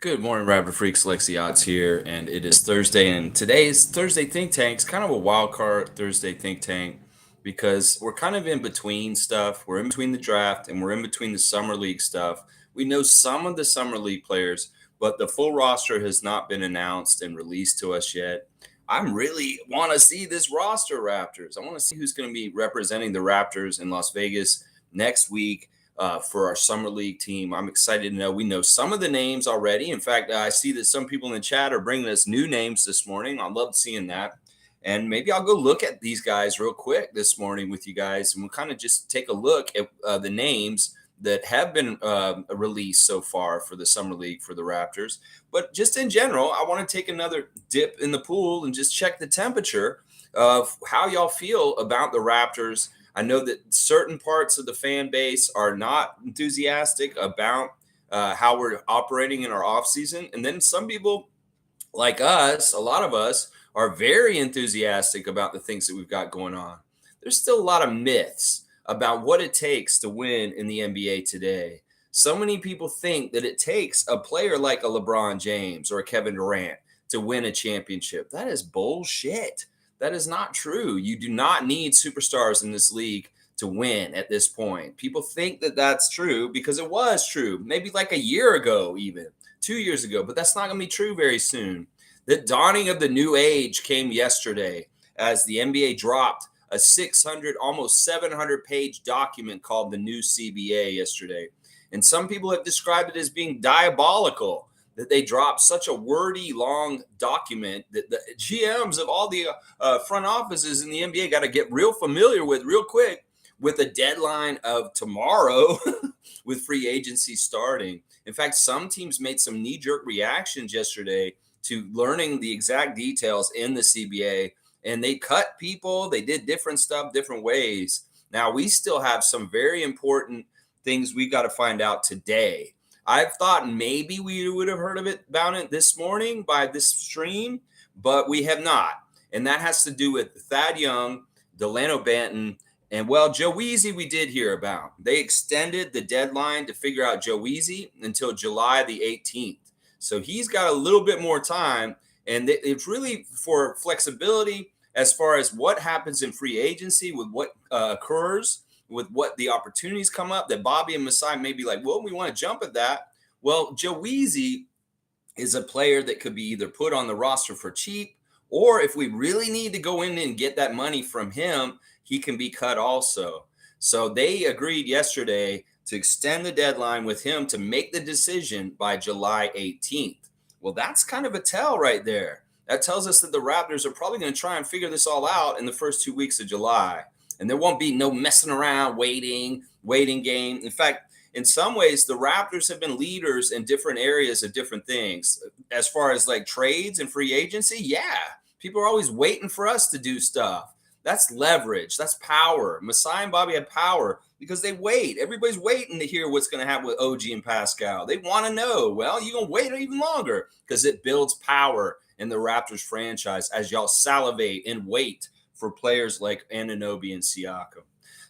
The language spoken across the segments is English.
Good morning, Raptor Freaks. Lexi Odds here, and it is Thursday. And today's Thursday Think Tank is kind of a wild card Thursday Think Tank because we're kind of in between stuff. We're in between the draft and we're in between the Summer League stuff. We know some of the Summer League players, but the full roster has not been announced and released to us yet. I'm really want to see this roster, Raptors. I want to see who's going to be representing the Raptors in Las Vegas next week for our Summer League team. I'm excited to know. We know some of the names already. In fact, I see that some people in the chat are bringing us new names this morning. I love seeing that. And maybe I'll go look at these guys real quick this morning with you guys, and we'll kind of just take a look at the names that have been released so far for the Summer League for the Raptors. But just in general, I want to take another dip in the pool and just check the temperature of how y'all feel about the Raptors. I know that certain parts of the fan base are not enthusiastic about how we're operating in our offseason. And then some people like us, a lot of us, are very enthusiastic about the things that we've got going on. There's still a lot of myths about what it takes to win in the NBA today. So many people think that it takes a player like a LeBron James or a Kevin Durant to win a championship. That is bullshit. That is not true. You do not need superstars in this league to win at this point. People think that that's true because it was true, maybe like a year ago, even 2 years ago, but that's not going to be true very soon. The dawning of the new age came yesterday as the NBA dropped a 600, almost 700 page document called the new CBA yesterday. And some people have described it as being diabolical, that they dropped such a wordy, long document that the GMs of all the front offices in the NBA got to get real familiar with real quick, with a deadline of tomorrow with free agency starting. In fact, some teams made some knee-jerk reactions yesterday to learning the exact details in the CBA, and they cut people. They did different stuff different ways. Now, we still have some very important things we got to find out today. I've thought maybe we would have heard about it this morning by this stream, but we have not. And that has to do with Thad Young, Delano Banton, and, well, Joe WEEZY we did hear about. They extended the deadline to figure out Joe WEEZY until July the 18th. So he's got a little bit more time, and it's really for flexibility as far as what happens in free agency with what occurs, with what the opportunities come up, that Bobby and Masai may be like, well, we want to jump at that. Well, Joe WEEZY is a player that could be either put on the roster for cheap, or if we really need to go in and get that money from him, he can be cut also. So they agreed yesterday to extend the deadline with him to make the decision by July 18th. Well, that's kind of a tell right there. That tells us that the Raptors are probably going to try and figure this all out in the first 2 weeks of July. And there won't be no messing around, waiting game. In fact, in some ways, the Raptors have been leaders in different areas of different things. As far as like trades and free agency, yeah, people are always waiting for us to do stuff. That's leverage. That's power. Masai and Bobby have power because they wait. Everybody's waiting to hear what's going to happen with OG and Pascal. They want to know. Well, you're going to wait even longer because it builds power in the Raptors franchise as y'all salivate and wait for players like Anunoby and Siakam.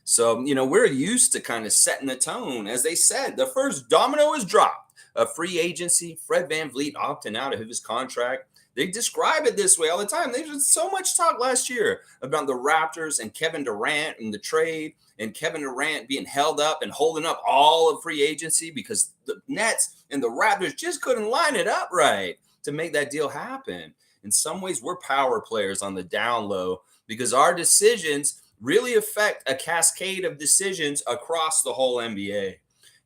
So, we're used to kind of setting the tone. As they said, the first domino is dropped. A free agency, Fred VanVleet opting out of his contract. They describe it this way all the time. There's so much talk last year about the Raptors and Kevin Durant and the trade, and Kevin Durant being held up and holding up all of free agency because the Nets and the Raptors just couldn't line it up right to make that deal happen. In some ways, we're power players on the down low because our decisions really affect a cascade of decisions across the whole NBA.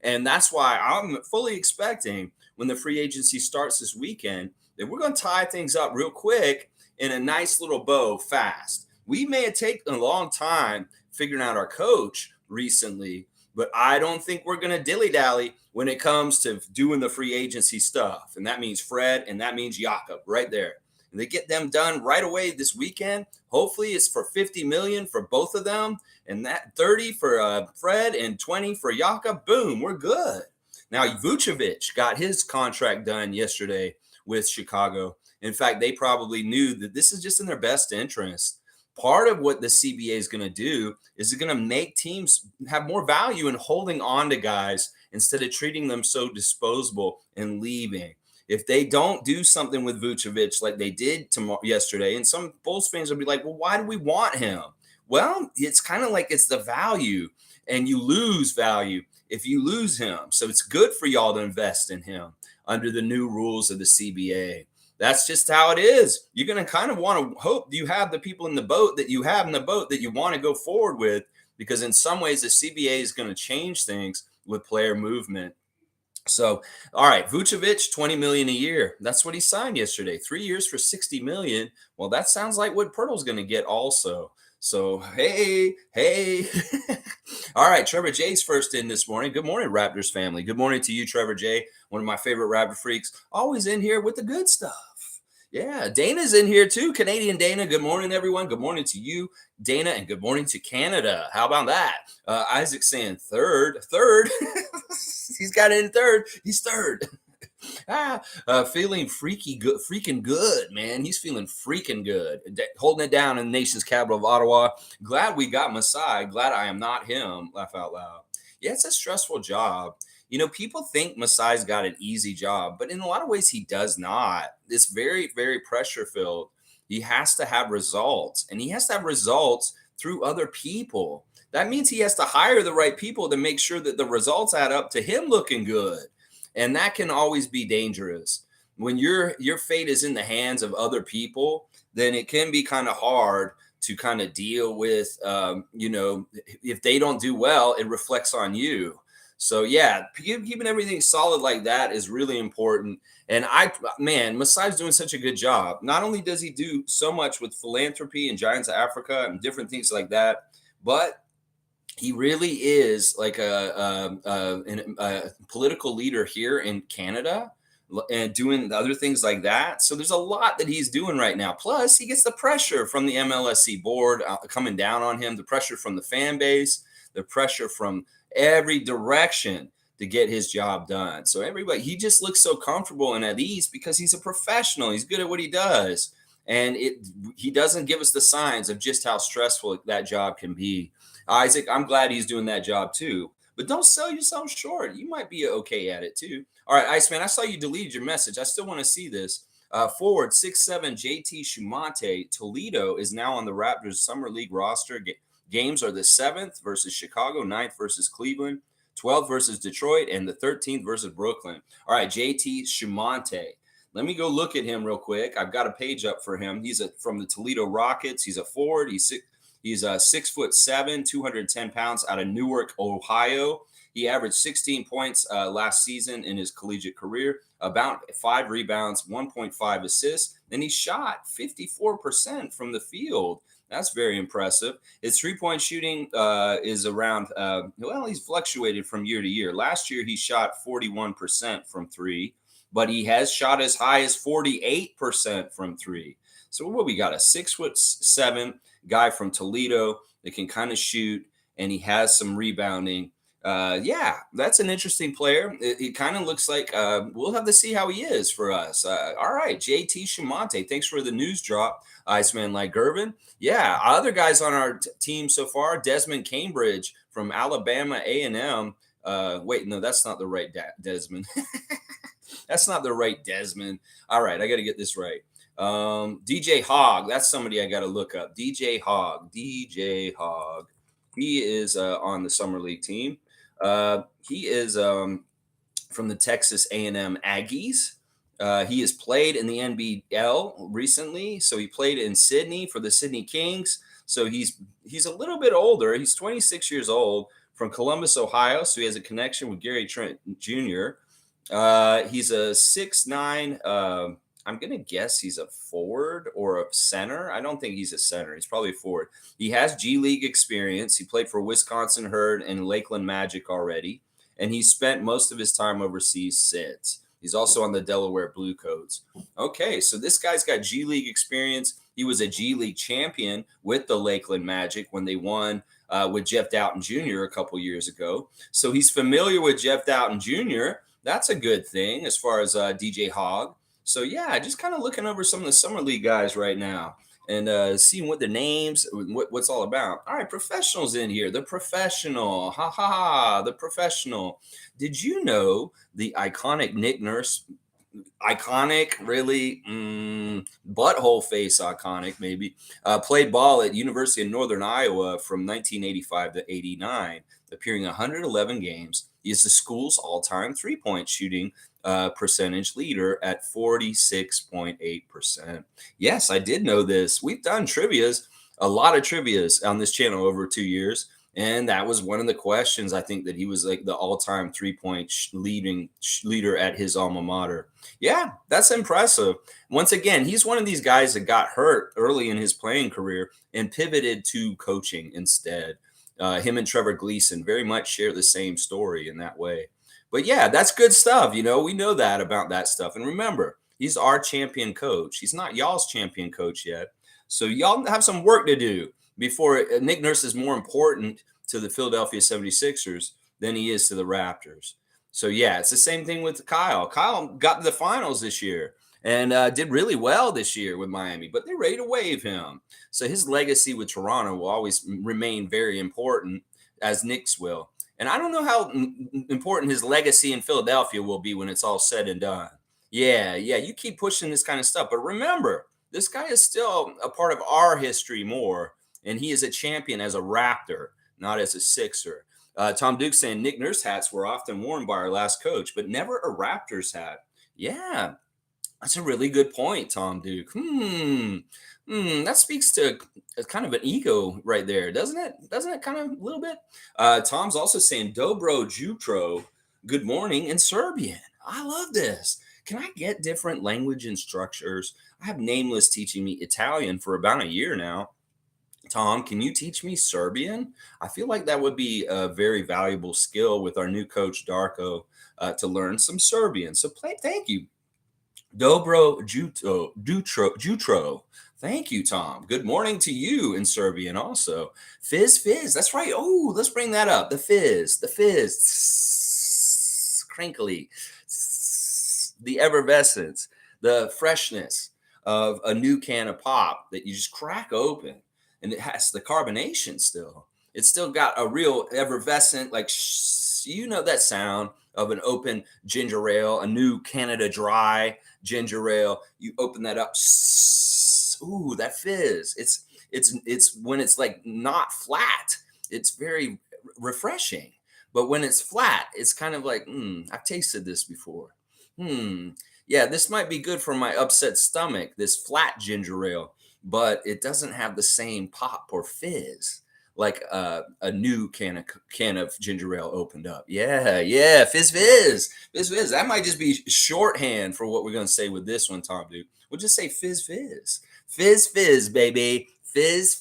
And that's why I'm fully expecting when the free agency starts this weekend that we're going to tie things up real quick in a nice little bow fast. We may have taken a long time figuring out our coach recently, but I don't think we're going to dilly-dally when it comes to doing the free agency stuff. And that means Fred and that means Jakob right there. And they get them done right away this weekend. Hopefully it's for $50 million for both of them, and that 30 for Fred and 20 for Jakob. Boom, we're good. Now Vucevic got his contract done yesterday with Chicago. In fact, they probably knew that this is just in their best interest. Part of what the CBA is going to do is it's going to make teams have more value in holding on to guys instead of treating them so disposable and leaving. If they don't do something with Vucevic like they did yesterday, and some Bulls fans will be like, well, why do we want him? Well, it's kind of like it's the value, and you lose value if you lose him. So it's good for y'all to invest in him under the new rules of the CBA. That's just how it is. You're going to kind of want to hope you have the people in the boat that you have in the boat that you want to go forward with, because in some ways the CBA is going to change things with player movement. So, all right, Vucevic, 20 million a year. That's what he signed yesterday. 3 years for 60 million. Well, that sounds like what Pirtle's going to get also. So, hey. All right, Trevor J's first in this morning. Good morning, Raptors family. Good morning to you, Trevor J, one of my favorite Raptor freaks. Always in here with the good stuff. Yeah, Dana's in here too. Canadian Dana. Good morning, everyone. Good morning to you, Dana, and good morning to Canada. How about that? Isaac saying third. He's got it in third. He's third. Feeling freaking good, man. He's feeling freaking good. Holding it down in the nation's capital of Ottawa. Glad we got Masai. Glad I am not him. Laugh out loud. Yeah, it's a stressful job. You know, people think Masai's got an easy job, but in a lot of ways, he does not. It's very, very pressure filled. He has to have results, and he has to have results through other people. That means he has to hire the right people to make sure that the results add up to him looking good. And that can always be dangerous. When your fate is in the hands of other people, then it can be kind of hard to kind of deal with, if they don't do well, it reflects on you. So yeah, keeping everything solid like that is really important. And Masai's doing such a good job. Not only does he do so much with philanthropy and Giants of Africa and different things like that, but he really is like a political leader here in Canada and doing other things like that. So there's a lot that he's doing right now. Plus, he gets the pressure from the MLSE board coming down on him, the pressure from the fan base, the pressure from every direction to get his job done. So he just looks so comfortable and at ease because he's a professional. He's good at what he does. And he doesn't give us the signs of just how stressful that job can be. Isaac, I'm glad he's doing that job too. But don't sell yourself short. You might be okay at it too. All right, Iceman, I saw you deleted your message. I still want to see this. Forward 6'7" JT Shumate, Toledo is now on the Raptors Summer League roster. Games are the 7th versus Chicago, 9th versus Cleveland, 12th versus Detroit, and the 13th versus Brooklyn. All right, JT Shumate. Let me go look at him real quick. I've got a page up for him. He's from the Toledo Rockets. He's a forward. He's 6'7", 210 pounds, out of Newark, Ohio. He averaged 16 points last season in his collegiate career, about 5 rebounds, 1.5 assists, and he shot 54% from the field. That's very impressive. His three-point shooting is around, he's fluctuated from year to year. Last year, he shot 41% from three, but he has shot as high as 48% from three. So what we got, a 6'7" guy from Toledo that can kind of shoot, and he has some rebounding. That's an interesting player. It kind of looks like we'll have to see how he is for us. All right, JT Shumate, thanks for the news drop, Iceman like Gervin. Yeah, other guys on our team so far, Desmond Cambridge from Alabama A&M. Wait, no, that's not the right Desmond. That's not the right Desmond. All right, I got to get this right. DJ Hogg, that's somebody I got to look up. DJ Hogg. He is on the Summer League team. He is from the Texas A&M Aggies. He has played in the NBL recently. So he played in Sydney for the Sydney Kings. So he's a little bit older. He's 26 years old, from Columbus, Ohio. So he has a connection with Gary Trent Jr. He's a 6'9". I'm going to guess he's a forward or a center. I don't think he's a center. He's probably a forward. He has G League experience. He played for Wisconsin Herd and Lakeland Magic already. And he spent most of his time overseas since. He's also on the Delaware Blue Coats. Okay, so this guy's got G League experience. He was a G League champion with the Lakeland Magic when they won with Jeff Doughton Jr. a couple years ago. So he's familiar with Jeff Doughton Jr. That's a good thing as far as DJ Hogg. So, yeah, just kind of looking over some of the Summer League guys right now and seeing what the names, what's all about. All right, professionals in here. The professional. The professional. Did you know the iconic Nick Nurse iconic, really, butthole face iconic, maybe. Played ball at University of Northern Iowa from 1985 to 89, appearing in 111 games. He is the school's all-time three-point shooting percentage leader at 46.8%. Yes, I did know this. We've done a lot of trivias on this channel over 2 years. And that was one of the questions. I think that he was like the all-time three-point leader at his alma mater. Yeah, that's impressive. Once again, he's one of these guys that got hurt early in his playing career and pivoted to coaching instead. Him and Trevor Gleason very much share the same story in that way. But yeah, that's good stuff. We know that about that stuff. And remember, he's our champion coach. He's not y'all's champion coach yet. So y'all have some work to do before Nick Nurse is more important to the Philadelphia 76ers than he is to the Raptors. So yeah, it's the same thing with Kyle. Kyle got to the finals this year and did really well this year with Miami, but they're ready to waive him. So his legacy with Toronto will always remain very important, as Nick's will. And I don't know how important his legacy in Philadelphia will be when it's all said and done. Yeah, you keep pushing this kind of stuff. But remember, this guy is still a part of our history more, and he is a champion as a Raptor, not as a Sixer. Tom Duke saying Nick Nurse hats were often worn by our last coach, but never a Raptors hat. Yeah, that's a really good point, Tom Duke. That speaks to kind of an ego right there, doesn't it? Doesn't it kind of a little bit? Tom's also saying Dobro Jutro, good morning in Serbian. I love this. Can I get different language instructors? I have Nameless teaching me Italian for about a year now. Tom, can you teach me Serbian? I feel like that would be a very valuable skill with our new coach, DARKO, to learn some Serbian. So thank you. Dobro Jutro. Thank you, Tom. Good morning to you in Serbian also. Fizz. That's right. Oh, let's bring that up. The fizz. Crinkly. The effervescence. The freshness of a new can of pop that you just crack open. And it has the carbonation still. It's still got a real effervescent, like, that sound of an open ginger ale, a new Canada Dry ginger ale. You open that up. Ooh, that fizz. It's when it's like not flat, it's very refreshing. But when it's flat, it's kind of like, I've tasted this before. Yeah, this might be good for my upset stomach, this flat ginger ale, but it doesn't have the same pop or fizz like a new can of ginger ale opened up. Yeah, fizz. That might just be shorthand for what we're going to say with this one, Tom Duke. We'll just say fizz. Fizz, baby. Fizz.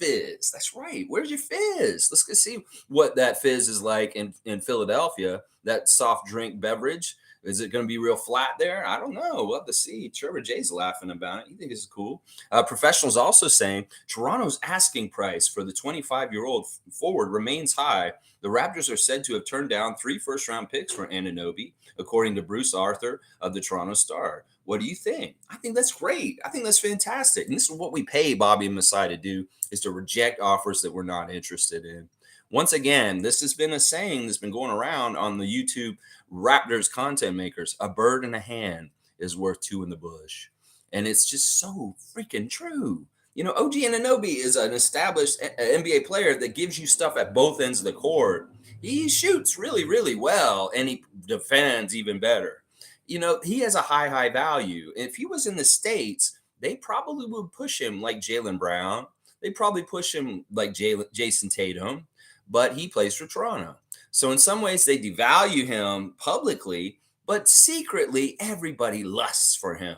That's right. Where's your fizz? Let's go see what that fizz is like in Philadelphia, that soft drink beverage. Is it going to be real flat there? I don't know. We'll have to see. Trevor J's laughing about it. You think this is cool? Professionals also saying Toronto's asking price for the 25-year-old forward remains high. The Raptors are said to have turned down 3 first-round picks for Anunoby, according to Bruce Arthur of the Toronto Star. What do you think? I think that's great. I think that's fantastic. And this is what we pay Bobby and Masai to do, is to reject offers that we're not interested in. Once again, this has been a saying that's been going around on the YouTube Raptors content makers. A bird in a hand is worth 2 in the bush. And it's just so freaking true. OG Anunoby is an established NBA player that gives you stuff at both ends of the court. He shoots really, really well, and he defends even better. He has a high value. If he was in the States, they probably would push him like Jaylen Brown. They probably push him like Jason Tatum. But he plays for Toronto. So in some ways, they devalue him publicly, but secretly, everybody lusts for him.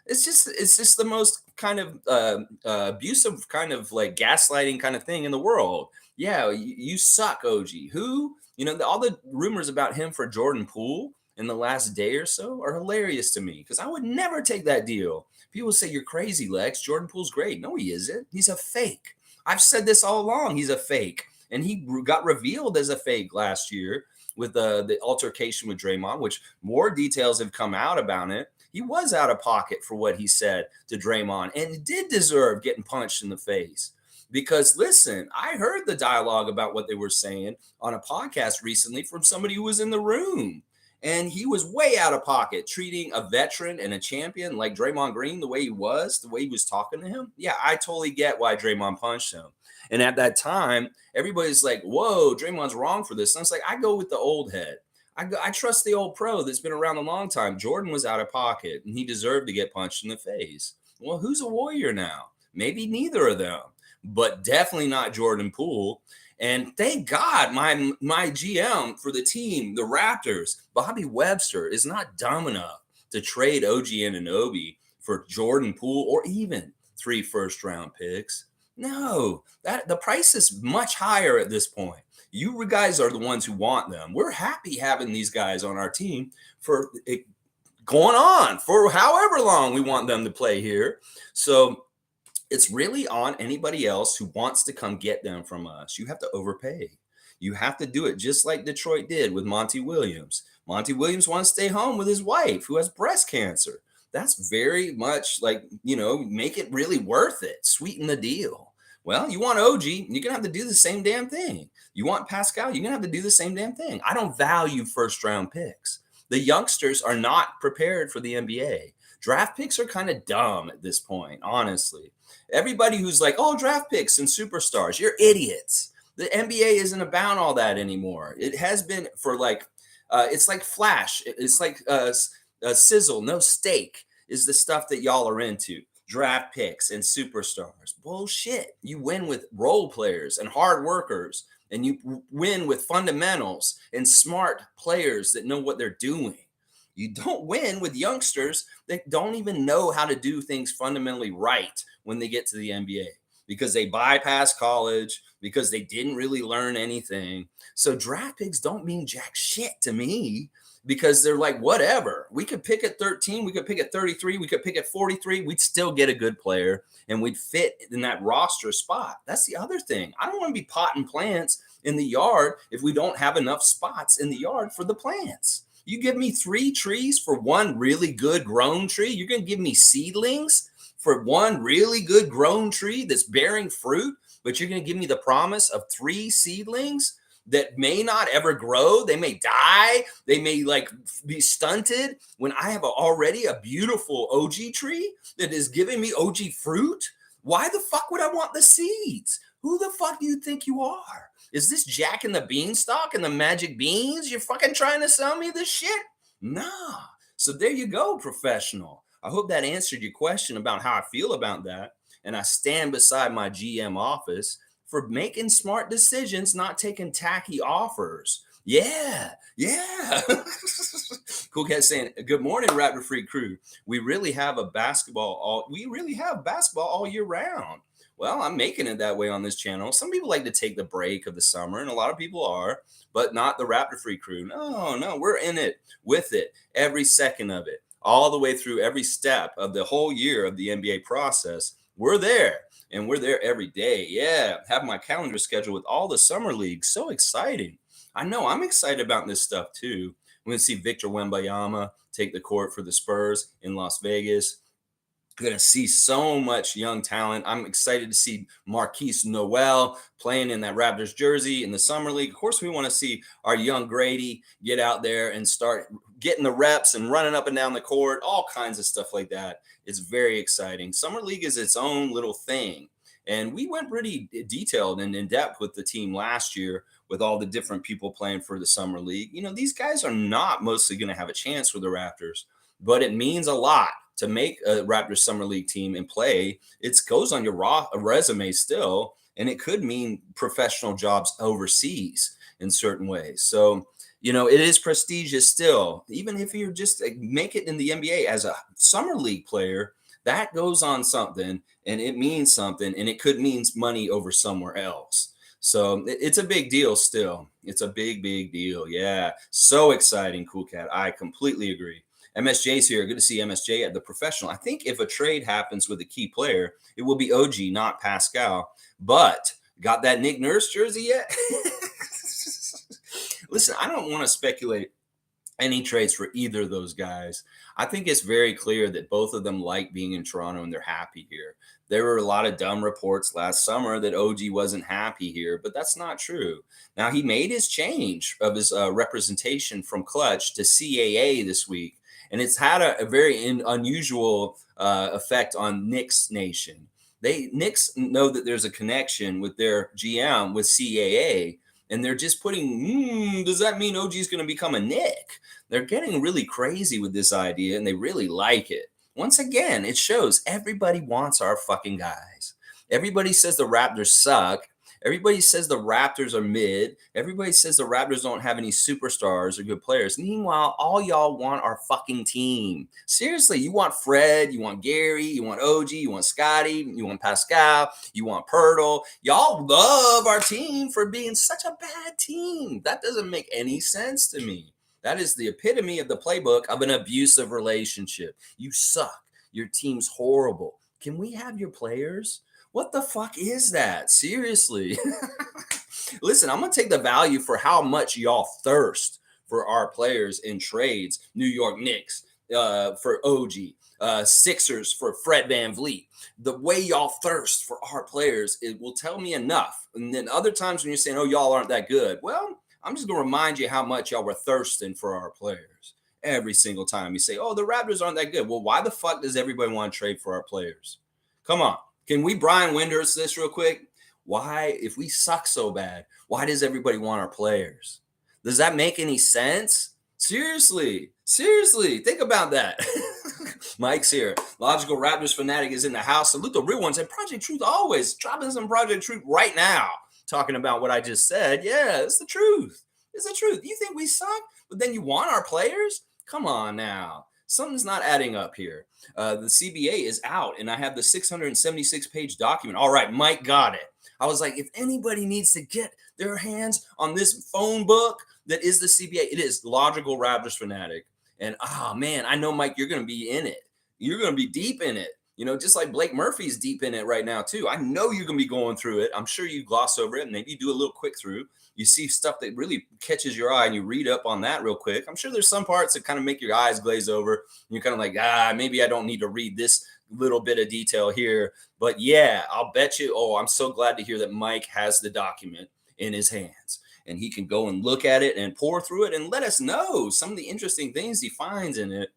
It's just the most kind of abusive, kind of like gaslighting kind of thing in the world. Yeah, you suck, OG. Who? All the rumors about him for Jordan Poole in the last day or so are hilarious to me, because I would never take that deal. People say, you're crazy, Lex. Jordan Poole's great. No, he isn't. He's a fake. I've said this all along. He's a fake. And he got revealed as a fake last year with the altercation with Draymond, which more details have come out about it. He was out of pocket for what he said to Draymond, and did deserve getting punched in the face. Because, listen, I heard the dialogue about what they were saying on a podcast recently from somebody who was in the room. And he was way out of pocket, treating a veteran and a champion like Draymond Green the way he was talking to him. Yeah, I totally get why Draymond punched him. And at that time, everybody's like, whoa, Draymond's wrong for this. And I was like, I go with the old head. I trust the old pro that's been around a long time. Jordan was out of pocket and he deserved to get punched in the face. Well, who's a warrior now? Maybe neither of them, but definitely not Jordan Poole. And thank God my GM for the team, the Raptors, Bobby Webster, is not dumb enough to trade OG Anunoby for Jordan Poole or even 3 first-round picks. No, that the price is much higher at this point. You guys are the ones who want them. We're happy having these guys on our team for it going on for however long we want them to play here. So it's really on anybody else who wants to come get them from us. You have to overpay. You have to do it just like Detroit did with Monty Williams. Monty Williams wants to stay home with his wife who has breast cancer. That's very much like, make it really worth it. Sweeten the deal. Well, you want OG, you're going to have to do the same damn thing. You want Pascal, you're going to have to do the same damn thing. I don't value first round picks. The youngsters are not prepared for the NBA. Draft picks are kind of dumb at this point, honestly. Everybody who's like, oh, draft picks and superstars, you're idiots. The NBA isn't about all that anymore. It has been for it's like Flash. It's like sizzle, no steak is the stuff that y'all are into. Draft picks and superstars. Bullshit. You win with role players and hard workers, and you win with fundamentals and smart players that know what they're doing. You don't win with youngsters that don't even know how to do things fundamentally right when they get to the NBA because they bypass college, because they didn't really learn anything. So draft picks don't mean jack shit to me because they're like, whatever. We could pick at 13, we could pick at 33, we could pick at 43. We'd still get a good player and we'd fit in that roster spot. That's the other thing. I don't want to be potting plants in the yard if we don't have enough spots in the yard for the plants. You give me 3 trees for one really good grown tree. You're going to give me seedlings for one really good grown tree that's bearing fruit, but you're going to give me the promise of 3 seedlings that may not ever grow. They may die. They may be stunted when I have already a beautiful OG tree that is giving me OG fruit. Why the fuck would I want the seeds? Who the fuck do you think you are? Is this Jack and the Beanstalk and the Magic Beans? You're fucking trying to sell me this shit? Nah. So there you go, professional. I hope that answered your question about how I feel about that. And I stand beside my GM office for making smart decisions, not taking tacky offers. Yeah. Cool Cat saying, good morning, Raptor Freak crew. We really have basketball all year round. Well, I'm making it that way on this channel. Some people like to take the break of the summer, and a lot of people are, but not the Raptor Free crew. No, we're in it with it every second of it, all the way through every step of the whole year of the NBA process. We're there, and we're there every day. Yeah, have my calendar scheduled with all the summer leagues. So exciting. I know I'm excited about this stuff too. We're going to see Victor Wembanyama take the court for the Spurs in Las Vegas. Going to see so much young talent. I'm excited to see Marquise Noel playing in that Raptors jersey in the Summer League. Of course, we want to see our young Grady get out there and start getting the reps and running up and down the court, all kinds of stuff like that. It's very exciting. Summer League is its own little thing. And we went pretty detailed and in depth with the team last year with all the different people playing for the Summer League. These guys are not mostly going to have a chance with the Raptors, but it means a lot to make a Raptors Summer League team and play. It goes on your resume still, and it could mean professional jobs overseas in certain ways. So, it is prestigious still. Even if you just make it in the NBA as a Summer League player, that goes on something, and it means something, and it could mean money over somewhere else. So it's a big deal still. It's a big deal. Yeah, so exciting, Cool Cat. I completely agree. MSJ's here. Good to see MSJ at the professional. I think if a trade happens with a key player, it will be OG, not Pascal. But got that Nick Nurse jersey yet? Listen, I don't want to speculate any trades for either of those guys. I think it's very clear that both of them like being in Toronto and they're happy here. There were a lot of dumb reports last summer that OG wasn't happy here, but that's not true. Now, he made his change of his representation from Clutch to CAA this week, and it's had a very unusual effect on Knicks Nation. Knicks know that there's a connection with their GM with CAA, and they're just putting, does that mean OG is going to become a Knick? They're getting really crazy with this idea, and they really like it. Once again, it shows everybody wants our fucking guys. Everybody says the Raptors suck. Everybody says the Raptors are mid. Everybody says the Raptors don't have any superstars or good players. Meanwhile, all y'all want our fucking team. Seriously, you want Fred, you want Gary, you want OG, you want Scotty, you want Pascal, you want Pirtle. Y'all love our team for being such a bad team. That doesn't make any sense to me. That is the epitome of the playbook of an abusive relationship. You suck. Your team's horrible. Can we have your players? What the fuck is that? Seriously. Listen, I'm going to take the value for how much y'all thirst for our players in trades. New York Knicks for OG. Sixers for Fred VanVleet. The way y'all thirst for our players, it will tell me enough. And then other times when you're saying, oh, y'all aren't that good. Well, I'm just going to remind you how much y'all were thirsting for our players. Every single time you say, oh, the Raptors aren't that good. Well, why the fuck does everybody want to trade for our players? Come on. Can we Brian Windhurst this real quick? Why, if we suck so bad, why does everybody want our players? Does that make any sense? Seriously, think about that. Mike's here. Logical Raptors Fanatic is in the house. Salute the real ones. And Project Truth always. Dropping some Project Truth right now. Talking about what I just said. Yeah, it's the truth. It's the truth. You think we suck, but then you want our players? Come on now. Something's not adding up here. The CBA is out, and I have the 676-page document. All right, Mike got it. I was like, if anybody needs to get their hands on this phone book that is the CBA, it is Logical Raptors Fanatic. And, man, I know, Mike, you're going to be in it. You're going to be deep in it. You know, just like Blake Murphy's deep in it right now, too. I know you're going to be going through it. I'm sure you gloss over it. Maybe you do a little quick through. You see stuff that really catches your eye and you read up on that real quick. I'm sure there's some parts that kind of make your eyes glaze over. And you're kind of like, maybe I don't need to read this little bit of detail here. But yeah, I'll bet you. Oh, I'm so glad to hear that Mike has the document in his hands and he can go and look at it and pour through it and let us know some of the interesting things he finds in it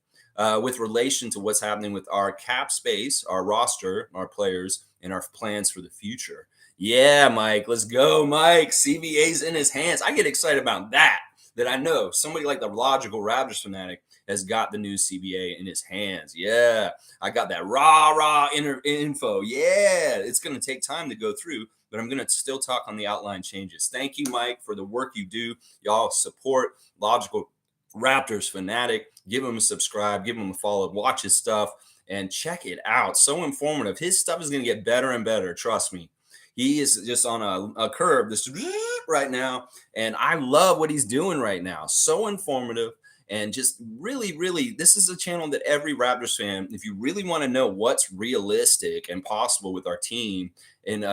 with relation to what's happening with our cap space, our roster, our players, and our plans for the future. Yeah, Mike, let's go, Mike. CBA's in his hands. I get excited about that I know somebody like the Logical Raptors Fanatic has got the new CBA in his hands. Yeah, I got that raw info. Yeah, it's going to take time to go through, but I'm going to still talk on the outline changes. Thank you, Mike, for the work you do. Y'all support Logical Raptors Fanatic. Give him a subscribe, give him a follow, watch his stuff, and check it out. So informative. His stuff is going to get better and better. Trust me. He is just on a curve this right now, and I love what he's doing right now. So informative, and just really, really, this is a channel that every Raptors fan, if you really want to know what's realistic and possible with our team and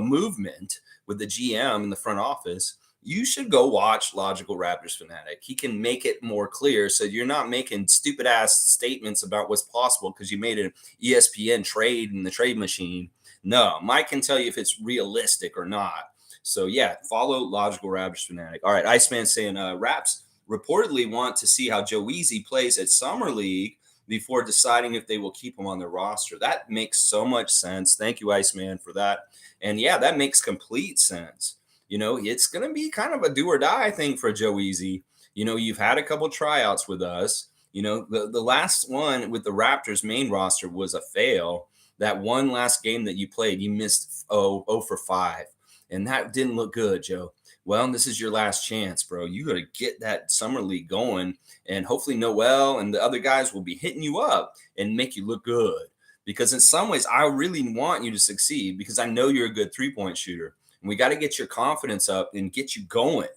movement with the GM in the front office, you should go watch Logical Raptors Fanatic. He can make it more clear so you're not making stupid ass statements about what's possible because you made an ESPN trade in the trade machine. No, Mike can tell you if it's realistic or not. So, yeah, follow Logical Raptors Fanatic. All right, Iceman saying Raps reportedly want to see how WEEZY plays at Summer League before deciding if they will keep him on their roster. That makes so much sense. Thank you, Iceman, for that. And, yeah, that makes complete sense. You know, it's going to be kind of a do or die thing for WEEZY. You know, you've had a couple tryouts with us. You know, the last one with the Raptors main roster was a fail. That one last game that you played, you missed 0 for 5. And that didn't look good, Joe. Well, this is your last chance, bro. You got to get that Summer League going. And hopefully Noel and the other guys will be hitting you up and make you look good. Because in some ways, I really want you to succeed because I know you're a good three-point shooter. And we got to get your confidence up and get you going.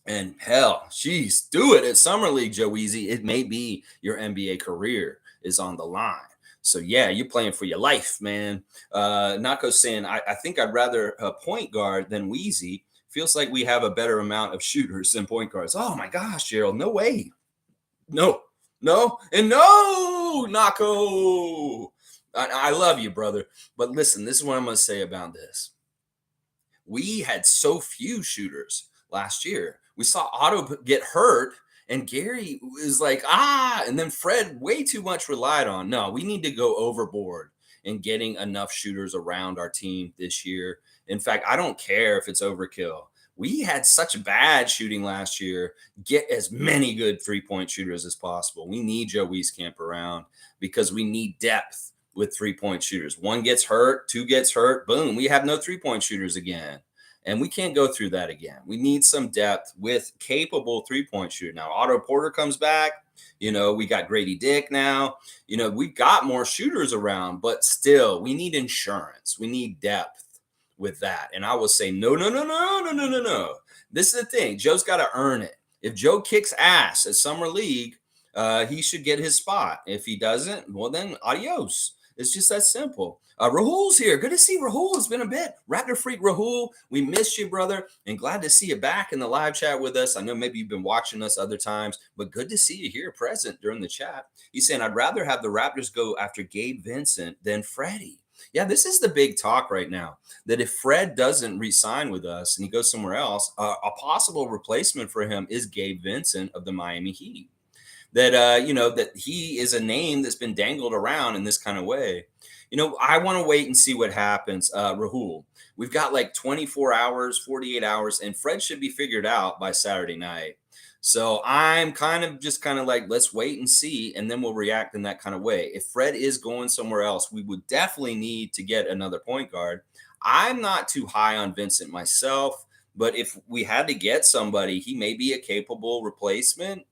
And hell, geez, do it at Summer League, Joe WEEZY. It may be your NBA career is on the line. So, yeah, you're playing for your life, man. Nako's saying, I think I'd rather a point guard than WEEZY. feels like we have a better amount of shooters than point guards. Oh my gosh, Gerald, no way. No, no, and no, Nako. I love you, brother. But listen, this is what I'm going to say about this. We had so few shooters last year. We saw Otto get hurt, and Gary was like, and then Fred way too much relied on. No, we need to go overboard in getting enough shooters around our team this year. In fact, I don't care if it's overkill. We had such bad shooting last year. Get as many good 3-point shooters as possible. We need Joe Wieskamp around because we need depth with 3-point shooters. One gets hurt, two gets hurt, boom, we have no 3-point shooters again. And we can't go through that again. We need some depth with capable 3-point shooter. Now, Otto Porter comes back. We got Grady Dick now. We've got more shooters around, but still, we need insurance. We need depth with that. And I will say, no. This is the thing. Joe's got to earn it. If Joe kicks ass at Summer League, he should get his spot. If he doesn't, well, then adios. It's just that simple. Rahul's here. Good to see Rahul. It's been a bit. Raptorfreak Rahul, we missed you, brother, and glad to see you back in the live chat with us. I know maybe you've been watching us other times, but good to see you here present during the chat. He's saying, I'd rather have the Raptors go after Gabe Vincent than Freddie. Yeah, this is the big talk right now, that if Fred doesn't re-sign with us and he goes somewhere else, a possible replacement for him is Gabe Vincent of the Miami Heat. That, that he is a name that's been dangled around in this kind of way. I want to wait and see what happens. Rahul, we've got like 24 hours, 48 hours, and Fred should be figured out by Saturday night. So I'm kind of like, let's wait and see, and then we'll react in that kind of way. If Fred is going somewhere else, we would definitely need to get another point guard. I'm not too high on Vincent myself, but if we had to get somebody, he may be a capable replacement.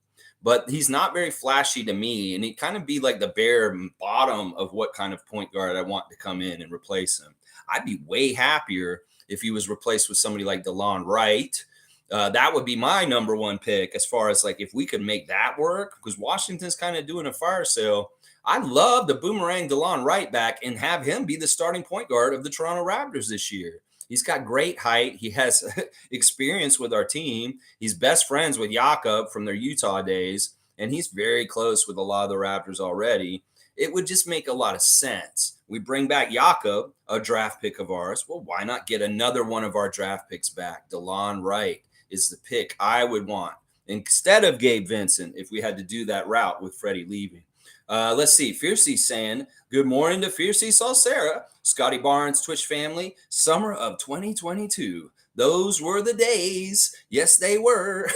But he's not very flashy to me, and he'd kind of be like the bare bottom of what kind of point guard I want to come in and replace him. I'd be way happier if he was replaced with somebody like DeLon Wright. That would be my number one pick as far as like if we could make that work, because Washington's kind of doing a fire sale. I'd love to boomerang DeLon Wright back and have him be the starting point guard of the Toronto Raptors this year. He's got great height. He has experience with our team. He's best friends with Jakob from their Utah days, and he's very close with a lot of the Raptors already. It would just make a lot of sense. We bring back Jakob, a draft pick of ours. Well, why not get another one of our draft picks back? DeLon Wright is the pick I would want instead of Gabe Vincent if we had to do that route with Freddie leaving. Let's see. Fiercey saying, good morning to Fiercey Salsera, Scotty Barnes, Twitch family, summer of 2022. Those were the days. Yes, they were.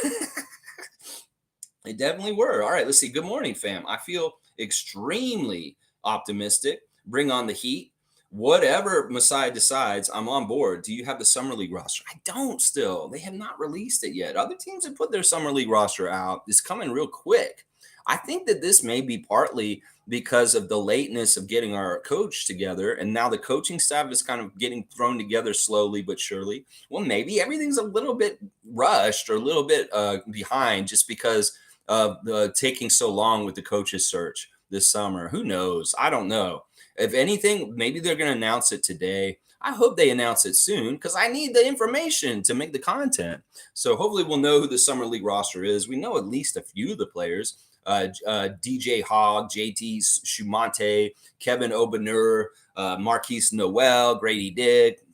They definitely were. All right, let's see. Good morning, fam. I feel extremely optimistic. Bring on the heat. Whatever Masai decides, I'm on board. Do you have the Summer League roster? I don't still. They have not released it yet. Other teams have put their Summer League roster out. It's coming real quick. I think that this may be partly because of the lateness of getting our coach together. And now the coaching staff is kind of getting thrown together slowly but surely. Well, maybe everything's a little bit rushed or a little bit behind just because of the taking so long with the coaches search this summer. Who knows? I don't know. If anything, maybe they're going to announce it today. I hope they announce it soon because I need the information to make the content. So hopefully we'll know who the Summer League roster is. We know at least a few of the players. DJ Hogg, JT Shumante, Kevin Obanur, Marquise Noel, Grady Dick,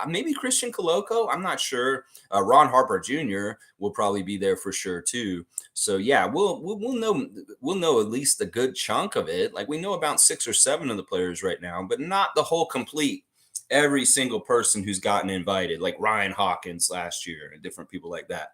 maybe Christian Coloco. I'm not sure. Ron Harper Jr. will probably be there for sure too. So yeah, we'll know at least a good chunk of it. Like we know about 6 or 7 of the players right now, but not the whole complete. Every single person who's gotten invited, like Ryan Hawkins last year and different people like that.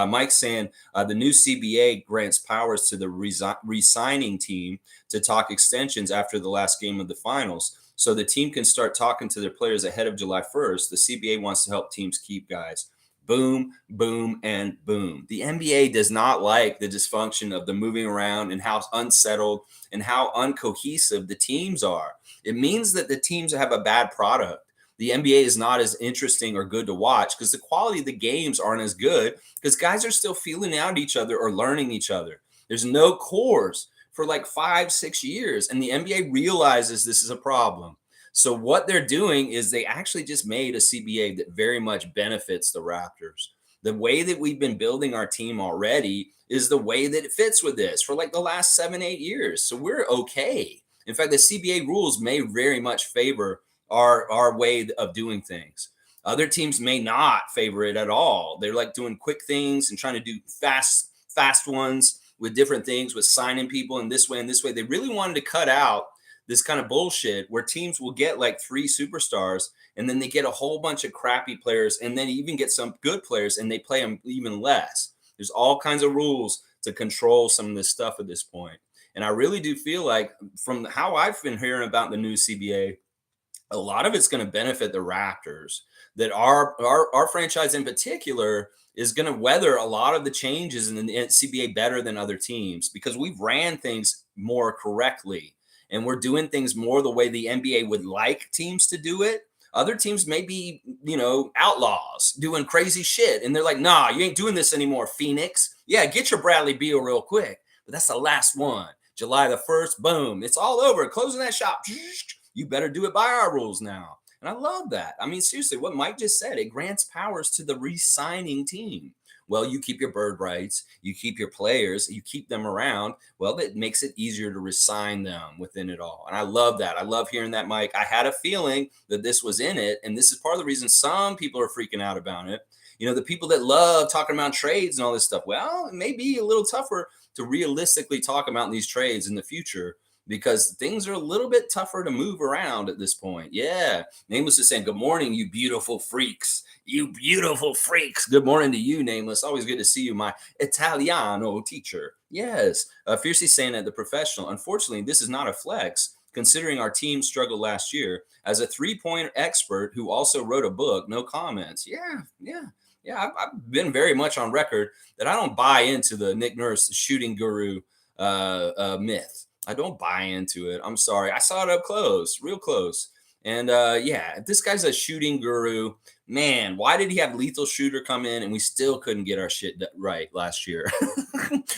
Mike's saying the new CBA grants powers to the re-signing team to talk extensions after the last game of the finals. So the team can start talking to their players ahead of July 1st. The CBA wants to help teams keep guys. Boom, boom, and boom. The NBA does not like the dysfunction of the moving around and how unsettled and how uncohesive the teams are. It means that the teams have a bad product. The NBA is not as interesting or good to watch because the quality of the games aren't as good because guys are still feeling out each other or learning each other. There's no cores for like 5-6 years, and the NBA realizes this is a problem. So what they're doing is they actually just made a CBA that very much benefits the Raptors. The way that we've been building our team already is the way that it fits with this for like the last 7, 8 years. So we're okay. In fact, the CBA rules may very much favor our way of doing things. Other teams may not favor it at all. They're like doing quick things and trying to do fast ones with different things, with signing people in this way and this way. They really wanted to cut out this kind of bullshit where teams will get like 3 superstars and then they get a whole bunch of crappy players and then even get some good players and they play them even less. There's all kinds of rules to control some of this stuff at this point. And I really do feel like, from how I've been hearing about the new CBA, a lot of it's going to benefit the Raptors. That our franchise in particular is going to weather a lot of the changes in the CBA better than other teams, because we've ran things more correctly and we're doing things more the way the NBA would like teams to do it. Other teams may be, outlaws doing crazy shit, and they're like, "Nah, you ain't doing this anymore, Phoenix. Yeah, get your Bradley Beal real quick, but that's the last one. July the 1st, boom, it's all over. Closing that shop. You better do it by our rules now." And I love that. I mean, seriously, what Mike just said, it grants powers to the re-signing team. Well, you keep your bird rights, you keep your players, you keep them around. Well, that makes it easier to resign them within it all. And I love that. I love hearing that, Mike. I had a feeling that this was in it. And this is part of the reason some people are freaking out about it. The people that love talking about trades and all this stuff. Well, it may be a little tougher to realistically talk about these trades in the future, because things are a little bit tougher to move around at this point. Yeah. Nameless is saying, "Good morning, you beautiful freaks. You beautiful freaks." Good morning to you, Nameless. Always good to see you, my Italiano teacher. Yes. Fiercely saying that the professional. Unfortunately, this is not a flex, considering our team struggled last year. As a 3-point expert who also wrote a book, no comments. Yeah. I've been very much on record that I don't buy into the Nick Nurse shooting guru myth. I don't buy into it. I'm sorry. I saw it up close, real close. And if this guy's a shooting guru, man, why did he have Lethal Shooter come in and we still couldn't get our shit right last year?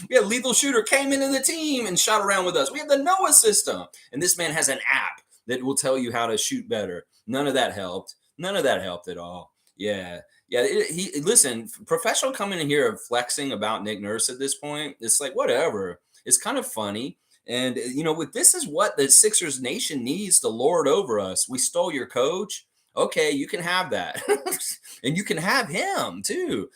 We had Lethal Shooter came into the team and shot around with us. We have the Noah system. And this man has an app that will tell you how to shoot better. None of that helped. None of that helped at all. Yeah. Listen, professional coming in here flexing about Nick Nurse at this point, it's like, whatever. It's kind of funny. And, with this is what the Sixers Nation needs to lord over us. We stole your coach. Okay, you can have that. And you can have him too.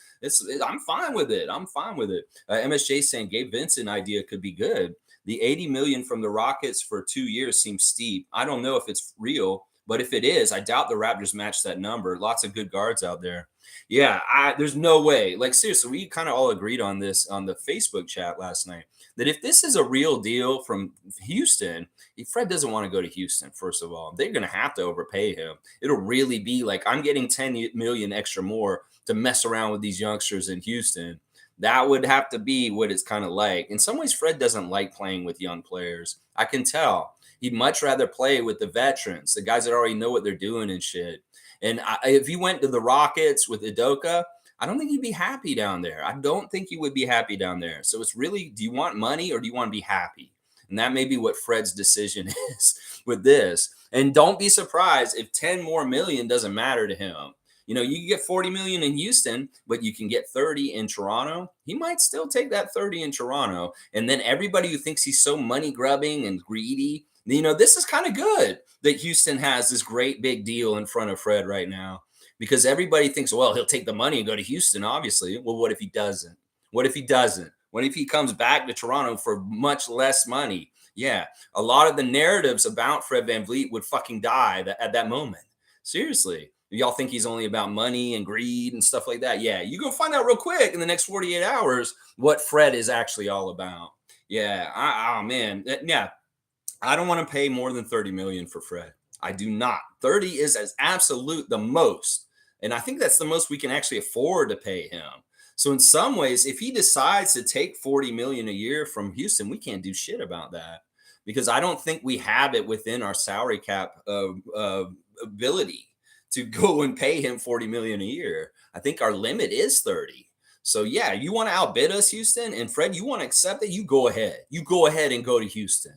I'm fine with it. I'm fine with it. MSJ saying Gabe Vincent idea could be good. The 80 million from the Rockets for 2 years seems steep. I don't know if it's real, but if it is, I doubt the Raptors match that number. Lots of good guards out there. Yeah, there's no way. Like, seriously, we kind of all agreed on this on the Facebook chat last night, that if this is a real deal from Houston, Fred doesn't want to go to Houston, first of all. They're going to have to overpay him. It'll really be like, I'm getting 10 million extra more to mess around with these youngsters in Houston. That would have to be what it's kind of like. In some ways, Fred doesn't like playing with young players. I can tell. He'd much rather play with the veterans, the guys that already know what they're doing and shit. And if he went to the Rockets with Udoka, I don't think he'd be happy down there. I don't think he would be happy down there. So it's really, do you want money or do you want to be happy? And that may be what Fred's decision is with this. And don't be surprised if 10 more million doesn't matter to him. You can get 40 million in Houston, but you can get 30 in Toronto. He might still take that 30 in Toronto. And then everybody who thinks he's so money grubbing and greedy, this is kind of good that Houston has this great big deal in front of Fred right now, because everybody thinks, well, he'll take the money and go to Houston, obviously. Well, what if he doesn't? What if he doesn't? What if he comes back to Toronto for much less money? Yeah, a lot of the narratives about Fred VanVleet would fucking die at that moment. Seriously. Y'all think he's only about money and greed and stuff like that? Yeah, you're going to find out real quick in the next 48 hours what Fred is actually all about. Yeah, yeah. I don't want to pay more than 30 million for Fred. I do not. 30 is as absolute the most. And I think that's the most we can actually afford to pay him. So in some ways, if he decides to take 40 million a year from Houston, we can't do shit about that, because I don't think we have it within our salary cap ability to go and pay him 40 million a year. I think our limit is 30. So yeah, you want to outbid us, Houston, and Fred, you want to accept it? You go ahead. You go ahead and go to Houston.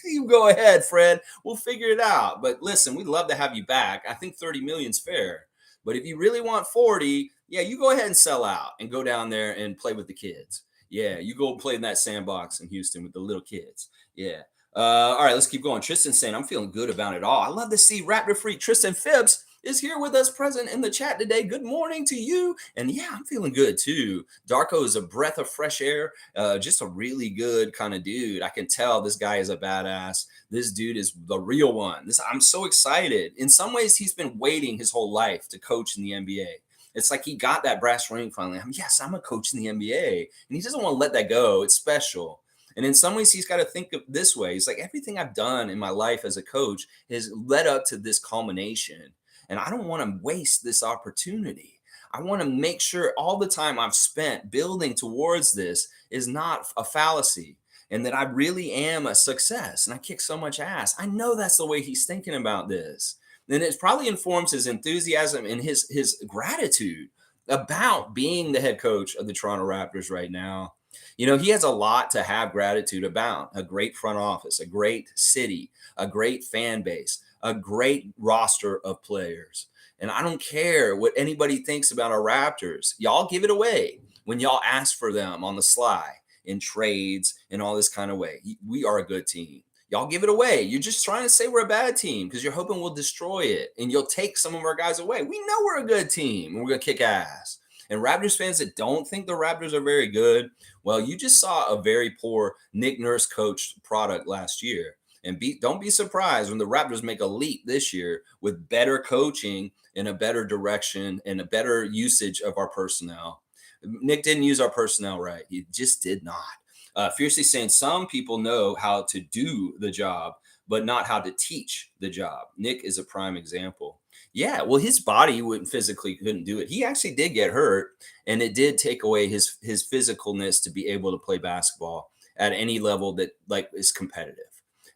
You go ahead, Fred. We'll figure it out. But listen, we'd love to have you back. I think 30 million's fair. But if you really want 40, yeah, you go ahead and sell out and go down there and play with the kids. Yeah, you go play in that sandbox in Houston with the little kids. Yeah. All right, let's keep going. Tristan saying, I'm feeling good about it all. I love to see Raptor Freak Tristan Phipps is here with us present in the chat today. Good morning to you. And yeah, I'm feeling good too. DARKO is a breath of fresh air. Just a really good kind of dude. I can tell this guy is a badass. This dude is the real one. I'm so excited. In some ways, he's been waiting his whole life to coach in the NBA. It's like he got that brass ring finally. Yes, I'm a coach in the NBA. And he doesn't want to let that go. It's special. And in some ways, he's got to think of this way. He's like, everything I've done in my life as a coach has led up to this culmination. And I don't want to waste this opportunity. I want to make sure all the time I've spent building towards this is not a fallacy and that I really am a success and I kick so much ass. I know that's the way he's thinking about this. And it probably informs his enthusiasm and his gratitude about being the head coach of the Toronto Raptors right now. You know, he has a lot to have gratitude about: a great front office, a great city, a great fan base, a great roster of players. And I don't care what anybody thinks about our Raptors. Y'all give it away when y'all ask for them on the sly in trades and all this kind of way. We are a good team. Y'all give it away. You're just trying to say we're a bad team because you're hoping we'll destroy it and you'll take some of our guys away. We know we're a good team and we're going to kick ass. And Raptors fans that don't think the Raptors are very good, well, you just saw a very poor Nick Nurse coached product last year. And don't be surprised when the Raptors make a leap this year with better coaching and a better direction and a better usage of our personnel. Nick didn't use our personnel right. He just did not. Fiercely saying some people know how to do the job, but not how to teach the job. Nick is a prime example. Yeah, well, his body couldn't do it. He actually did get hurt, and it did take away his physicalness to be able to play basketball at any level that like is competitive.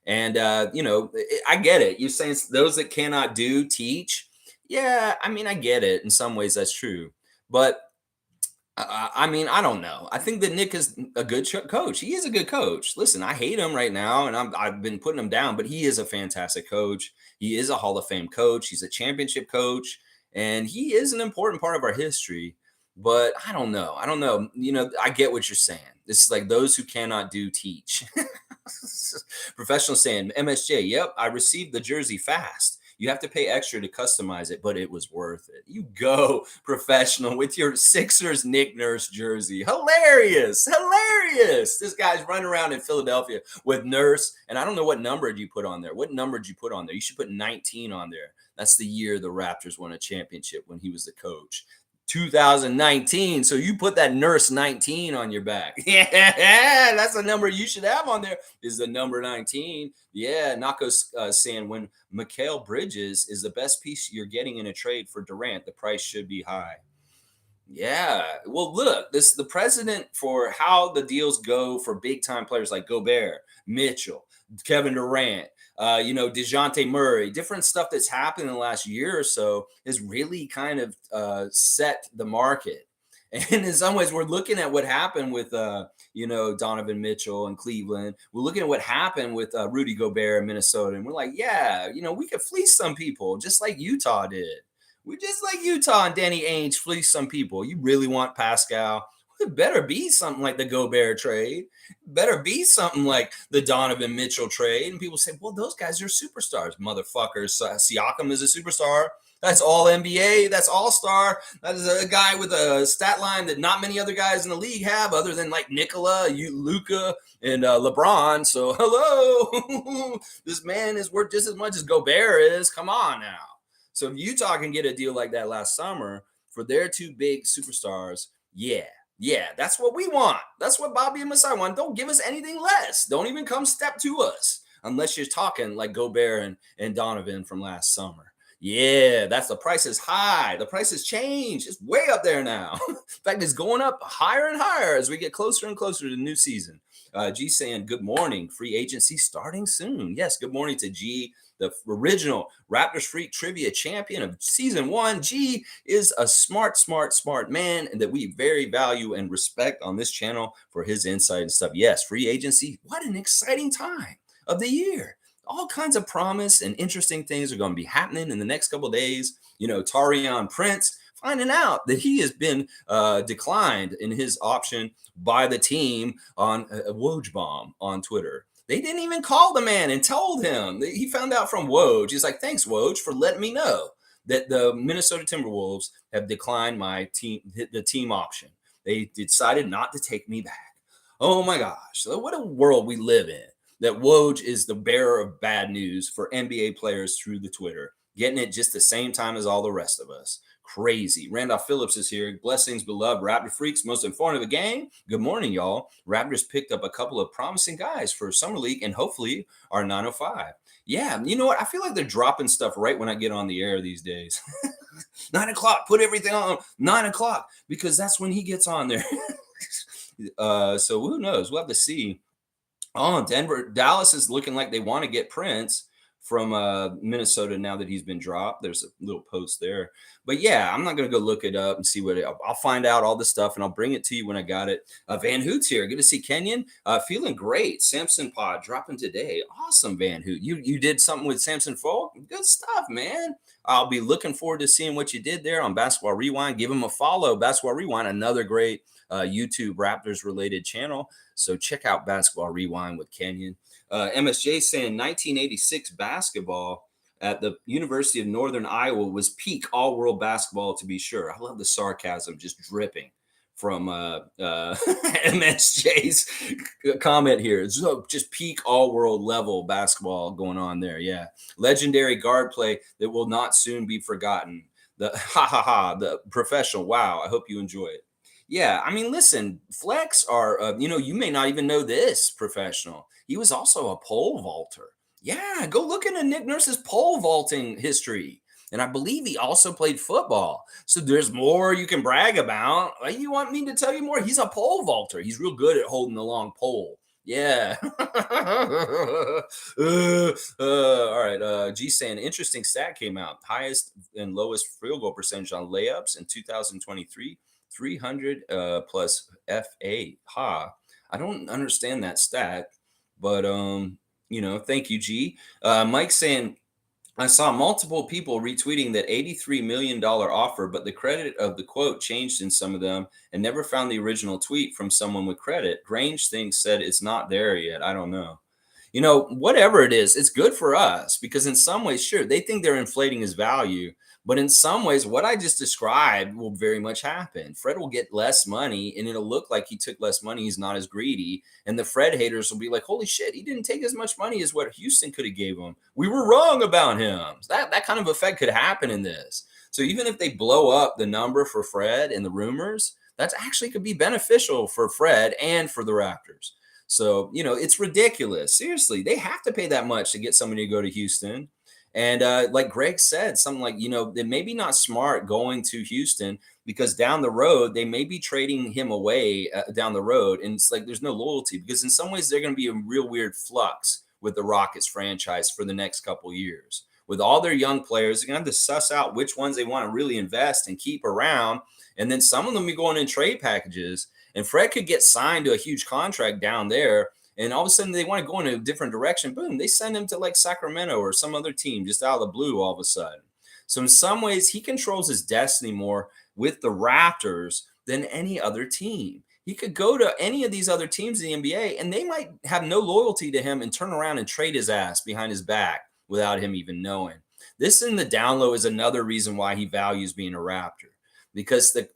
And I get it. You're saying those that cannot do teach. Yeah, I mean, I get it. In some ways, that's true. But I don't know. I think that Nick is a good coach. He is a good coach. Listen, I hate him right now, and I've been putting him down, but he is a fantastic coach. He is a Hall of Fame coach. He's a championship coach, and he is an important part of our history. But I don't know. I get what you're saying. This is like those who cannot do teach. Professional saying, MSJ, yep, I received the jersey fast. You have to pay extra to customize it, but it was worth it. You go, professional, with your Sixers Nick Nurse jersey. Hilarious. This guy's running around in Philadelphia with Nurse, and I don't know what number did you put on there. What number did you put on there? You should put 19 on there. That's the year the Raptors won a championship when he was the coach. 2019. So you put that Nurse 19 on your back. Yeah, that's the number you should have on there, is the number 19. Yeah, Nako's saying when Mikal Bridges is the best piece you're getting in a trade for Durant, the price should be high. Yeah. Well, look, the precedent for how the deals go for big time players like Gobert, Mitchell, Kevin Durant, DeJounte Murray, different stuff that's happened in the last year or so has really kind of set the market. And in some ways, we're looking at what happened with, Donovan Mitchell in Cleveland. We're looking at what happened with Rudy Gobert in Minnesota. And we're like, yeah, we could fleece some people just like Utah did. We just like Utah and Danny Ainge fleece some people. You really want Pascal? It better be something like the Gobert trade. Better be something like the Donovan Mitchell trade. And people say, well, those guys are superstars. Motherfuckers. Siakam is a superstar. That's all NBA. That's all-star. That is a guy with a stat line that not many other guys in the league have other than like Nikola, Luka, and LeBron. So, hello. This man is worth just as much as Gobert is. Come on now. So if Utah can get a deal like that last summer for their two big superstars, yeah, that's what we want. That's what Bobby and Masai want. Don't give us anything less. Don't even come step to us unless you're talking like Gobert and Donovan from last summer. Yeah, that's the price is high. The price has changed. It's way up there now. In fact, it's going up higher and higher as we get closer and closer to the new season. G saying, good morning. Free agency starting soon. Yes, good morning to G, the original Raptors Freak trivia champion of season 1. G is a smart, smart, smart man and that we very value and respect on this channel for his insight and stuff. Yes, free agency. What an exciting time of the year. All kinds of promise and interesting things are going to be happening in the next couple of days. You know, Tarion Prince finding out that he has been declined in his option by the team on Woj Bomb on Twitter. They didn't even call the man and told him. He found out from Woj. He's like, thanks, Woj, for letting me know that the Minnesota Timberwolves have declined the team option. They decided not to take me back. Oh my gosh. So what a world we live in. That Woj is the bearer of bad news for NBA players through the Twitter, getting it just the same time as all the rest of us. Crazy. Randolph Phillips is here. Blessings, beloved Raptor freaks, most informative game. Good morning, y'all. Raptors picked up a couple of promising guys for Summer League and hopefully our 905. Yeah, you know what? I feel like they're dropping stuff right when I get on the air these days. 9 o'clock, put everything on 9 o'clock because that's when he gets on there. So who knows? We'll have to see. Oh, Dallas is looking like they want to get Prince from Minnesota now that he's been dropped. There's a little post there. But yeah, I'm not going to go look it up and see I'll find out all the stuff and I'll bring it to you when I got it. Van Hoot's here. Good to see Kenyon. Feeling great. Samson Pod dropping today. Awesome, Van Hoot. You did something with Samson Folk? Good stuff, man. I'll be looking forward to seeing what you did there on Basketball Rewind. Give him a follow. Basketball Rewind, another great YouTube Raptors related channel. So check out Basketball Rewind with Kenyon. MSJ saying 1986 basketball at the University of Northern Iowa was peak all-world basketball, to be sure. I love the sarcasm just dripping from MSJ's comment here. It's just peak all-world level basketball going on there. Yeah. Legendary guard play that will not soon be forgotten. The professional. Wow. I hope you enjoy it. Yeah, I mean, listen, Flex are, you may not even know this professional. He was also a pole vaulter. Yeah, go look into Nick Nurse's pole vaulting history. And I believe he also played football. So there's more you can brag about. You want me to tell you more? He's a pole vaulter. He's real good at holding the long pole. Yeah. All right. G saying interesting stat came out. Highest and lowest field goal percentage on layups in 2023. 300 plus FA. Ha. I don't understand that stat, but thank you, G. Mike saying, I saw multiple people retweeting that $83 million offer, but the credit of the quote changed in some of them and never found the original tweet from someone with credit. Grange things said it's not there yet. I don't know. Whatever it is, it's good for us because in some ways, sure, they think they're inflating his value. But in some ways, what I just described will very much happen. Fred will get less money and it'll look like he took less money. He's not as greedy. And the Fred haters will be like, holy shit, he didn't take as much money as what Houston could have gave him. We were wrong about him. That kind of effect could happen in this. So even if they blow up the number for Fred and the rumors, that actually could be beneficial for Fred and for the Raptors. So, it's ridiculous. Seriously, they have to pay that much to get somebody to go to Houston. And like Greg said, something like, they may be not smart going to Houston because down the road, they may be trading him away down the road. And it's like there's no loyalty because in some ways, they're going to be a real weird flux with the Rockets franchise for the next couple years. With all their young players, they're going to have to suss out which ones they want to really invest and keep around. And then some of them be going in trade packages. And Fred could get signed to a huge contract down there. And all of a sudden they want to go in a different direction. Boom, they send him to like Sacramento or some other team just out of the blue all of a sudden. So in some ways, he controls his destiny more with the Raptors than any other team. He could go to any of these other teams in the NBA and they might have no loyalty to him and turn around and trade his ass behind his back without him even knowing. This in the down low is another reason why he values being a Raptor. Because the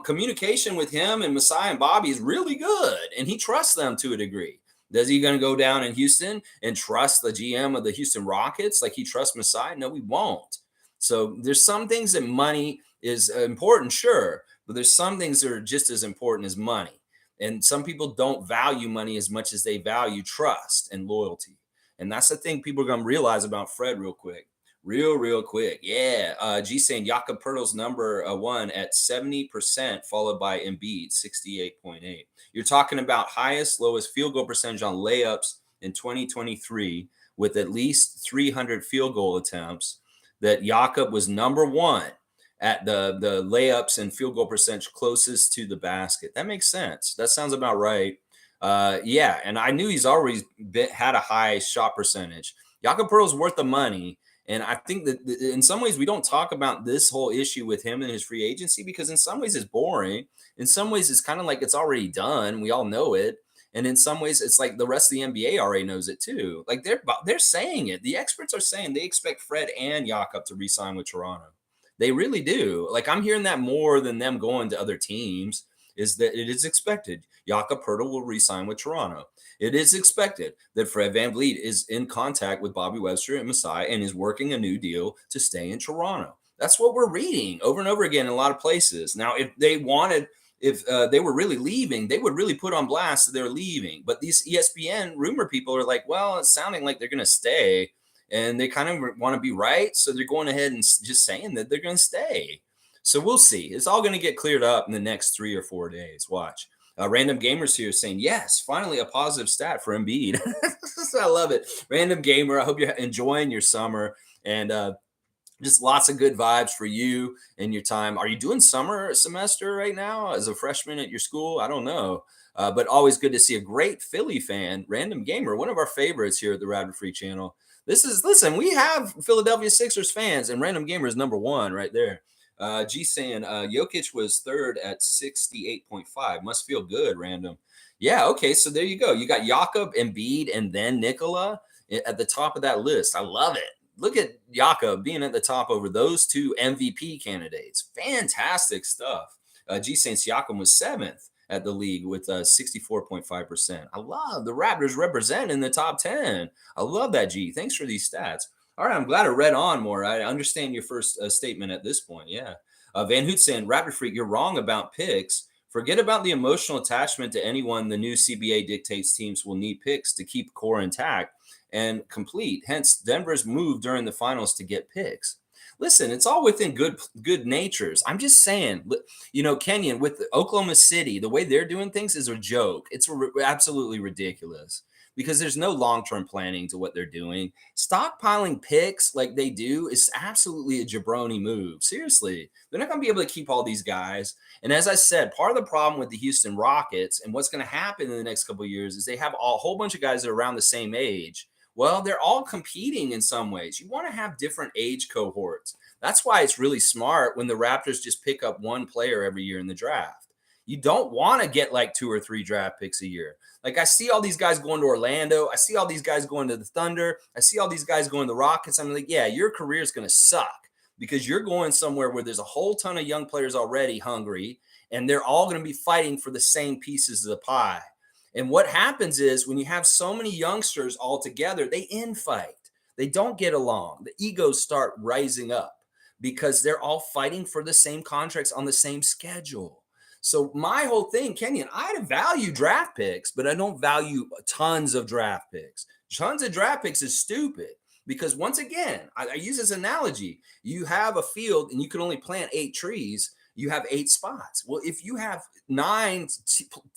communication with him and Masai and Bobby is really good. And he trusts them to a degree. Is he going to go down in Houston and trust the GM of the Houston Rockets like he trusts Masai? No, we won't. So there's some things that money is important, sure. But there's some things that are just as important as money. And some people don't value money as much as they value trust and loyalty. And that's the thing people are going to realize about Fred real quick. Real quick. Yeah. G saying Jakob Pertl's number one at 70%, followed by Embiid, 68.8. You're talking about highest, lowest field goal percentage on layups in 2023 with at least 300 field goal attempts. That Jakob was number one at the layups and field goal percentage closest to the basket. That makes sense. That sounds about right. Yeah, and I knew he's always had a high shot percentage. Jakob Pertl's worth the money. And I think that in some ways we don't talk about this whole issue with him and his free agency because in some ways it's boring. In some ways it's kind of like it's already done. We all know it. And in some ways it's like the rest of the NBA already knows it too. Like they're saying it. The experts are saying they expect Fred and Jakob to re-sign with Toronto. They really do. Like I'm hearing that more than them going to other teams. Is that it is expected Jakob Pertl will re-sign with Toronto. It is expected that Fred VanVleet is in contact with Bobby Webster and Masai and is working a new deal to stay in Toronto. That's what we're reading over and over again in a lot of places. Now, if they were really leaving, they would really put on blast that they're leaving. But these ESPN rumor people are like, well, it's sounding like they're going to stay. And they kind of want to be right. So they're going ahead and just saying that they're going to stay. So we'll see. It's all going to get cleared up in the next 3 or 4 days. Watch. Random Gamers here saying, yes, finally a positive stat for Embiid. I love it. Random Gamer, I hope you're enjoying your summer and just lots of good vibes for you and your time. Are you doing summer semester right now as a freshman at your school? I don't know. But always good to see a great Philly fan, Random Gamer, one of our favorites here at the Raptorsfreak channel. Listen, we have Philadelphia Sixers fans, and Random Gamer is number one right there. G saying Jokic was third at 68.5. Must feel good, Random. Yeah, okay, so there you go. You got Jakob, Embiid, and then Nikola at the top of that list. I love it. Look at Jakob being at the top over those two MVP candidates. Fantastic stuff. G saying Siakam was seventh at the league with 64.5%. I love the Raptors represent in the top 10. I love that, G. Thanks for these stats. All right, I'm glad I read on more. I understand your first statement at this point. Yeah. Van Hoot saying, Raptorsfreak, you're wrong about picks. Forget about the emotional attachment to anyone. The new CBA dictates teams will need picks to keep core intact and complete. Hence, Denver's move during the finals to get picks. Listen, it's all within good natures. I'm just saying, Kenyon, with Oklahoma City, the way they're doing things is a joke. It's absolutely ridiculous because there's no long-term planning to what they're doing. Stockpiling picks like they do is absolutely a jabroni move. Seriously, they're not going to be able to keep all these guys. And as I said, part of the problem with the Houston Rockets and what's going to happen in the next couple of years is they have a whole bunch of guys that are around the same age. Well, they're all competing in some ways. You want to have different age cohorts. That's why it's really smart when the Raptors just pick up one player every year in the draft. You don't want to get like 2 or 3 draft picks a year. Like I see all these guys going to Orlando. I see all these guys going to the Thunder. I see all these guys going to the Rockets. I'm like, yeah, your career is going to suck because you're going somewhere where there's a whole ton of young players already hungry, and they're all going to be fighting for the same pieces of the pie. And what happens is when you have so many youngsters all together, they infight. They don't get along. The egos start rising up because they're all fighting for the same contracts on the same schedule. So my whole thing, Kenyon, I value draft picks, but I don't value tons of draft picks. Tons of draft picks is stupid because once again, I use this analogy. You have a field and you can only plant 8 trees. You have 8 spots. Well, if you have 9,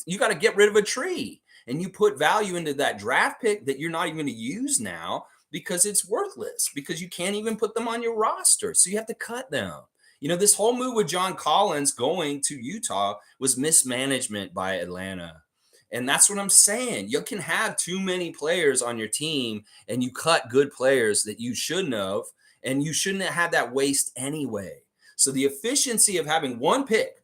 you got to get rid of a tree and you put value into that draft pick that you're not even going to use now because it's worthless because you can't even put them on your roster. So you have to cut them. This whole move with John Collins going to Utah was mismanagement by Atlanta. And that's what I'm saying. You can have too many players on your team and you cut good players that you shouldn't have, and you shouldn't have that waste anyway. So the efficiency of having one pick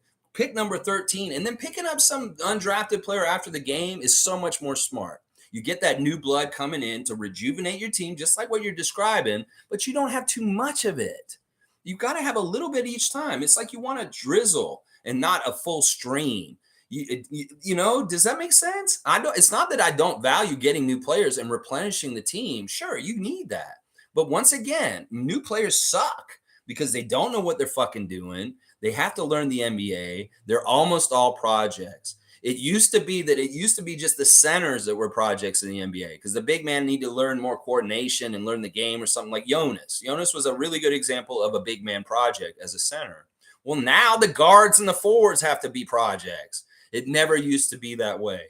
number 13, and then picking up some undrafted player after the game is so much more smart. You get that new blood coming in to rejuvenate your team, just like what you're describing, but you don't have too much of it. You got to have a little bit each time. It's like you want a drizzle and not a full stream. Does that make sense? It's not that I don't value getting new players and replenishing the team. Sure, you need that. But once again, new players suck because they don't know what they're fucking doing. They have to learn the NBA. They're almost all projects. It used to be just the centers that were projects in the NBA because the big man need to learn more coordination and learn the game or something like Jonas. Jonas was a really good example of a big man project as a center. Well, now the guards and the forwards have to be projects. It never used to be that way.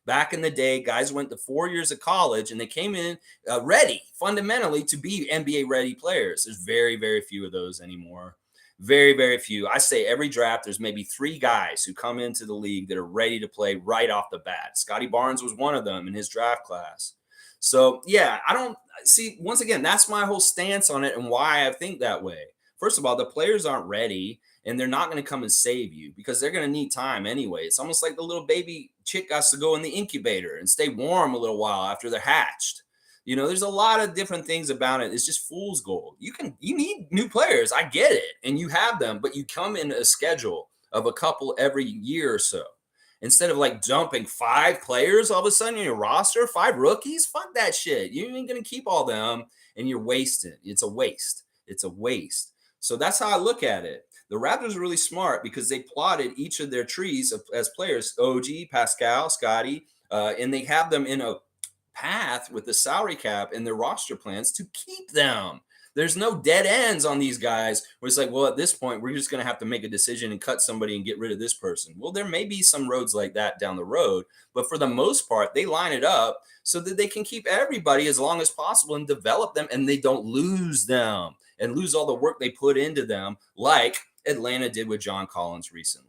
Back in the day, guys went to 4 years of college and they came in ready fundamentally to be NBA ready players. There's very, very few of those anymore. Very, very few. I say every draft, there's maybe 3 guys who come into the league that are ready to play right off the bat. Scotty Barnes was one of them in his draft class. So, yeah, I don't see, once again, that's my whole stance on it and why I think that way. First of all, the players aren't ready and they're not going to come and save you because they're going to need time anyway. It's almost like the little baby chick has to go in the incubator and stay warm a little while after they're hatched. There's a lot of different things about it. It's just fool's gold. You need new players. I get it. And you have them, but you come in a schedule of a couple every year or so. Instead of like dumping 5 players all of a sudden in your roster, 5 rookies, fuck that shit. You ain't going to keep all them and you're wasting. It's a waste. It's a waste. So that's how I look at it. The Raptors are really smart because they plotted each of their trees as players, OG, Pascal, Scotty, and they have them in a path with the salary cap and their roster plans to keep them. There's no dead ends on these guys where it's like, well, at this point, we're just going to have to make a decision and cut somebody and get rid of this person. Well, there may be some roads like that down the road, but for the most part, they line it up so that they can keep everybody as long as possible and develop them and they don't lose them and lose all the work they put into them like Atlanta did with John Collins recently.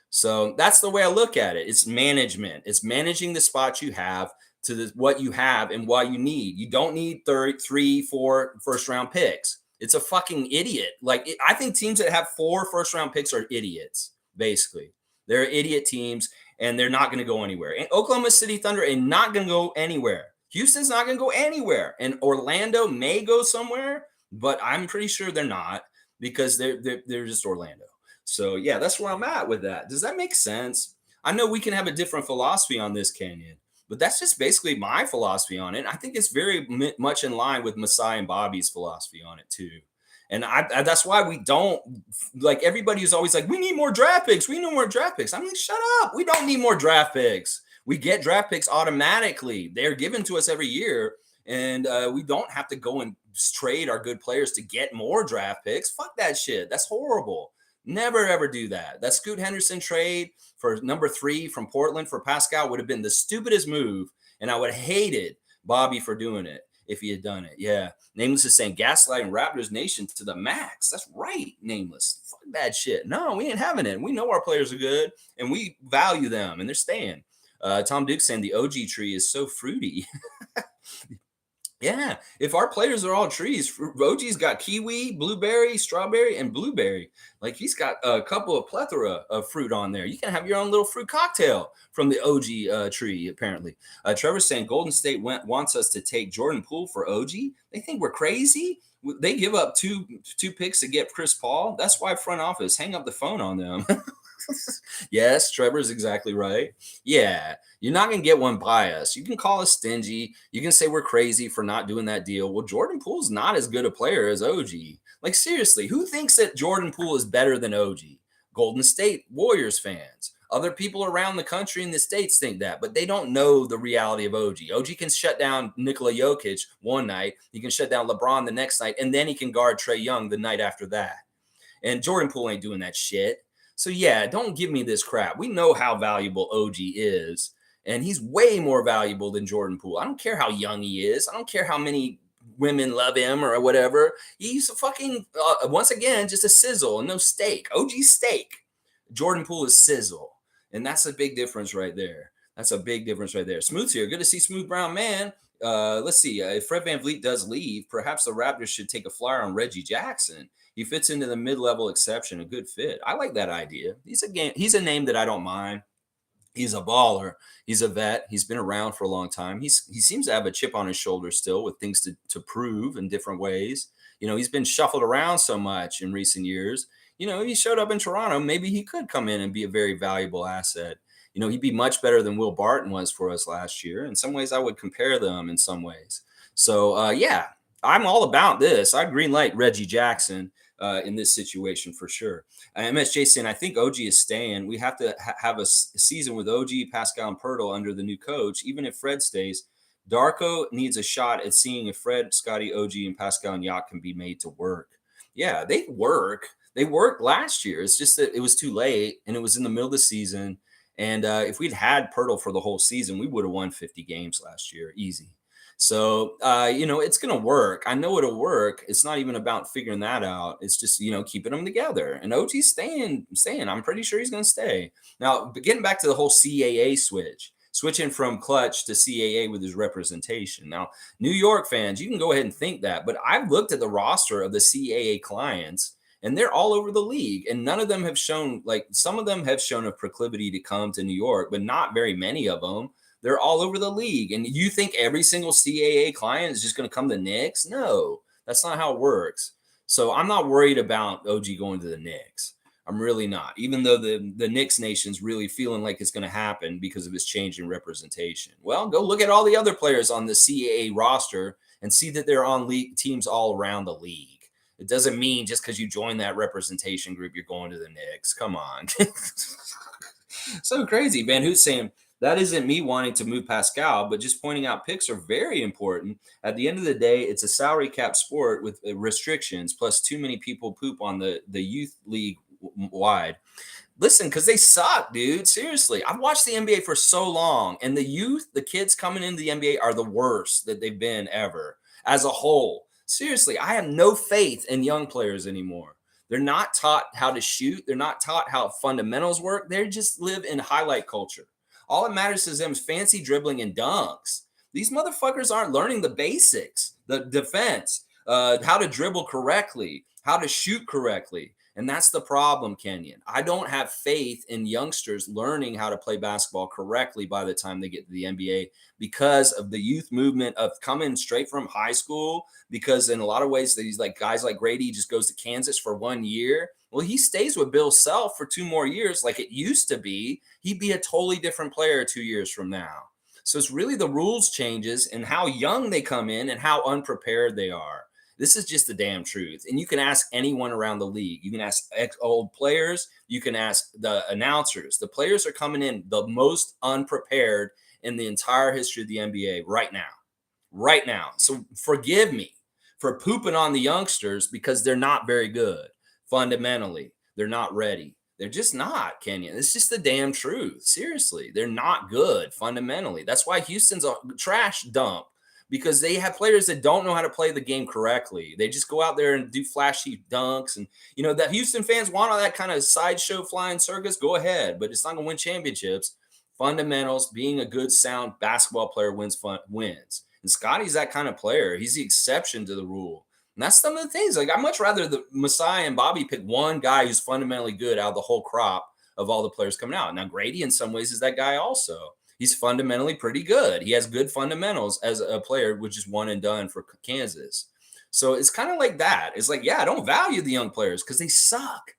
So that's the way I look at it. It's management. It's managing the spots you have to what you have and what you need. You don't need 3, 4 first round picks. It's a fucking idiot. I think teams that have 4 first round picks are idiots, basically. They're idiot teams and they're not going to go anywhere. And Oklahoma City Thunder are not going to go anywhere. Houston's not going to go anywhere. And Orlando may go somewhere, but I'm pretty sure they're not because they're just Orlando. So, yeah, that's where I'm at with that. Does that make sense? I know we can have a different philosophy on this, Canyon. But that's just basically my philosophy on it. I think it's very much in line with Masai and Bobby's philosophy on it too. And I that's why we don't like everybody is always like, we need more draft picks. We need more draft picks. I'm like, shut up. We don't need more draft picks. We get draft picks automatically. They're given to us every year. And we don't have to go and trade our good players to get more draft picks. Fuck that shit. That's horrible. Never, ever do that. That Scoot Henderson trade for number 3 from Portland for Pascal would have been the stupidest move. And I would have hated Bobby for doing it if he had done it. Yeah. Nameless is saying gaslighting Raptors Nation to the max. That's right, Nameless. Fuck that shit. No, we ain't having it. We know our players are good and we value them and they're staying. Tom Duke saying the OG tree is so fruity. Yeah, if our players are all trees, OG's got kiwi, blueberry, strawberry, and blueberry. Like he's got a couple of plethora of fruit on there. You can have your own little fruit cocktail from the OG tree, apparently. Trevor's saying Golden State wants us to take Jordan Poole for OG. They think we're crazy. They give up two picks to get Chris Paul. That's why front office hang up the phone on them. Yes, Trevor's exactly right. Yeah, you're not going to get one by us. You can call us stingy. You can say we're crazy for not doing that deal. Well, Jordan Poole's not as good a player as OG. Like, seriously, who thinks that Jordan Poole is better than OG? Golden State Warriors fans. Other people around the country in the States think that, but they don't know the reality of OG. OG can shut down Nikola Jokic one night. He can shut down LeBron the next night, and then he can guard Trae Young the night after that. And Jordan Poole ain't doing that shit. So, yeah, don't give me this crap. We know how valuable OG is, and he's way more valuable than Jordan Poole. I don't care how young he is. I don't care how many women love him or whatever. He's a fucking, once again, just a sizzle and no steak. OG's steak. Jordan Poole is sizzle, and that's a big difference right there. That's a big difference right there. Smooth's here. Good to see Smooth Brown Man. Let's see. If Fred VanVleet does leave, perhaps the Raptors should take a flyer on Reggie Jackson. He fits into the mid-level exception, a good fit. I like that idea. He's a name that I don't mind. He's a baller. He's a vet. He's been around for a long time. He seems to have a chip on his shoulder still with things to prove in different ways. You know, he's been shuffled around so much in recent years. You know, if he showed up in Toronto, maybe he could come in and be a very valuable asset. You know, he'd be much better than Will Barton was for us last year. In some ways, I would compare them in some ways. So, yeah, I'm all about this. I greenlight Reggie Jackson. in this situation for sure. MSJ saying, I think OG is staying. We have to have a season with OG, Pascal, and Pirtle under the new coach. Even if Fred stays, DARKO needs a shot at seeing if Fred, Scotty, OG, and Pascal and Yacht can be made to work. Yeah, they work. They worked last year. It's just that it was too late, and it was in the middle of the season. And if we'd had Pirtle for the whole season, we would have won 50 games last year, easy. So, it's going to work. I know it'll work. It's not even about figuring that out. It's just, keeping them together. And OG's staying. I'm pretty sure he's going to stay. Now, getting back to the whole CAA switching from clutch to CAA with his representation. Now, New York fans, you can go ahead and think that. But I've looked at the roster of the CAA clients, and they're all over the league. And none of them have shown, some of them have shown a proclivity to come to New York, but not very many of them. They're all over the league. And you think every single CAA client is just going to come to Knicks? No, that's not how it works. So I'm not worried about OG going to the Knicks. I'm really not, even though the Knicks nation's really feeling like it's going to happen because of his change in representation. Well, go look at all the other players on the CAA roster and see that they're on league teams all around the league. It doesn't mean just because you join that representation group, you're going to the Knicks. Come on. So crazy, man. Who's saying, that isn't me wanting to move Pascal, but just pointing out picks are very important. At the end of the day, it's a salary cap sport with restrictions, plus too many people poop on the youth league wide. Listen, because they suck, dude. Seriously. I've watched the NBA for so long, and the youth, the kids coming into the NBA are the worst that they've been ever as a whole. Seriously, I have no faith in young players anymore. They're not taught how to shoot. They're not taught how fundamentals work. They just live in highlight culture. All that matters to them is fancy dribbling and dunks. These motherfuckers aren't learning the basics, the defense, how to dribble correctly, how to shoot correctly. And that's the problem, Kenyon. I don't have faith in youngsters learning how to play basketball correctly by the time they get to the NBA because of the youth movement of coming straight from high school. Because in a lot of ways, these guys like Grady just goes to Kansas for 1 year. Well, he stays with Bill Self for 2 more years like it used to be. He'd be a totally different player 2 years from now. So it's really the rules changes and how young they come in and how unprepared they are. This is just the damn truth. And you can ask anyone around the league. You can ask old players. You can ask the announcers. The players are coming in the most unprepared in the entire history of the NBA right now. Right now. So forgive me for pooping on the youngsters because they're not very good. Fundamentally, they're not ready. They're just not, Kenyon. It's just the damn truth. Seriously, they're not good fundamentally. That's why Houston's a trash dump. Because they have players that don't know how to play the game correctly. They just go out there and do flashy dunks. And, that Houston fans want all that kind of sideshow flying circus, go ahead. But it's not going to win championships. Fundamentals, being a good, sound basketball player wins. And Scotty's that kind of player. He's the exception to the rule. And that's some of the things. I'd much rather the Masai and Bobby pick one guy who's fundamentally good out of the whole crop of all the players coming out. Now, Grady, in some ways, is that guy also. He's fundamentally pretty good. He has good fundamentals as a player, which is one and done for Kansas. So it's kind of like that. It's like, yeah, I don't value the young players because they suck.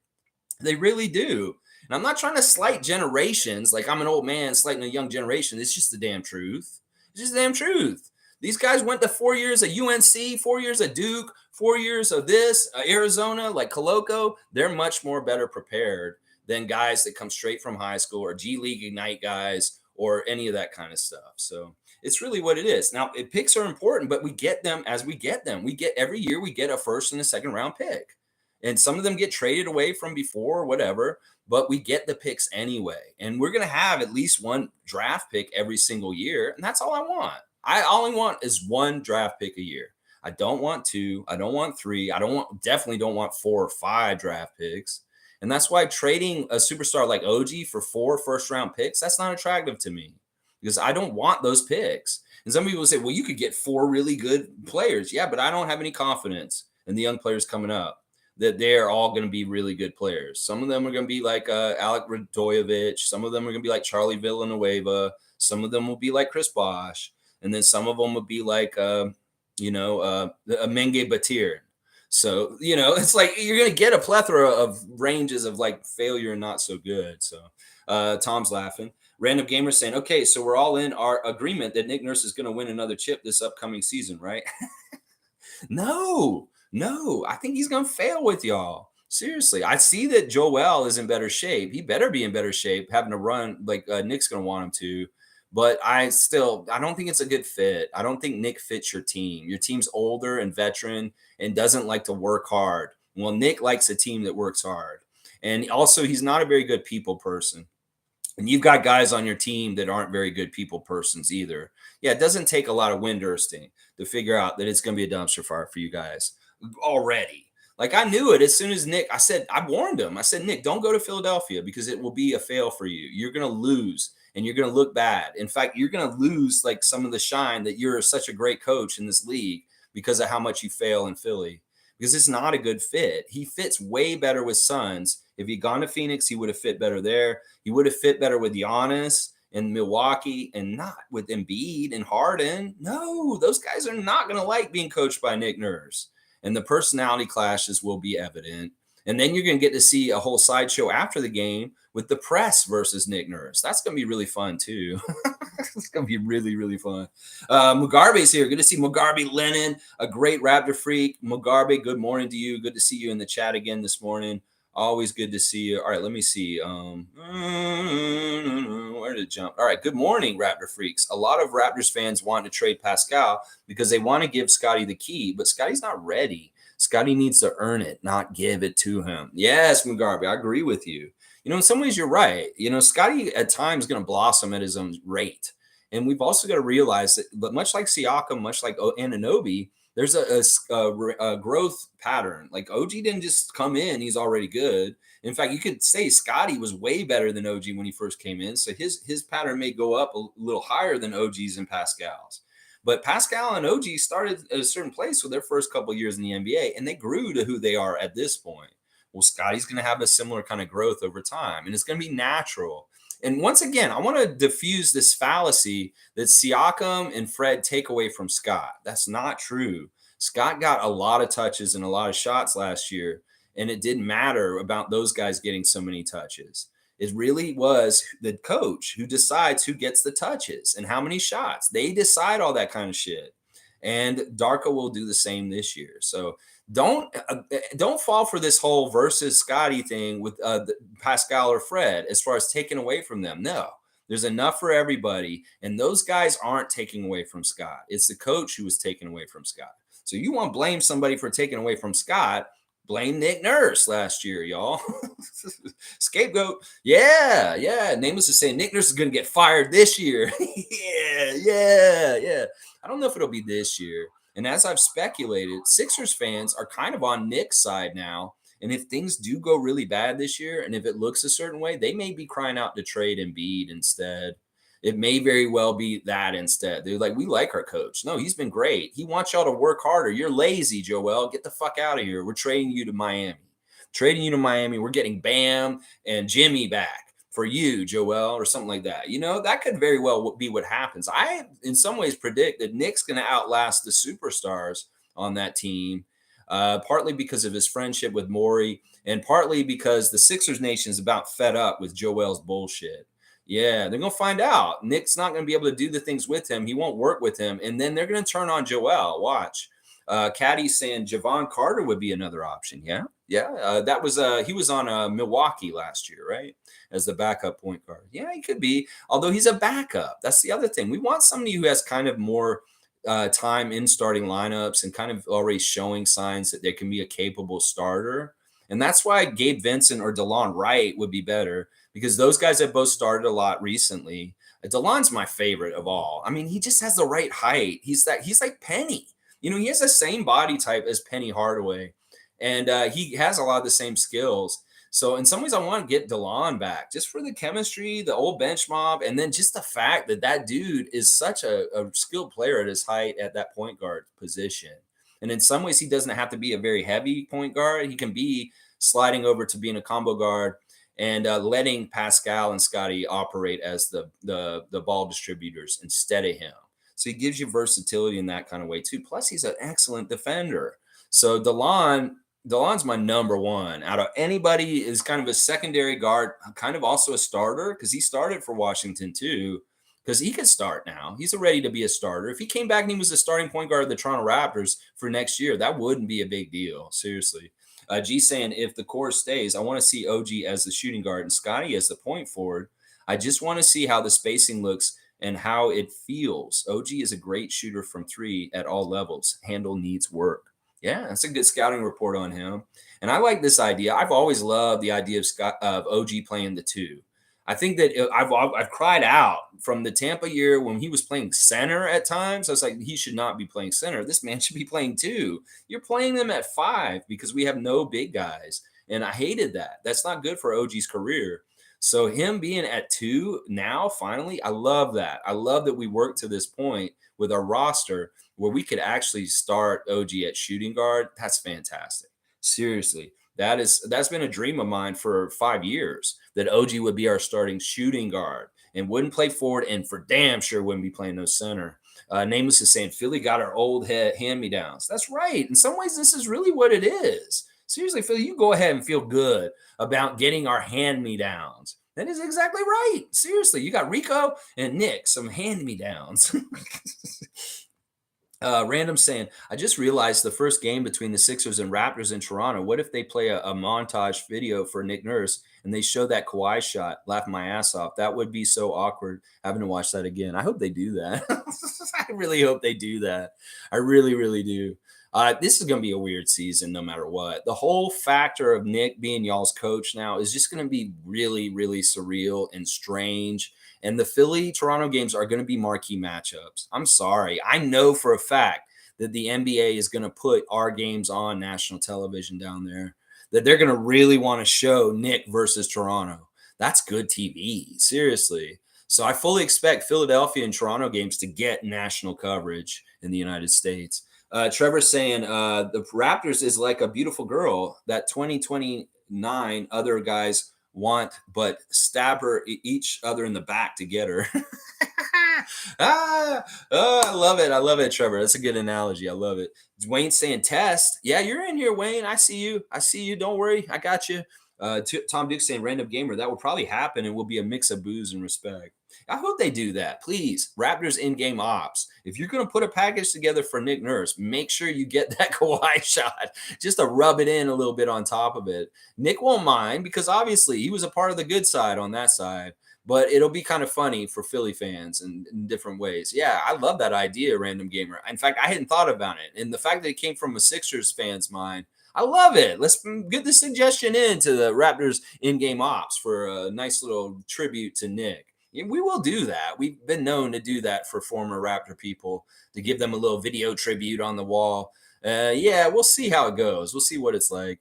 They really do. And I'm not trying to slight generations. Like I'm an old man slighting a young generation. It's just the damn truth. It's just the damn truth. These guys went to 4 years at UNC, 4 years at Duke, 4 years of this, Arizona, like Coloco. They're much more better prepared than guys that come straight from high school or G League Ignite guys or any of that kind of stuff. So it's really what it is. Now, picks are important, but we get them as we get them. We get every year we get a first and a second round pick. And some of them get traded away from before or whatever, but we get the picks anyway. And we're going to have at least one draft pick every single year. And that's all I want. I only want is one draft pick a year. I don't want 2. I don't want 3. Definitely don't want 4 or 5 draft picks. And that's why trading a superstar like OG for 4 first-round picks, that's not attractive to me because I don't want those picks. And some people say, well, you could get 4 really good players. Yeah, but I don't have any confidence in the young players coming up that they're all going to be really good players. Some of them are going to be like Alec Radojevic. Some of them are going to be like Charlie Villanueva. Some of them will be like Chris Bosh. And then some of them will be like, Menge Batir. So, it's like you're going to get a plethora of ranges of like failure and not so good. So Tom's laughing. Random Gamer saying, okay, so we're all in our agreement that Nick Nurse is going to win another chip this upcoming season, right? No, No, I think he's going to fail with y'all. Seriously, I see that Joel is in better shape. He better be in better shape, having to run like Nick's going to want him to. But I don't think it's a good fit. I don't think Nick fits your team. Your team's older and veteran and doesn't like to work hard. Well, Nick likes a team that works hard. And also, he's not a very good people person. And you've got guys on your team that aren't very good people persons either. Yeah, it doesn't take a lot of wind bursting to figure out that it's going to be a dumpster fire for you guys already. Like I knew it as soon as Nick, I warned him. I said, Nick, don't go to Philadelphia because it will be a fail for you. You're going to lose and you're going to look bad. In fact, you're going to lose like some of the shine that you're such a great coach in this league because of how much you fail in Philly, because it's not a good fit. He fits way better with Suns. If he'd gone to Phoenix, he would have fit better there. He would have fit better with Giannis in Milwaukee and not with Embiid and Harden. No, those guys are not going to like being coached by Nick Nurse. And the personality clashes will be evident. And then you're going to get to see a whole sideshow after the game with the press versus Nick Nurse. That's going to be really fun, too. It's going to be really, really fun. Mugarbe's here. Good to see Mugarbe Lennon, a great Raptor freak. Mugarbe, good morning to you. Good to see you in the chat again this morning. Always good to see you. All right, let me see. Where did it jump? All right, good morning, Raptor freaks. A lot of Raptors fans want to trade Pascal because they want to give Scotty the key, but Scotty's not ready. Scotty needs to earn it, not give it to him. Yes, Mugarbe, I agree with you. In some ways you're right. Scotty at times is going to blossom at his own rate. And we've also got to realize that, but much like Siakam, much like Anunoby, there's a growth pattern. Like OG didn't just come in, he's already good. In fact, you could say Scotty was way better than OG when he first came in. So his pattern may go up a little higher than OG's and Pascal's. But Pascal and OG started at a certain place with their first couple of years in the NBA, and they grew to who they are at this point. Well, Scotty's going to have a similar kind of growth over time, and it's going to be natural. And once again, I want to diffuse this fallacy that Siakam and Fred take away from Scott. That's not true. Scott got a lot of touches and a lot of shots last year, and it didn't matter about those guys getting so many touches. It really was the coach who decides who gets the touches and how many shots. They decide all that kind of shit. And DARKO will do the same this year. So don't fall for this whole versus Scotty thing with Pascal or Fred as far as taking away from them. No, there's enough for everybody. And those guys aren't taking away from Scott. It's the coach who was taking away from Scott. So you want to blame somebody for taking away from Scott, blame Nick Nurse last year, y'all. Scapegoat. Yeah. Nameless is saying Nick Nurse is going to get fired this year. Yeah. I don't know if it'll be this year. And as I've speculated, Sixers fans are kind of on Nick's side now. And if things do go really bad this year, and if it looks a certain way, they may be crying out to trade Embiid instead. It may very well be that instead. They're like, we like our coach. No, he's been great. He wants y'all to work harder. You're lazy, Joel. Get the fuck out of here. We're trading you to Miami. We're getting Bam and Jimmy back for you, Joel, or something like that. That could very well be what happens. I, in some ways, predict that Nick's going to outlast the superstars on that team, partly because of his friendship with Morey, and partly because the Sixers Nation is about fed up with Joel's bullshit. Yeah, they're going to find out. Nick's not going to be able to do the things with him. He won't work with him. And then they're going to turn on Joel. Watch. Caddy's saying Javon Carter would be another option. Yeah. That was he was on Milwaukee last year, right? As the backup point guard. Yeah, he could be. Although he's a backup. That's the other thing. We want somebody who has kind of more time in starting lineups and kind of already showing signs that they can be a capable starter. And that's why Gabe Vincent or DeLon Wright would be better, because those guys have both started a lot recently. DeLon's my favorite of all. I mean, he just has the right height. He's like Penny. He has the same body type as Penny Hardaway, and he has a lot of the same skills. So in some ways, I want to get DeLon back just for the chemistry, the old bench mob, and then just the fact that dude is such a skilled player at his height at that point guard position. And in some ways, he doesn't have to be a very heavy point guard. He can be sliding over to being a combo guard and letting Pascal and Scotty operate as the ball distributors instead of him. So he gives you versatility in that kind of way too. Plus, he's an excellent defender. So DeLon's my number one. Out of anybody, is kind of a secondary guard, kind of also a starter, because he started for Washington too. because he could start now. He's ready to be a starter. If he came back and he was the starting point guard of the Toronto Raptors for next year, that wouldn't be a big deal. Seriously. G saying, if the core stays, I want to see OG as the shooting guard and Scotty as the point forward. I just want to see how the spacing looks and how it feels. OG is a great shooter from three at all levels. Handle needs work. Yeah, that's a good scouting report on him. And I like this idea. I've always loved the idea of OG playing the two. I think that I've cried out from the Tampa year when he was playing center at times. I was like, he should not be playing center. This man should be playing two. You're playing them at five because we have no big guys. And I hated that. That's not good for OG's career. So him being at two now, finally, I love that. I love that we worked to this point with our roster where we could actually start OG at shooting guard. That's fantastic. Seriously. That's been a dream of mine for 5 years, that OG would be our starting shooting guard and wouldn't play forward, and for damn sure wouldn't be playing no center. Nameless is saying Philly got our old head hand-me-downs. That's right. In some ways, this is really what it is. Seriously, Philly, you go ahead and feel good about getting our hand-me-downs. That is exactly right. Seriously, you got Rico and Nick, some hand-me-downs. Random saying, I just realized the first game between the Sixers and Raptors in Toronto. What if they play a montage video for Nick Nurse and they show that Kawhi shot? Laughing my ass off. That would be so awkward having to watch that again. I hope they do that. I really hope they do that. I really, really do. This is going to be a weird season no matter what. The whole factor of Nick being y'all's coach now is just going to be really, really surreal and strange. And the Philly-Toronto games are going to be marquee matchups. I'm sorry. I know for a fact that the NBA is going to put our games on national television down there, that they're going to really want to show Nick versus Toronto. That's good TV, seriously. So I fully expect Philadelphia and Toronto games to get national coverage in the United States. Trevor saying the Raptors is like a beautiful girl that 2029 other guys want, but stab her each other in the back to get her. I love it. I love it, Trevor. That's a good analogy. I love it. Wayne saying test. Yeah, you're in here, Wayne. I see you. I see you. Don't worry. I got you. Tom Duke saying random gamer. That will probably happen and will be a mix of booze and respect. I hope they do that. Please, Raptors in-game ops. If you're going to put a package together for Nick Nurse, make sure you get that Kawhi shot just to rub it in a little bit on top of it. Nick won't mind because obviously he was a part of the good side on that side. But it'll be kind of funny for Philly fans in different ways. Yeah, I love that idea, Random Gamer. In fact, I hadn't thought about it. And the fact that it came from a Sixers fan's mind, I love it. Let's get the suggestion into the Raptors in-game ops for a nice little tribute to Nick. We will do that. We've been known to do that for former Raptor people, to give them a little video tribute on the wall. Yeah, we'll see how it goes. We'll see what it's like.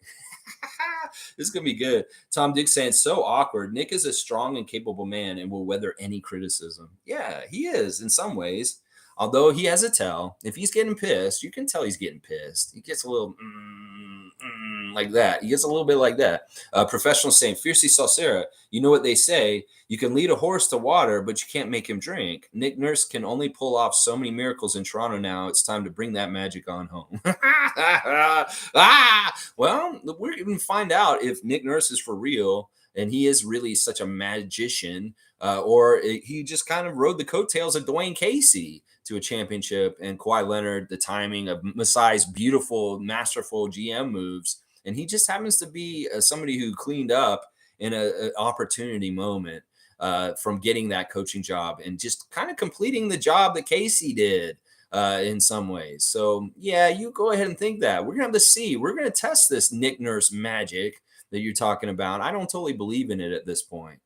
This is going to be good. Tom Dick saying, so awkward. Nick is a strong and capable man and will weather any criticism. Yeah, he is in some ways. Although he has a tell. If he's getting pissed, you can tell he's getting pissed. He gets a little like that. He gets a little bit like that. Professional saying, Fiercey Salsera, you know what they say? You can lead a horse to water, but you can't make him drink. Nick Nurse can only pull off so many miracles in Toronto now. It's time to bring that magic on home. Well, we're going to find out if Nick Nurse is for real and he is really such a magician, or he just kind of rode the coattails of Dwayne Casey to a championship, and Kawhi Leonard, the timing of Masai's beautiful, masterful GM moves. And he just happens to be somebody who cleaned up in an opportunity moment from getting that coaching job and just kind of completing the job that Casey did in some ways. So, yeah, you go ahead and think that. We're going to have to see. We're going to test this Nick Nurse magic that you're talking about. I don't totally believe in it at this point.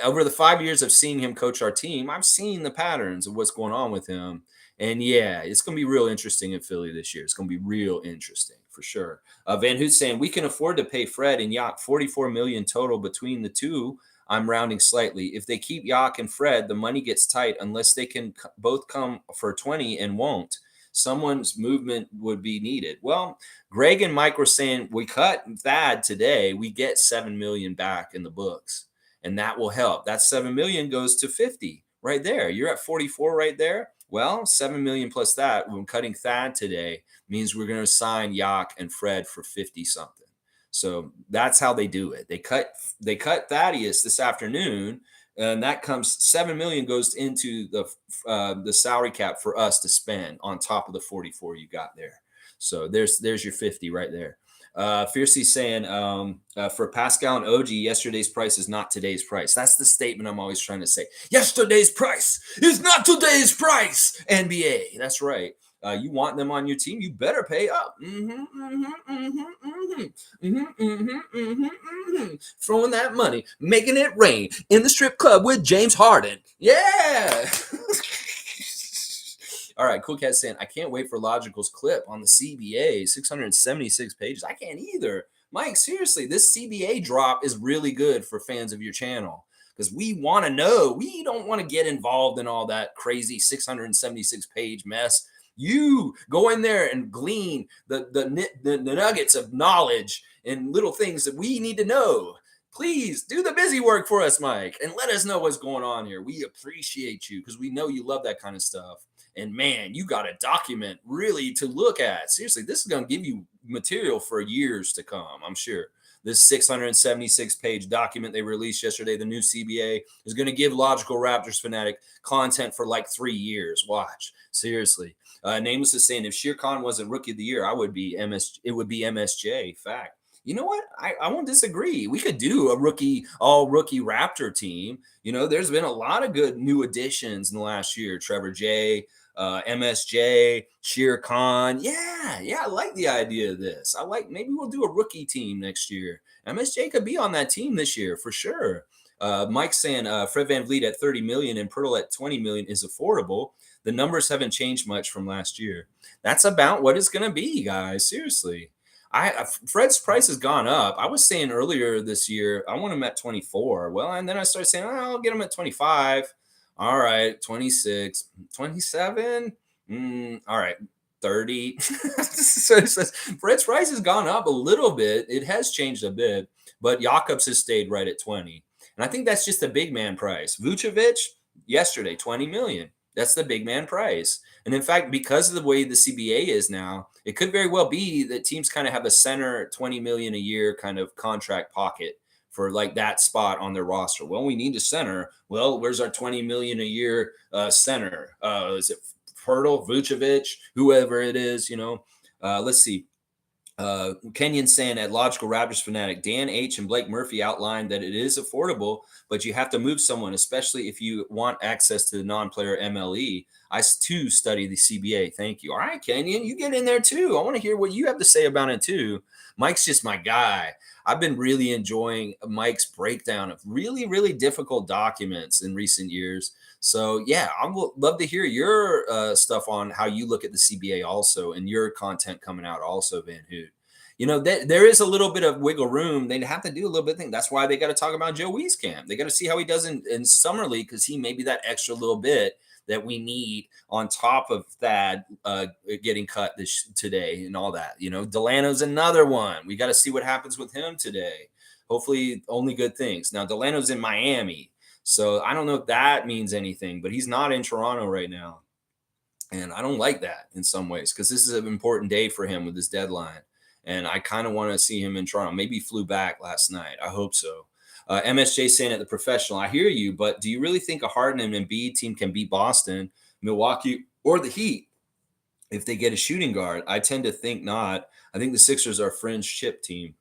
Over the 5 years of seeing him coach our team, I've seen the patterns of what's going on with him. And yeah, it's going to be real interesting in Philly this year. It's going to be real interesting for sure. Van Hoot saying, we can afford to pay Fred and Yacht $44 million total between the two. I'm rounding slightly. If they keep Yak and Fred, the money gets tight unless they can both come for 20 and won't. Someone's movement would be needed. Well, Greg and Mike were saying, we cut Thad today. We get $7 million back in the books. And that will help. That $7 million goes to 50 right there. You're at 44 right there. Well, 7 million plus that when cutting Thad today means we're going to sign Yak and Fred for 50 something. So that's how they do it. They cut Thaddeus this afternoon and that comes $7 million goes into the salary cap for us to spend on top of the 44 you got there. So there's your 50 right there. Fiercely saying for Pascal and OG, yesterday's price is not today's price. That's the statement I'm always trying to say. Yesterday's price is not today's price. NBA, that's right. You want them on your team, you better pay up. Throwing that money, making it rain in the strip club with James Harden. Yeah. All right, Cool Cat saying, I can't wait for Logical's clip on the CBA, 676 pages. I can't either. Mike, seriously, this CBA drop is really good for fans of your channel because we want to know. We don't want to get involved in all that crazy 676 page mess. You go in there and glean the nuggets of knowledge and little things that we need to know. Please do the busy work for us, Mike, and let us know what's going on here. We appreciate you because we know you love that kind of stuff. And man, you got a document really to look at. Seriously, this is going to give you material for years to come, I'm sure. This 676 page document they released yesterday, the new CBA, is going to give Logical Raptors Fanatic content for like 3 years. Watch. Seriously. Nameless is saying, if Shere Khan wasn't Rookie of the Year, it would be MSJ. Fact. You know what? I won't disagree. We could do a all rookie Raptor team. You know, there's been a lot of good new additions in the last year. Trevor J, MSJ, Shere Khan. Yeah, I like the idea of this. Maybe we'll do a rookie team next year. MSJ could be on that team this year for sure. Mike's saying Fred VanVleet at 30 million and Pirtle at 20 million is affordable. The numbers haven't changed much from last year. That's about what it's going to be, guys. Seriously. Fred's price has gone up. I was saying earlier this year, I want him at 24. Well, and then I started saying, I'll get him at 25. All right, 26, 27. All right, 30. So Fred's price has gone up a little bit. It has changed a bit, but Jakobs has stayed right at 20. And I think that's just a big man price. Vucevic, yesterday, 20 million. That's the big man price. And in fact, because of the way the CBA is now, it could very well be that teams kind of have a center 20 million a year kind of contract pocket for like that spot on their roster. Well, we need a center. Well, where's our 20 million a year center? Is it Pirtle, Vucevic, whoever it is, you know? Let's see. Kenyon saying at Logical Raptors Fanatic, Dan H. and Blake Murphy outlined that it is affordable, but you have to move someone, especially if you want access to the non-player MLE. I too study the CBA. Thank you. All right, Kenyon, you get in there too. I want to hear what you have to say about it too. Mike's just my guy. I've been really enjoying Mike's breakdown of really, really difficult documents in recent years. So yeah, I would love to hear your stuff on how you look at the CBA also and your content coming out also, Van Hoot. You know, there is a little bit of wiggle room. They'd have to do a little bit of thing. That's why they got to talk about Joe Wieskamp. They got to see how he does in Summer League because he may be that extra little bit that we need on top of Thad getting cut today and all that. You know, Delano's another one. We got to see what happens with him today. Hopefully only good things. Now, Delano's in Miami. So I don't know if that means anything, but he's not in Toronto right now. And I don't like that in some ways because this is an important day for him with his deadline. And I kind of want to see him in Toronto. Maybe he flew back last night. I hope so. MSJ saying at the professional, I hear you, but do you really think a Harden and Embiid team can beat Boston, Milwaukee, or the Heat if they get a shooting guard? I tend to think not. I think the Sixers are a fringe chip team.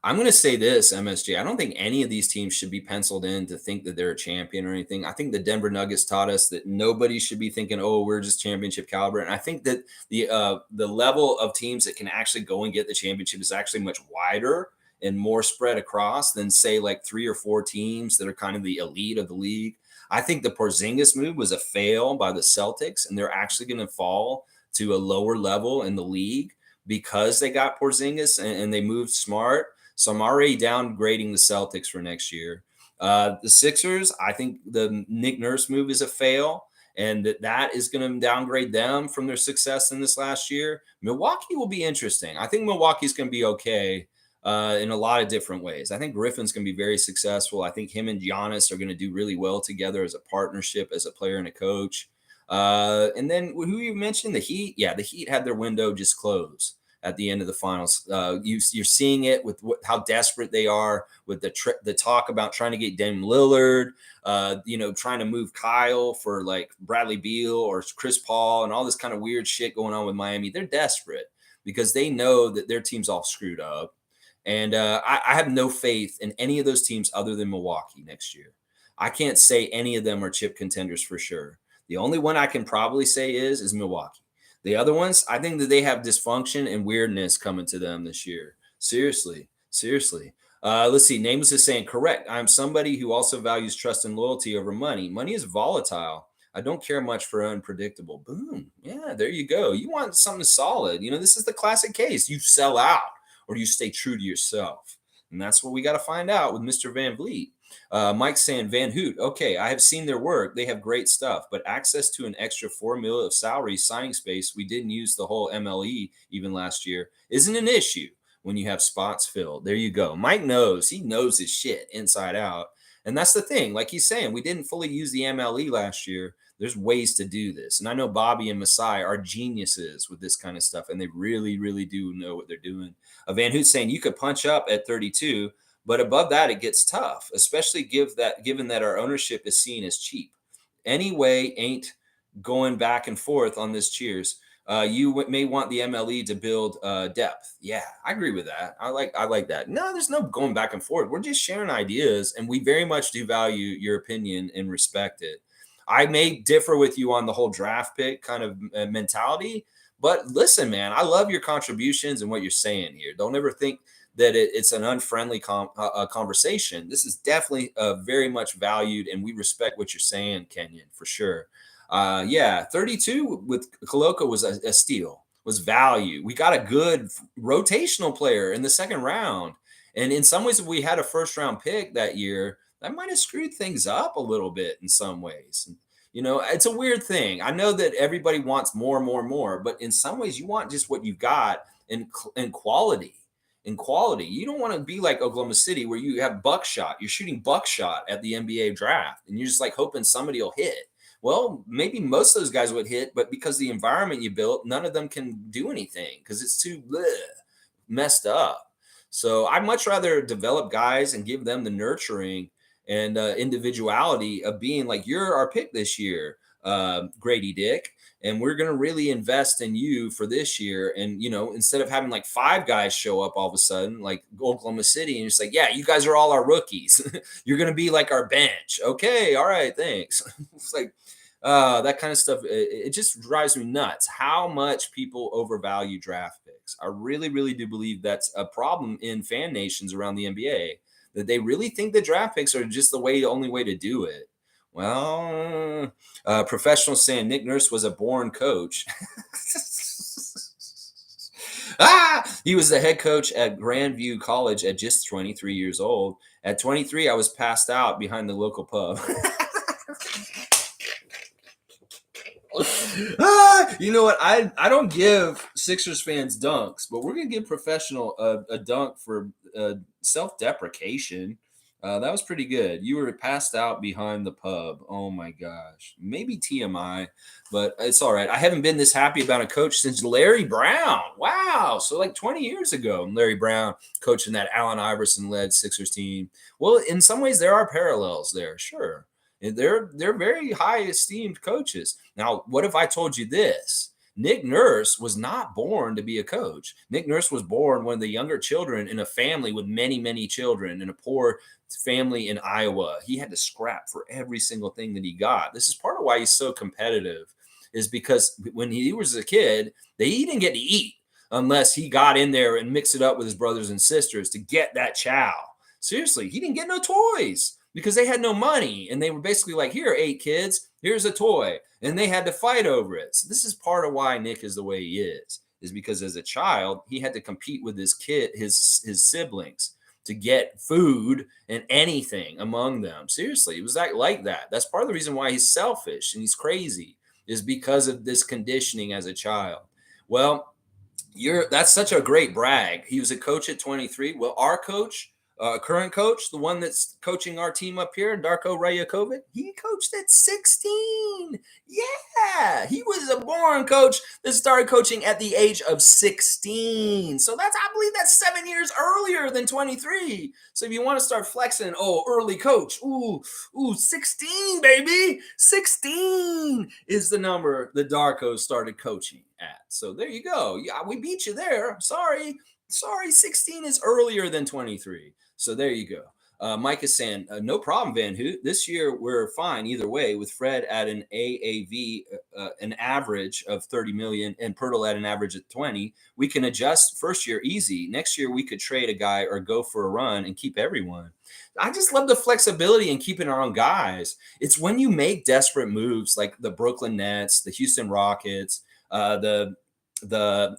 I'm going to say this, MSJ. I don't think any of these teams should be penciled in to think that they're a champion or anything. I think the Denver Nuggets taught us that nobody should be thinking, oh, we're just championship caliber. And I think that the level of teams that can actually go and get the championship is actually much wider and more spread across than, say, like 3 or 4 teams that are kind of the elite of the league. I think the Porzingis move was a fail by the Celtics, and they're actually going to fall to a lower level in the league because they got Porzingis and they moved smart. So I'm already downgrading the Celtics for next year. The Sixers, I think the Nick Nurse move is a fail, and that is going to downgrade them from their success in this last year. Milwaukee will be interesting. I think Milwaukee's going to be okay in a lot of different ways. I think Griffin's going to be very successful. I think him and Giannis are going to do really well together as a partnership, as a player and a coach. And then who you mentioned, the Heat? Yeah, the Heat had their window just close. at the end of the finals. You're seeing it with how desperate they are with the talk about trying to get Dame Lillard, trying to move Kyle for like Bradley Beal or Chris Paul and all this kind of weird shit going on with Miami. They're desperate because they know that their team's all screwed up. And I have no faith in any of those teams other than Milwaukee next year. I can't say any of them are chip contenders for sure. The only one I can probably say is Milwaukee. The other ones, I think that they have dysfunction and weirdness coming to them this year. Seriously. Let's see. Nameless is saying, correct. I'm somebody who also values trust and loyalty over money. Money is volatile. I don't care much for unpredictable. Boom. Yeah, there you go. You want something solid. This is the classic case. You sell out or do you stay true to yourself? And that's what we got to find out with Mr. VanVleet. Mike saying Van Hoot. Okay, I have seen their work. They have great stuff, but access to an extra $4 million of salary signing space, we didn't use the whole MLE even last year, isn't an issue when you have spots filled. There you go. Mike knows. He knows his shit inside out. And that's the thing. Like he's saying, we didn't fully use the MLE last year. There's ways to do this. And I know Bobby and Masai are geniuses with this kind of stuff, and they really, really do know what they're doing. Van Hoot saying you could punch up at 32, but above that, it gets tough, especially given that our ownership is seen as cheap. Anyway, ain't going back and forth on this. Cheers. You may want the MLE to build depth. Yeah, I agree with that. I like that. No, there's no going back and forth. We're just sharing ideas, and we very much do value your opinion and respect it. I may differ with you on the whole draft pick kind of mentality, but listen, man, I love your contributions and what you're saying here. Don't ever think that it's an unfriendly conversation. This is definitely very much valued, and we respect what you're saying, Kenyon, for sure. 32 with Koloko was a steal, was value. We got a good rotational player in the second round. And in some ways, if we had a first round pick that year, that might have screwed things up a little bit in some ways. It's a weird thing. I know that everybody wants more, but in some ways you want just what you got in quality. In quality, you don't want to be like Oklahoma City where you have buckshot. You're shooting buckshot at the NBA draft, and you're just like hoping somebody will hit. Well, maybe most of those guys would hit, but because the environment you built, none of them can do anything because it's too messed up. So I'd much rather develop guys and give them the nurturing and individuality of being like, you're our pick this year, Grady Dick. And we're going to really invest in you for this year. And, instead of having like 5 guys show up all of a sudden, like Oklahoma City, and it's like, yeah, you guys are all our rookies. You're going to be like our bench. Okay. All right. Thanks. It's like that kind of stuff. It just drives me nuts how much people overvalue draft picks. I really, really do believe that's a problem in fan nations around the NBA, that they really think the draft picks are just the only way to do it. Well, professional saying Nick Nurse was a born coach. He was the head coach at Grandview College at just 23 years old. At 23, I was passed out behind the local pub. You know what? I don't give Sixers fans dunks, but we're going to give professional a dunk for self-deprecation. That was pretty good. You were passed out behind the pub. Oh my gosh. Maybe TMI, but it's all right. I haven't been this happy about a coach since Larry Brown. Wow. So like 20 years ago, Larry Brown coaching that Allen Iverson-led Sixers team. Well, in some ways, there are parallels there. Sure. They're very high esteemed coaches. Now, what if I told you this? Nick Nurse was not born to be a coach. Nick Nurse was born one of the younger children in a family with many, many children in a poor family in Iowa. He had to scrap for every single thing that he got. This is part of why he's so competitive, is because when he was a kid, he didn't get to eat unless he got in there and mixed it up with his brothers and sisters to get that chow. Seriously, he didn't get no toys because they had no money. And they were basically like, here, 8 kids, here's a toy. And they had to fight over it. So this is part of why Nick is the way he is because as a child, he had to compete with his siblings to get food and anything among them. Seriously, it was like that. That's part of the reason why he's selfish and he's crazy, is because of this conditioning as a child. Well, that's such a great brag. He was a coach at 23. Well, our coach Current coach, the one that's coaching our team up here, Darko Rajakovic, he coached at 16. Yeah, he was a born coach that started coaching at the age of 16. So I believe that's 7 years earlier than 23. So if you want to start flexing, early coach, 16, baby. 16 is the number that Darko started coaching at. So there you go. Yeah, we beat you there. Sorry, 16 is earlier than 23. So there you go. Mike is saying, no problem, Van Hoot. This year we're fine either way with Fred at an AAV, an average of 30 million, and Pirtle at an average of 20. We can adjust first year easy. Next year we could trade a guy or go for a run and keep everyone. I just love the flexibility in keeping our own guys. It's when you make desperate moves like the Brooklyn Nets, the Houston Rockets, the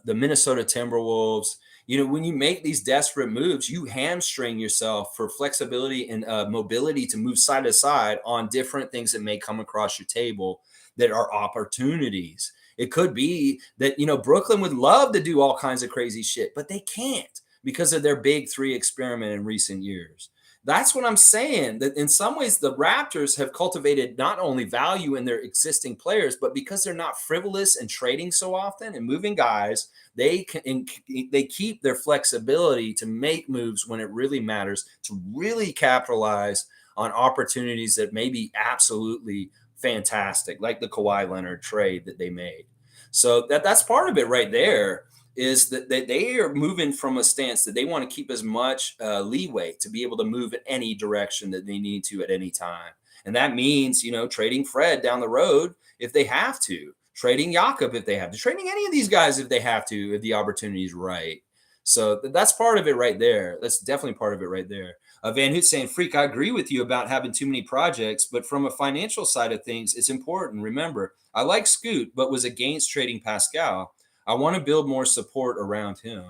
Minnesota Timberwolves. When you make these desperate moves, you hamstring yourself for flexibility and mobility to move side to side on different things that may come across your table that are opportunities. It could be that, Brooklyn would love to do all kinds of crazy shit, but they can't because of their big three experiment in recent years. That's what I'm saying, that in some ways the Raptors have cultivated not only value in their existing players, but because they're not frivolous and trading so often and moving guys, they keep their flexibility to make moves when it really matters, to really capitalize on opportunities that may be absolutely fantastic, like the Kawhi Leonard trade that they made. So that's part of it right there, is that they are moving from a stance that they want to keep as much leeway to be able to move in any direction that they need to at any time. And that means, trading Fred down the road if they have to, trading Jakob if they have to, trading any of these guys if they have to, if the opportunity is right. So that's part of it right there. That's definitely part of it right there. Van Hoot saying, Freak, I agree with you about having too many projects, but from a financial side of things, it's important. Remember, I like Scoot, but was against trading Pascal. I want to build more support around him.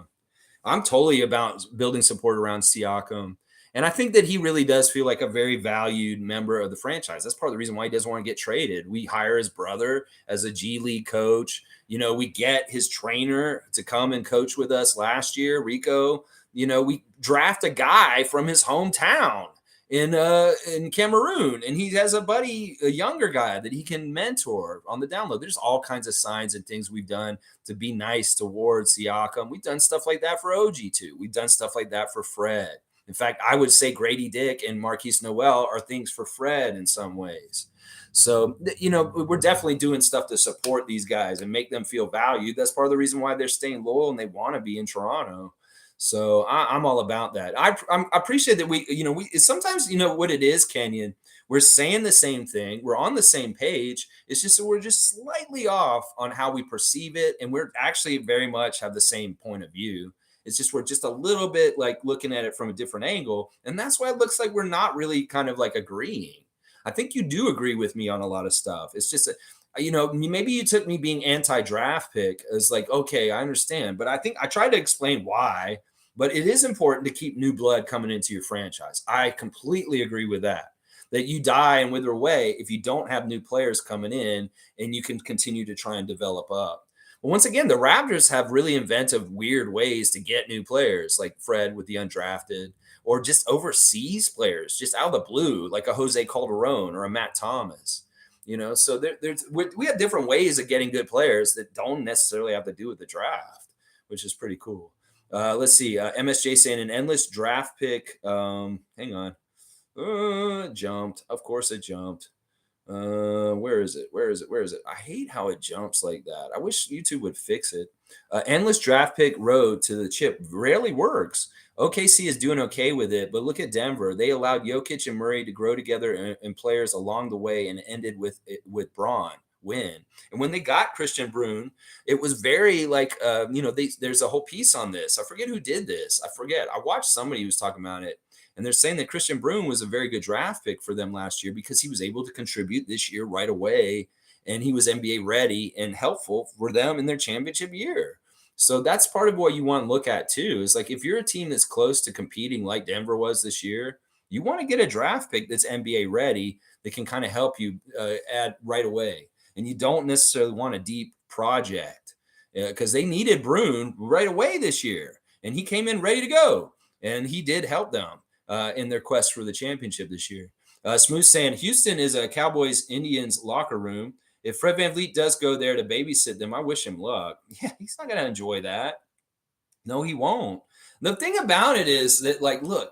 I'm totally about building support around Siakam. And I think that he really does feel like a very valued member of the franchise. That's part of the reason why he doesn't want to get traded. We hire his brother as a G League coach. We get his trainer to come and coach with us last year, Rico. We draft a guy from his hometown in Cameroon, and he has a buddy, a younger guy that he can mentor on the download. There's all kinds of signs and things we've done to be nice towards Siakam. We've done stuff like that for OG too. We've done stuff like that for Fred. In fact, I would say Grady Dick and Marquise Noel are things for Fred in some ways. So, we're definitely doing stuff to support these guys and make them feel valued. That's part of the reason why they're staying loyal and they want to be in Toronto. So I'm all about that. I appreciate that we sometimes, what it is, Kenyon, we're saying the same thing. We're on the same page. It's just that we're just slightly off on how we perceive it. And we're actually very much have the same point of view. It's just we're just a little bit like looking at it from a different angle. And that's why it looks like we're not really kind of like agreeing. I think you do agree with me on a lot of stuff. It's just maybe you took me being anti-draft pick as like, okay, I understand. But I think I tried to explain why. But it is important to keep new blood coming into your franchise. I completely agree with that. That you die and wither away if you don't have new players coming in and you can continue to try and develop up. But once again, the Raptors have really inventive, weird ways to get new players, like Fred with the undrafted, or just overseas players, just out of the blue, like a Jose Calderon or a Matt Thomas. So we have different ways of getting good players that don't necessarily have to do with the draft, which is pretty cool. Let's see. MSJ saying an endless draft pick. Hang on. It jumped. Of course it jumped. Where is it? I hate how it jumps like that. I wish YouTube would fix it. Endless draft pick road to the chip rarely works. OKC is doing okay with it, but look at Denver. They allowed Jokic and Murray to grow together and players along the way and ended with Braun win. And when they got Christian Brun, it was very like, there's a whole piece on this. I forget who did this. I watched somebody who was talking about it. And they're saying that Christian Brun was a very good draft pick for them last year because he was able to contribute this year right away. And he was NBA ready and helpful for them in their championship year. So that's part of what you want to look at too, is like, if you're a team that's close to competing like Denver was this year, you want to get a draft pick that's NBA ready that can kind of help you add right away. And you don't necessarily want a deep project because they needed Brun right away this year. And he came in ready to go. And he did help them. in their quest for the championship this year. Smooth saying Houston is a Cowboys Indians locker room. If Fred VanVleet does go there to babysit them, I wish him luck. Yeah, he's not going to enjoy that. No, he won't. The thing about it is that, like, look,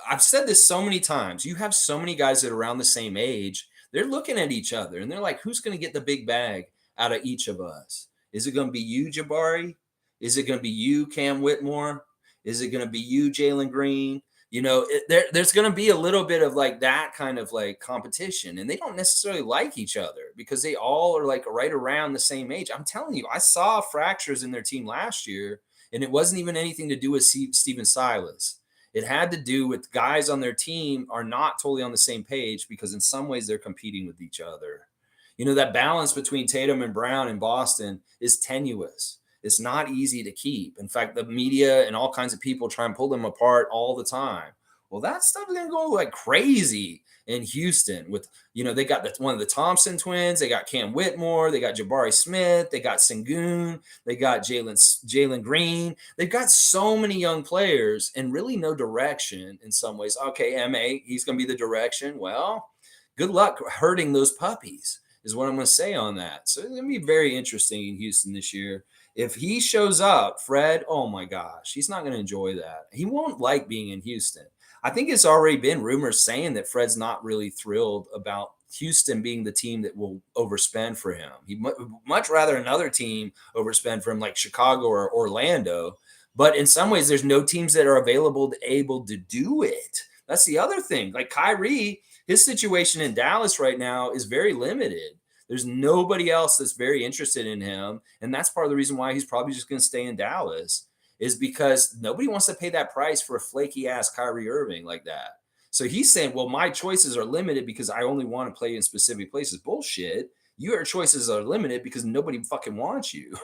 I've said this so many times. You have so many guys that are around the same age. They're looking at each other and they're like, who's going to get the big bag out of each of us? Is it going to be you, Jabari? Is it going to be you, Cam Whitmore? Is it going to be you, Jalen Green? You know, there's going to be a little bit of like that kind of like competition, and they don't necessarily like each other because they all are like right around the same age. I'm telling you, I saw fractures in their team last year, and it wasn't even anything to do with Steven Silas. It had to do with guys on their team are not totally on the same page because in some ways they're competing with each other. You know, that balance between Tatum and Brown in Boston is tenuous. It's not easy to keep. In fact, the media and all kinds of people try and pull them apart all the time. Well, that stuff is going to go like crazy in Houston with, you know, they got one of the Thompson twins. They got Cam Whitmore. They got Jabari Smith. They got Sengun. They got Jalen Green. They've got so many young players and really no direction in some ways. Okay, M.A., he's going to be the direction. Well, good luck hurting those puppies is what I'm going to say on that. So it's going to be very interesting in Houston this year. If he shows up, Fred, oh my gosh, he's not going to enjoy that. He won't like being in Houston. I think it's already been rumors saying that Fred's not really thrilled about Houston being the team that will overspend for him. He'd much rather another team overspend for him like Chicago or Orlando. But in some ways, there's no teams that are able to do it. That's the other thing. Like Kyrie, his situation in Dallas right now is very limited. There's nobody else that's very interested in him. And that's part of the reason why he's probably just going to stay in Dallas is because nobody wants to pay that price for a flaky ass Kyrie Irving like that. So he's saying, well, my choices are limited because I only want to play in specific places. Bullshit. Your choices are limited because nobody fucking wants you.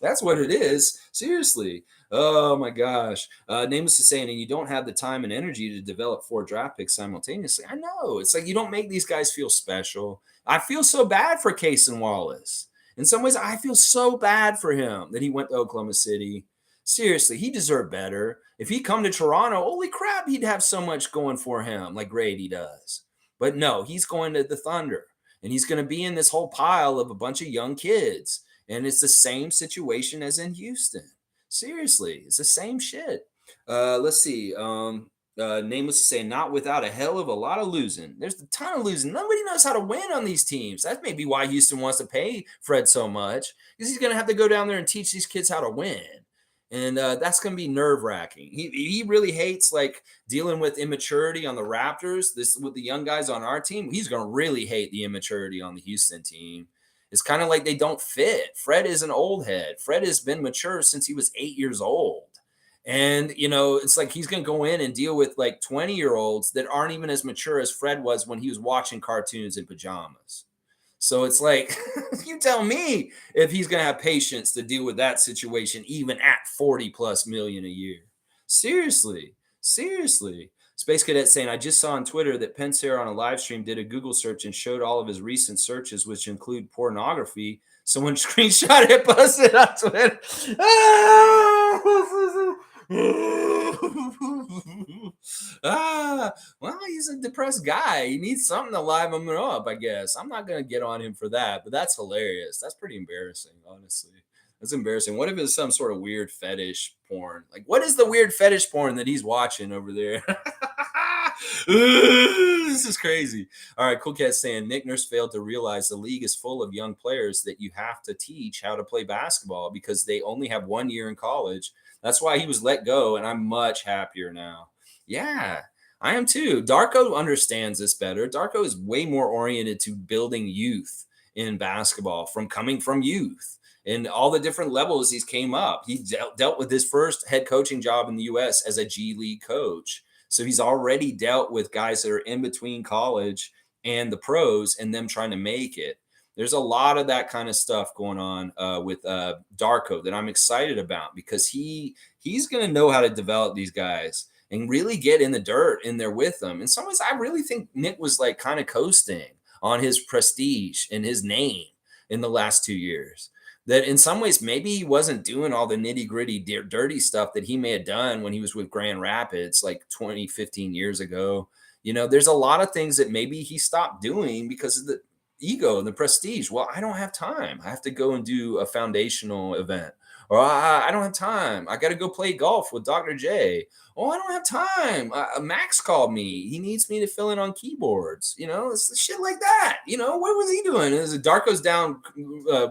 That's what it is. Seriously. Oh my gosh. Nameless is saying, and you don't have the time and energy to develop 4 draft picks simultaneously. I know. It's like you don't make these guys feel special. I feel so bad for Cason Wallace. In some ways, I feel so bad for him that he went to Oklahoma City. Seriously, he deserved better. If he come to Toronto, holy crap, he'd have so much going for him like Grady does. But no, he's going to the Thunder. And he's going to be in this whole pile of a bunch of young kids. And it's the same situation as in Houston. Seriously, it's the same shit. Let's see. Nameless is saying, not without a hell of a lot of losing. There's a ton of losing. Nobody knows how to win on these teams. That may be why Houston wants to pay Fred so much, because he's going to have to go down there and teach these kids how to win. And that's going to be nerve-wracking. He really hates like dealing with immaturity on the Raptors. This with the young guys on our team. He's going to really hate the immaturity on the Houston team. It's kind of like they don't fit. Fred is an old head. Fred has been mature since he was 8 years old. And, you know, it's like he's going to go in and deal with like 20-year-olds that aren't even as mature as Fred was when he was watching cartoons in pajamas. So it's like, you tell me if he's going to have patience to deal with that situation, even at 40 plus million a year. Seriously. Space Cadet saying, I just saw on Twitter that Pensair on a live stream did a Google search and showed all of his recent searches, which include pornography. Someone screenshot it, posted on Twitter. Well, he's a depressed guy. He needs something to liven him up, I guess. I'm not going to get on him for that, but that's hilarious. That's pretty embarrassing, honestly. That's embarrassing. What if it's some sort of weird fetish porn? Like, what is the weird fetish porn that he's watching over there? This is crazy. All right, Cool Cat saying Nick Nurse failed to realize the league is full of young players that you have to teach how to play basketball because they only have 1 year in college. That's why he was let go, and I'm much happier now. Yeah, I am too. DARKO understands this better. DARKO is way more oriented to building youth in basketball from coming from youth. And all the different levels he's came up. He dealt with his first head coaching job in the U.S. as a G League coach. So he's already dealt with guys that are in between college and the pros and them trying to make it. There's a lot of that kind of stuff going on with DARKO that I'm excited about because he's going to know how to develop these guys and really get in the dirt in there with them. In some ways, I really think Nick was like kind of coasting on his prestige and his name in the last 2 years. that in some ways maybe he wasn't doing all the nitty gritty dirty stuff that he may have done when he was with Grand Rapids like 20, 15 years ago. There's a lot of things that maybe he stopped doing because of the ego and the prestige. Well, I don't have time. I have to go and do a foundational event. Or I don't have time. I got to go play golf with Dr. J. Oh, I don't have time. Max called me. He needs me to fill in on keyboards. It's shit like that. What was he doing? Is DARKO's down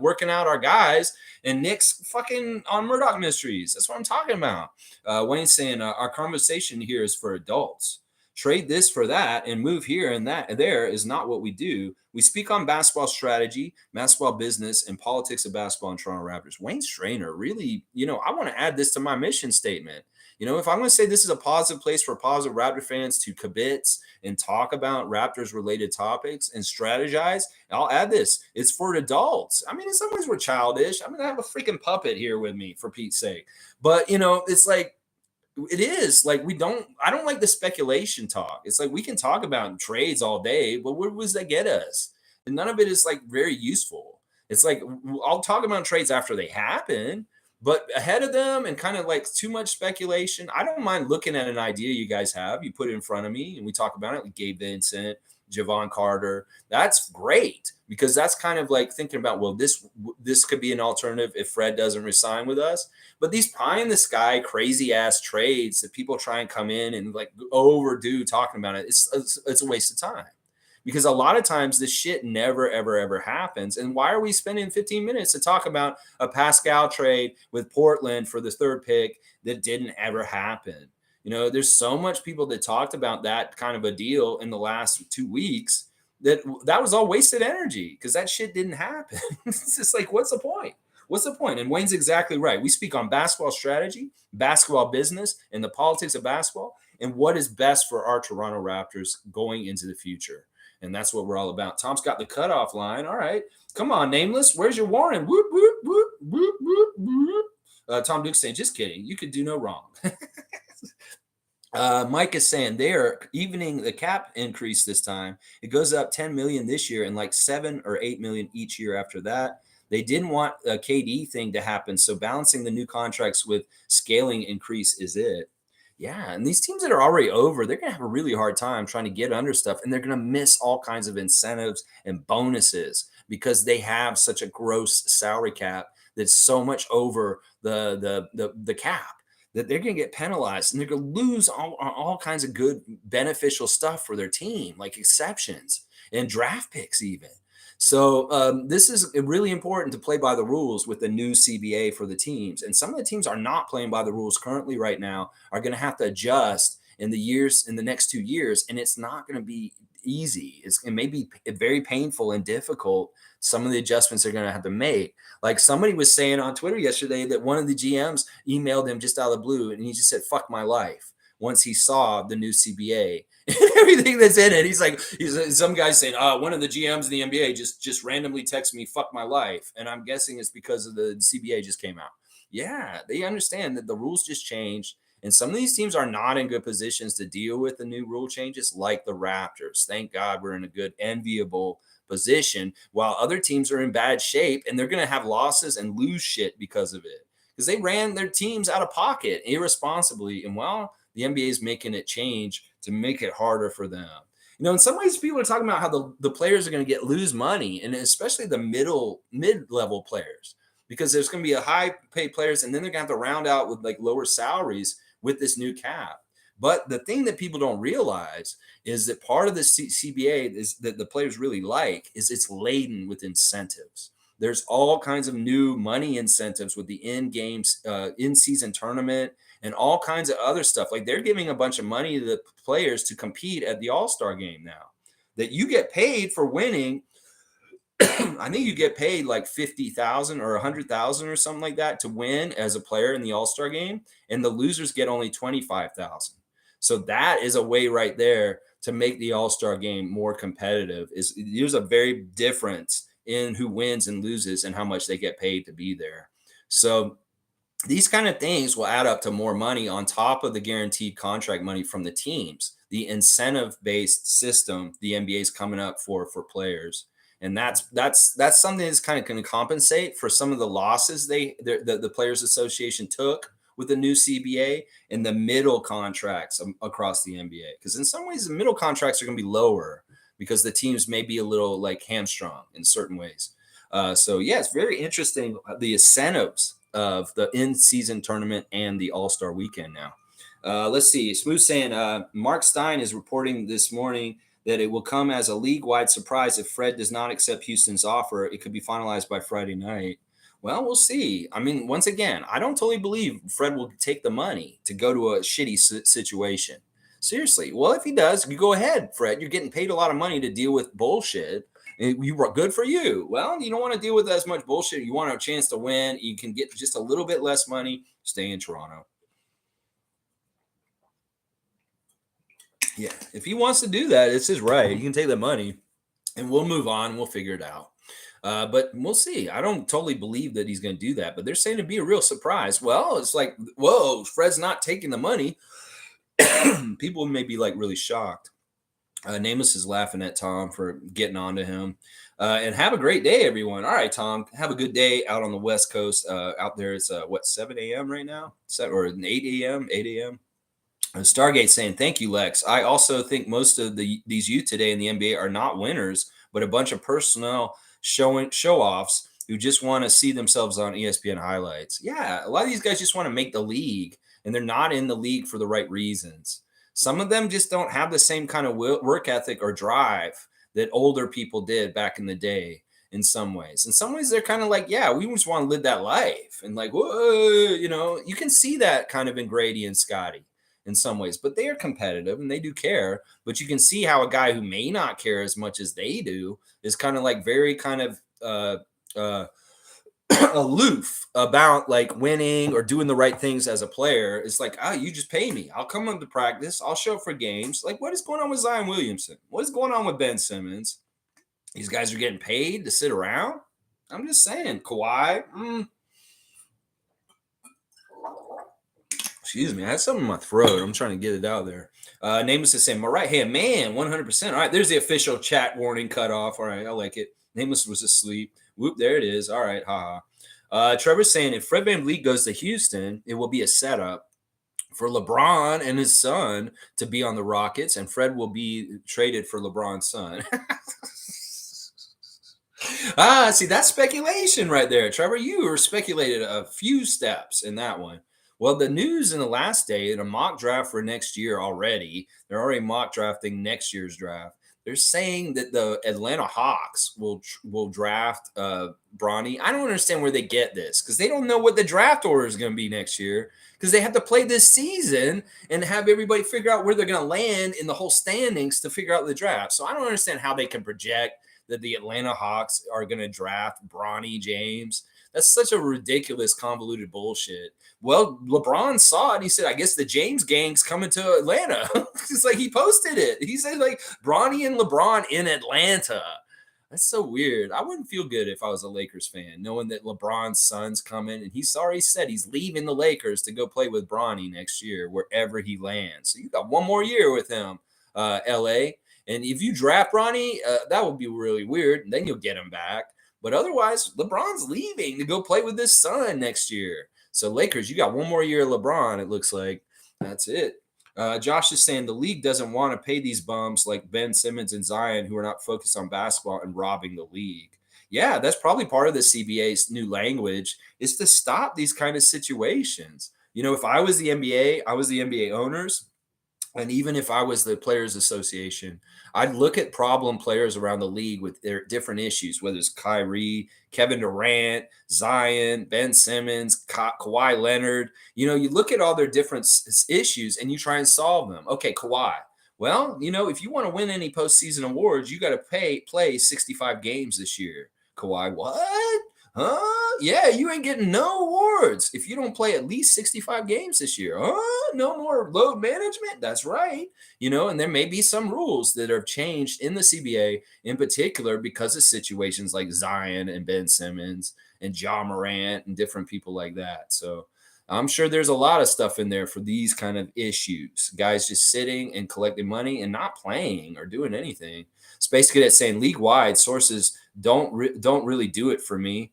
working out our guys, and Nick's fucking on Murdoch Mysteries. That's what I'm talking about. Wayne's saying our conversation here is for adults. Trade this for that and move here and that there is not what we do. We speak on basketball strategy, basketball business, and politics of basketball in Toronto Raptors. Wayne Strainer, really, I want to add this to my mission statement. If I'm going to say this is a positive place for positive Raptor fans to kibitz and talk about Raptors related topics and strategize, I'll add this. It's for adults. I mean, in some ways we're childish. I mean, I have a freaking puppet here with me, for Pete's sake. But, it's like, it is like I don't like the speculation talk. It's like we can talk about trades all day, but where does that get us? And none of it is like very useful. It's like I'll talk about trades after they happen, but ahead of them and kind of like too much speculation. I don't mind looking at an idea you guys have. You put it in front of me and we talk about it with Gabe Vincent, Javon Carter. That's great because that's kind of like thinking about, well, this could be an alternative if Fred doesn't resign with us. But these pie in the sky, crazy ass trades that people try and come in and like overdo talking about it, it's a waste of time. Because a lot of times this shit never, ever, ever happens. And why are we spending 15 minutes to talk about a Pascal trade with Portland for the third pick that didn't ever happen? There's so much people that talked about that kind of a deal in the last 2 weeks that was all wasted energy because that shit didn't happen. It's just like, what's the point? What's the point? And Wayne's exactly right. We speak on basketball strategy, basketball business, and the politics of basketball, and what is best for our Toronto Raptors going into the future. And that's what we're all about. Tom's got the cutoff line. All right. Come on, Nameless. Where's your warrant? Whoop, whoop, whoop, whoop, whoop, whoop. Tom Duke's saying, just kidding. You could do no wrong. Mike is saying they're evening the cap increase this time. It goes up 10 million this year and like 7 or 8 million each year after that. They didn't want a KD thing to happen. So balancing the new contracts with scaling increase is it. Yeah, and these teams that are already over, they're going to have a really hard time trying to get under stuff, and they're going to miss all kinds of incentives and bonuses because they have such a gross salary cap that's so much over the cap that they're going to get penalized, and they're going to lose all kinds of good beneficial stuff for their team, like exceptions and draft picks even. So this is really important to play by the rules with the new CBA for the teams. And some of the teams are not playing by the rules currently right now, are going to have to adjust in the next 2 years. And it's not going to be easy. It may be very painful and difficult. Some of the adjustments they're going to have to make. Like somebody was saying on Twitter yesterday that one of the GMs emailed him just out of the blue and he just said, "Fuck my life," once he saw the new CBA. Everything that's in it. He's some guy saying, one of the GMs in the NBA just randomly texted me, "Fuck my life." And I'm guessing it's because of the CBA just came out. Yeah, they understand that the rules just changed. And some of these teams are not in good positions to deal with the new rule changes, like the Raptors. Thank God we're in a good, enviable position, while other teams are in bad shape and they're going to have losses and lose shit because of it. Because they ran their teams out of pocket irresponsibly. And while the NBA is making it change to make it harder for them. In some ways, people are talking about how the players are going to lose money, and especially the mid-level players, because there's going to be a high-paid players, and then they're going to have to round out with like lower salaries with this new cap. But the thing that people don't realize is that part of the CBA is that the players really like is it's laden with incentives. There's all kinds of new money incentives with the in-season tournament and all kinds of other stuff. Like they're giving a bunch of money to the players to compete at the All-Star game now. That you get paid for winning. I think you get paid like 50,000 or 100,000 or something like that to win as a player in the All-Star game, and the losers get only 25,000. So that is a way right there to make the All-Star game more competitive. There's a very difference in who wins and loses and how much they get paid to be there. So these kind of things will add up to more money on top of the guaranteed contract money from the teams, the incentive-based system the NBA is coming up for players. And that's something that's kind of going to compensate for some of the losses the Players Association took with the new CBA and the middle contracts across the NBA. Because in some ways, the middle contracts are going to be lower because the teams may be a little like hamstrung in certain ways. So yeah, it's very interesting the incentives of the in-season tournament and the All-Star weekend now. Let's see. Smooth saying Mark Stein is reporting this morning that it will come as a league-wide surprise if Fred does not accept Houston's offer. It could be finalized by Friday night. Well, we'll see. I mean, once again, I don't totally believe Fred will take the money to go to a shitty situation. Seriously. Well, if he does, you go ahead, Fred. You're getting paid a lot of money to deal with bullshit. You were good for you. Well, you don't want to deal with as much bullshit. You want a chance to win. You can get just a little bit less money. Stay in Toronto. Yeah, if he wants to do that, it's his right. He can take the money, and we'll move on. We'll figure it out. But we'll see. I don't totally believe that he's going to do that, but they're saying it'd be a real surprise. Well, it's like, whoa, Fred's not taking the money. People may be like really shocked. Nameless is laughing at Tom for getting on to him. And have a great day, everyone. All right, Tom, have a good day out on the West Coast. Out there, it's 7 a.m. right now? 8 a.m., 8 a.m.? Stargate saying, thank you, Lex. I also think most of these youth today in the NBA are not winners, but a bunch of personnel show-offs who just want to see themselves on ESPN highlights. Yeah, a lot of these guys just want to make the league, and they're not in the league for the right reasons. Some of them just don't have the same kind of work ethic or drive that older people did back in the day in some ways. In some ways, they're kind of like, yeah, we just want to live that life. And like, whoa, you can see that kind of in Grady and Scotty in some ways, but they are competitive and they do care. But you can see how a guy who may not care as much as they do is kind of like very kind of aloof about like winning or doing the right things as a player. It's like, you just pay me. I'll come up to practice. I'll show up for games. Like, what is going on with Zion Williamson? What is going on with Ben Simmons? These guys are getting paid to sit around. I'm just saying, Kawhi. Excuse me, I had something in my throat. I'm trying to get it out there. Nameless is saying, my right hand man, 100%. All right, there's the official chat warning cut off. All right, I like it. Nameless was asleep. Whoop, there it is. All right, haha. Trevor's saying, if Fred VanVleet goes to Houston, it will be a setup for LeBron and his son to be on the Rockets, and Fred will be traded for LeBron's son. See, that's speculation right there. Trevor, you were speculated a few steps in that one. Well, the news in the last day in a mock draft for next year already, they're already mock drafting next year's draft. They're saying that the Atlanta Hawks will draft Bronny. I don't understand where they get this because they don't know what the draft order is going to be next year because they have to play this season and have everybody figure out where they're going to land in the whole standings to figure out the draft. So I don't understand how they can project that the Atlanta Hawks are going to draft Bronny James. That's such a ridiculous, convoluted bullshit. Well, LeBron saw it. He said, I guess the James gang's coming to Atlanta. It's like he posted it. He said, like, Bronny and LeBron in Atlanta. That's so weird. I wouldn't feel good if I was a Lakers fan, knowing that LeBron's son's coming. And he's already said he's leaving the Lakers to go play with Bronny next year, wherever he lands. So you got one more year with him, L.A. And if you draft Bronny, that would be really weird. Then you'll get him back. But otherwise, LeBron's leaving to go play with his son next year. So Lakers, you got one more year of LeBron, it looks like. That's it. Josh is saying the league doesn't want to pay these bums like Ben Simmons and Zion who are not focused on basketball and robbing the league. Yeah, that's probably part of the CBA's new language is to stop these kind of situations. If I was the NBA, I was the NBA owners. And even if I was the Players Association, I'd look at problem players around the league with their different issues, whether it's Kyrie, Kevin Durant, Zion, Ben Simmons, Kawhi Leonard. You look at all their different issues and you try and solve them. Okay, Kawhi. Well, if you want to win any postseason awards, you got to play 65 games this year. Kawhi, what? Huh? Yeah, you ain't getting no awards if you don't play at least 65 games this year. No more load management. That's right. And there may be some rules that have changed in the CBA in particular because of situations like Zion and Ben Simmons and Ja Morant and different people like that. So I'm sure there's a lot of stuff in there for these kind of issues. Guys just sitting and collecting money and not playing or doing anything. Space Cadet saying league-wide sources don't really do it for me.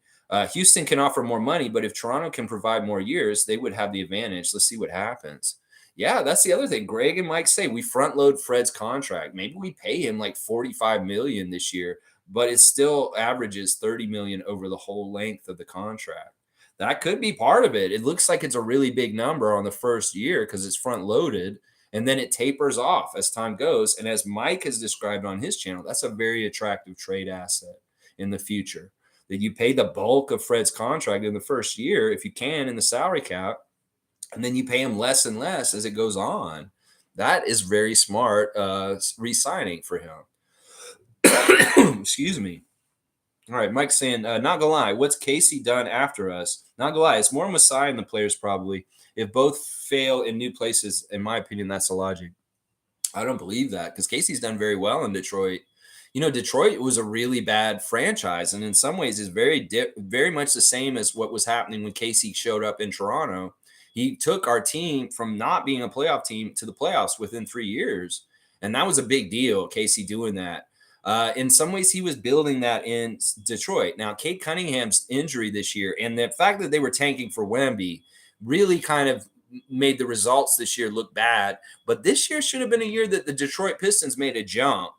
Houston can offer more money, but if Toronto can provide more years, they would have the advantage. Let's see what happens. Yeah, that's the other thing. Greg and Mike say we front load Fred's contract. Maybe we pay him like 45 million this year, but it still averages 30 million over the whole length of the contract. That could be part of it. It looks like it's a really big number on the first year because it's front loaded, and then it tapers off as time goes. And as Mike has described on his channel, that's a very attractive trade asset in the future. That you pay the bulk of Fred's contract in the first year, if you can, in the salary cap, and then you pay him less and less as it goes on. That is very smart re-signing for him. Excuse me. All right, Mike's saying, not gonna lie, what's Casey done after us? Not gonna lie, it's more Masai and the players probably. If both fail in new places, in my opinion, that's the logic. I don't believe that because Casey's done very well in Detroit. You know, Detroit was a really bad franchise, and in some ways is very much the same as what was happening when Casey showed up in Toronto. He took our team from not being a playoff team to the playoffs within 3 years, and that was a big deal, Casey doing that. In some ways, he was building that in Detroit. Now, Cade Cunningham's injury this year and the fact that they were tanking for Wemby really kind of made the results this year look bad. But this year should have been a year that the Detroit Pistons made a jump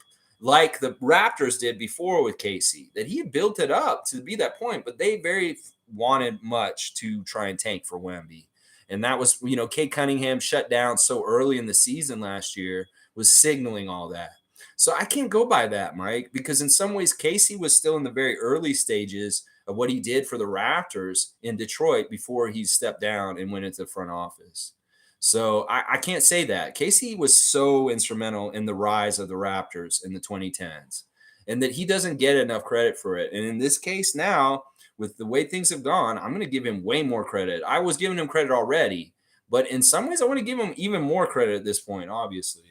like the Raptors did before with Casey, that he had built it up to be that point, but they very wanted much to try and tank for Wemby. And that was, you know, Cade Cunningham shut down so early in the season last year was signaling all that. So I can't go by that, Mike, because in some ways, Casey was still in the very early stages of what he did for the Raptors in Detroit before he stepped down and went into the front office. So I can't say that. Casey was so instrumental in the rise of the Raptors in the 2010s and that he doesn't get enough credit for it. And in this case now, with the way things have gone, I'm going to give him way more credit. I was giving him credit already, but in some ways, I want to give him even more credit at this point, obviously.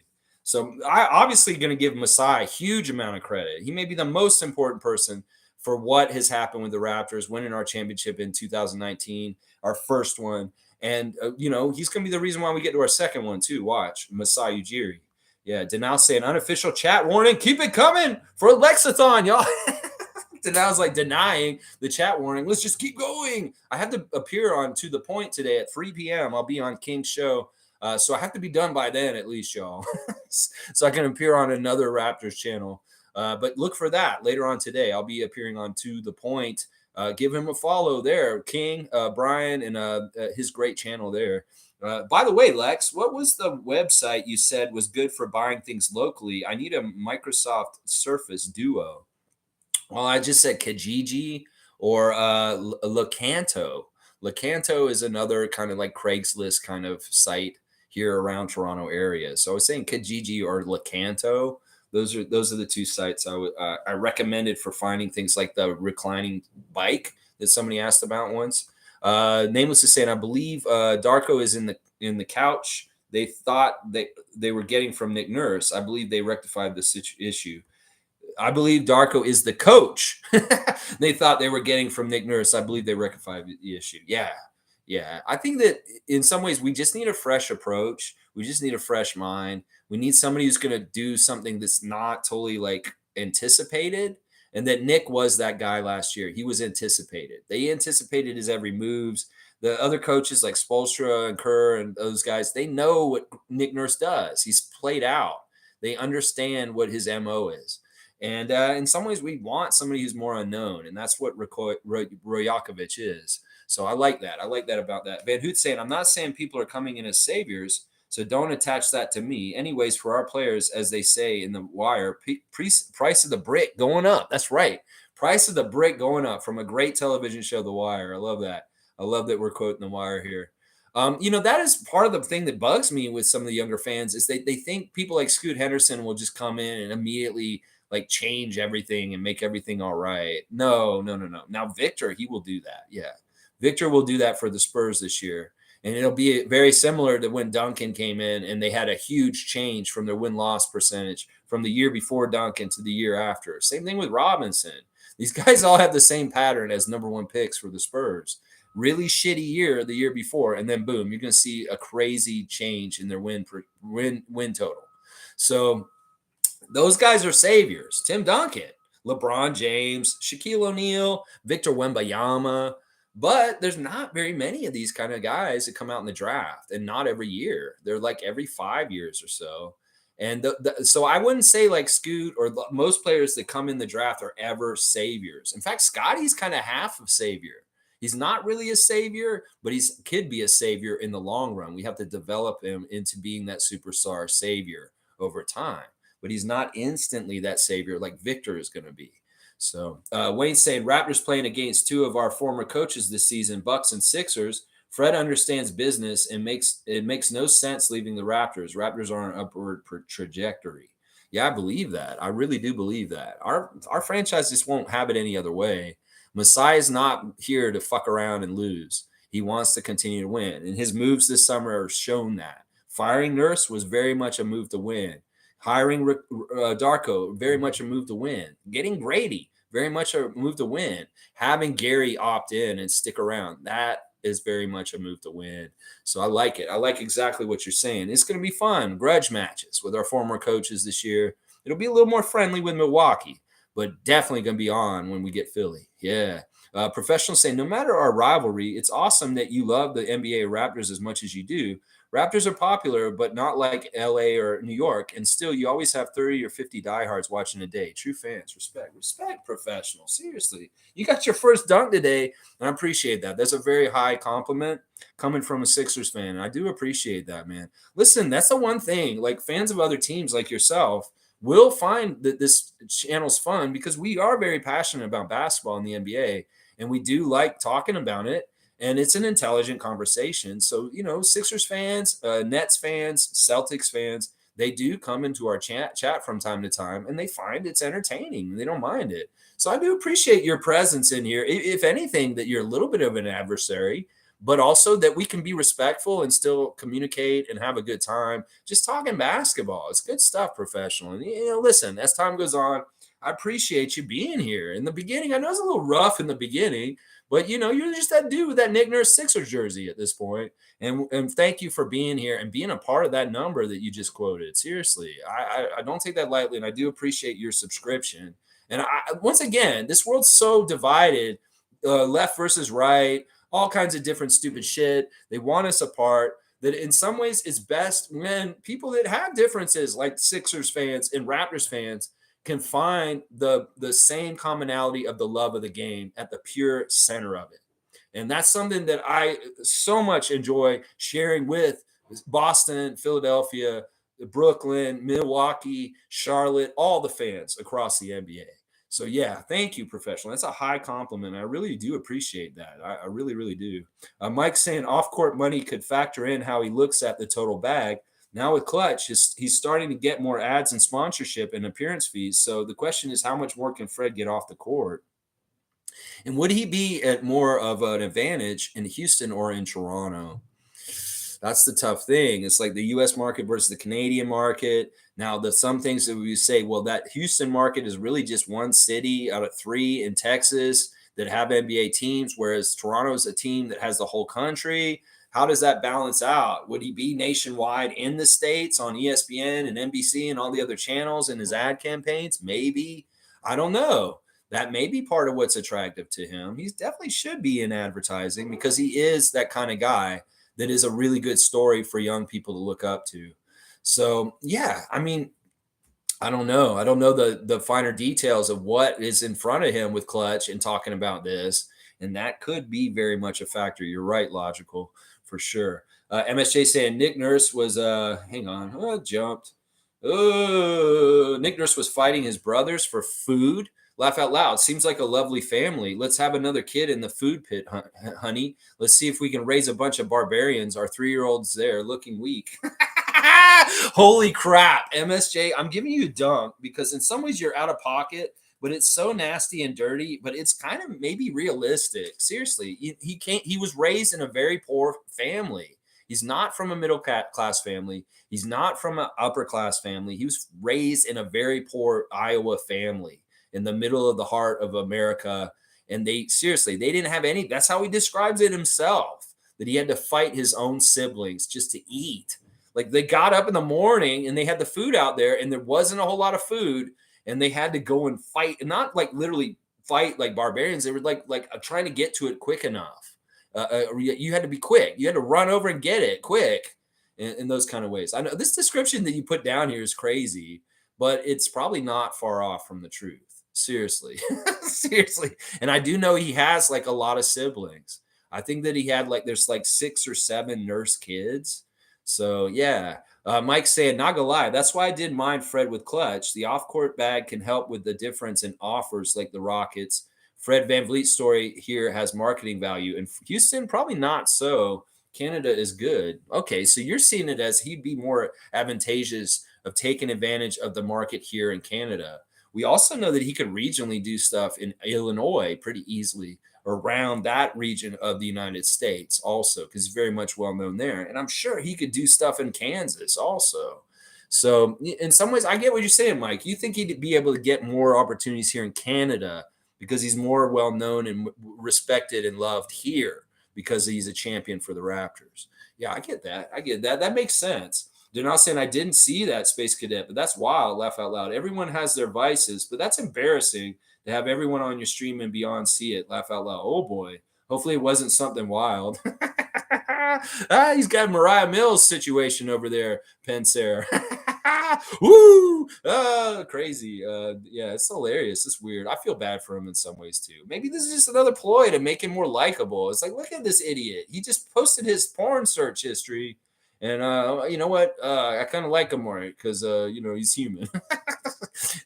So I obviously going to give Masai a huge amount of credit. He may be the most important person for what has happened with the Raptors winning our championship in 2019, our first one. And, you know, he's going to be the reason why we get to our second one, too. Watch, Masai Ujiri. Yeah, Denal saying unofficial chat warning. Keep it coming for Alexathon, y'all. Denal's like denying the chat warning. Let's just keep going. I have to appear on To The Point today at 3 p.m. I'll be on King's show. So I have to be done by then, at least, y'all. So I can appear on another Raptors channel. But look for that later on today. I'll be appearing on To The Point. Give him a follow there, King, Brian, and his great channel there. By the way, Lex, what was the website you said was good for buying things locally? I need a Microsoft Surface Duo. Well, I just said Kijiji or Lecanto. Lecanto is another kind of like Craigslist kind of site here around Toronto area. So I was saying Kijiji or Lecanto. Those are the two sites I recommended for finding things like the reclining bike that somebody asked about once. Nameless is saying, I believe DARKO is in the couch. They thought they were getting from Nick Nurse. I believe they rectified the issue. I believe DARKO is the coach. They thought they were getting from Nick Nurse. I believe they rectified the issue. Yeah. I think that in some ways we just need a fresh approach. We just need a fresh mind. We need somebody who's going to do something that's not totally like anticipated. And that Nick was that guy last year. He was anticipated. They anticipated his every moves. The other coaches like Spoelstra and Kerr and those guys, they know what Nick Nurse does. He's played out. They understand what his MO is. And in some ways, we want somebody who's more unknown. And that's what Rojakovic is. So I like that. I like that about that. Van Hoot's saying, I'm not saying people are coming in as saviors, so don't attach that to me. Anyways, for our players, as they say in the wire, price of the brick going up. That's right. Price of the brick going up from a great television show, The Wire. I love that. I love that we're quoting The Wire here. That is part of the thing that bugs me with some of the younger fans is they think people like Scoot Henderson will just come in and immediately like change everything and make everything all right. No. Now, Victor, he will do that. Yeah. Victor will do that for the Spurs this year. And it'll be very similar to when Duncan came in and they had a huge change from their win-loss percentage from the year before Duncan to the year after. Same thing with Robinson. These guys all have the same pattern as number one picks for the Spurs. Really shitty year the year before, and then boom, you're going to see a crazy change in their win total. So those guys are saviors. Tim Duncan, LeBron James, Shaquille O'Neal, Victor Wembanyama. But there's not very many of these kind of guys that come out in the draft, and not every year. They're like every 5 years or so. And so I wouldn't say like Scoot or most players that come in the draft are ever saviors. In fact, Scotty's kind of half of savior. He's not really a savior, but he's could be a savior in the long run. We have to develop him into being that superstar savior over time. But he's not instantly that savior like Victor is going to be. So Wayne's saying Raptors playing against two of our former coaches this season, Bucks and Sixers. Fred understands business and makes no sense leaving the Raptors. Raptors are on an upward trajectory. Yeah, I believe that. I really do believe that. Our franchise just won't have it any other way. Masai is not here to fuck around and lose. He wants to continue to win, and his moves this summer have shown that. Firing Nurse was very much a move to win. Hiring DARKO, very much a move to win. Getting Grady, very much a move to win. Having Gary opt in and stick around, that is very much a move to win. So I like it. I like exactly what you're saying. It's going to be fun. Grudge matches with our former coaches this year. It'll be a little more friendly with Milwaukee, but definitely going to be on when we get Philly. Yeah. Professionals say, no matter our rivalry, it's awesome that you love the NBA Raptors as much as you do. Raptors are popular, but not like LA or New York. And still, you always have 30 or 50 diehards watching a day. True fans, respect professionals. Seriously. You got your first dunk today, and I appreciate that. That's a very high compliment coming from a Sixers fan. And I do appreciate that, man. Listen, that's the one thing. Like fans of other teams like yourself will find that this channel's fun because we are very passionate about basketball in the NBA, and we do like talking about it. And it's an intelligent conversation. So, Sixers fans, Nets fans, Celtics fans, they do come into our chat from time to time, and they find it's entertaining. They don't mind it. So I do appreciate your presence in here. If anything, that you're a little bit of an adversary, but also that we can be respectful and still communicate and have a good time. Just talking basketball. It's good stuff, professional. And, listen, as time goes on, I appreciate you being here. In the beginning, I know it's a little rough in the beginning, but you're just that dude with that Nick Nurse Sixers jersey at this point. And thank you for being here and being a part of that number that you just quoted. Seriously, I don't take that lightly, and I do appreciate your subscription. And once again, this world's so divided, left versus right, all kinds of different stupid shit. They want us apart. That in some ways it's best when people that have differences, like Sixers fans and Raptors fans, can find the same commonality of the love of the game at the pure center of it. And that's something that I so much enjoy sharing with Boston, Philadelphia, Brooklyn, Milwaukee, Charlotte, all the fans across the NBA. So, yeah, thank you, professional. That's a high compliment. I really do appreciate that. I really, really do. Mike's saying off-court money could factor in how he looks at the total bag. Now with Clutch, he's starting to get more ads and sponsorship and appearance fees. So the question is, how much more can Fred get off the court? And would he be at more of an advantage in Houston or in Toronto? That's the tough thing. It's like the U.S. market versus the Canadian market. Now, some things that we say, well, that Houston market is really just one city out of 3 in Texas that have NBA teams, whereas Toronto is a team that has the whole country. How does that balance out? Would he be nationwide in the States on ESPN and NBC and all the other channels in his ad campaigns? Maybe. I don't know. That may be part of what's attractive to him. He definitely should be in advertising because he is that kind of guy that is a really good story for young people to look up to. So, yeah, I mean, I don't know. I don't know the finer details of what is in front of him with Clutch and talking about this. And that could be very much a factor. You're right, Logical, for sure. MSJ saying Nick Nurse was, hang on, jumped. Nick Nurse was fighting his brothers for food. Laugh out loud. Seems like a lovely family. Let's have another kid in the food pit, honey. Let's see if we can raise a bunch of barbarians. Our 3-year-old's there looking weak. Holy crap, MSJ. I'm giving you a dunk because in some ways you're out of pocket, but it's so nasty and dirty, but it's kind of maybe realistic. Seriously, he was raised in a very poor family. He's not from a middle class family. He's not from an upper class family. He was raised in a very poor Iowa family in the middle of the heart of America. And they didn't have any. That's how he describes it himself, that he had to fight his own siblings just to eat. Like they got up in the morning and they had the food out there and there wasn't a whole lot of food. and they had to go and fight, and not like literally fight like barbarians. They were like trying to get to it quick enough. You had to be quick. You had to run over and get it quick in those kind of ways. I know this description that you put down here is crazy, but it's probably not far off from the truth. Seriously. Seriously. And I do know he has like a lot of siblings. I think that he had like, there's like 6 or 7 nurse kids. So yeah. Mike's saying, not gonna lie, that's why I did mind Fred with Clutch. The off-court bag can help with the difference in offers like the Rockets. Fred VanVleet's story here has marketing value. And Houston, probably not so. Canada is good. Okay, so you're seeing it as he'd be more advantageous of taking advantage of the market here in Canada. We also know that he could regionally do stuff in Illinois pretty easily, around that region of the United States also, because he's very much well known there. And I'm sure he could do stuff in Kansas also. So in some ways, I get what you're saying, Mike. You think he'd be able to get more opportunities here in Canada because he's more well known and respected and loved here because he's a champion for the Raptors. Yeah, I get that. I get that. That makes sense. They're not saying I didn't see that Space Cadet, but that's wild. Laugh out loud. Everyone has their vices, but that's embarrassing to have everyone on your stream and beyond see it. Laugh out loud. Oh boy. Hopefully it wasn't something wild. He's got Mariah Mills situation over there, Pensair. Woo! Crazy. Yeah, it's hilarious. It's weird. I feel bad for him in some ways too. Maybe this is just another ploy to make him more likable. It's like, look at this idiot. He just posted his porn search history. And you know what? I kind of like him more because he's human.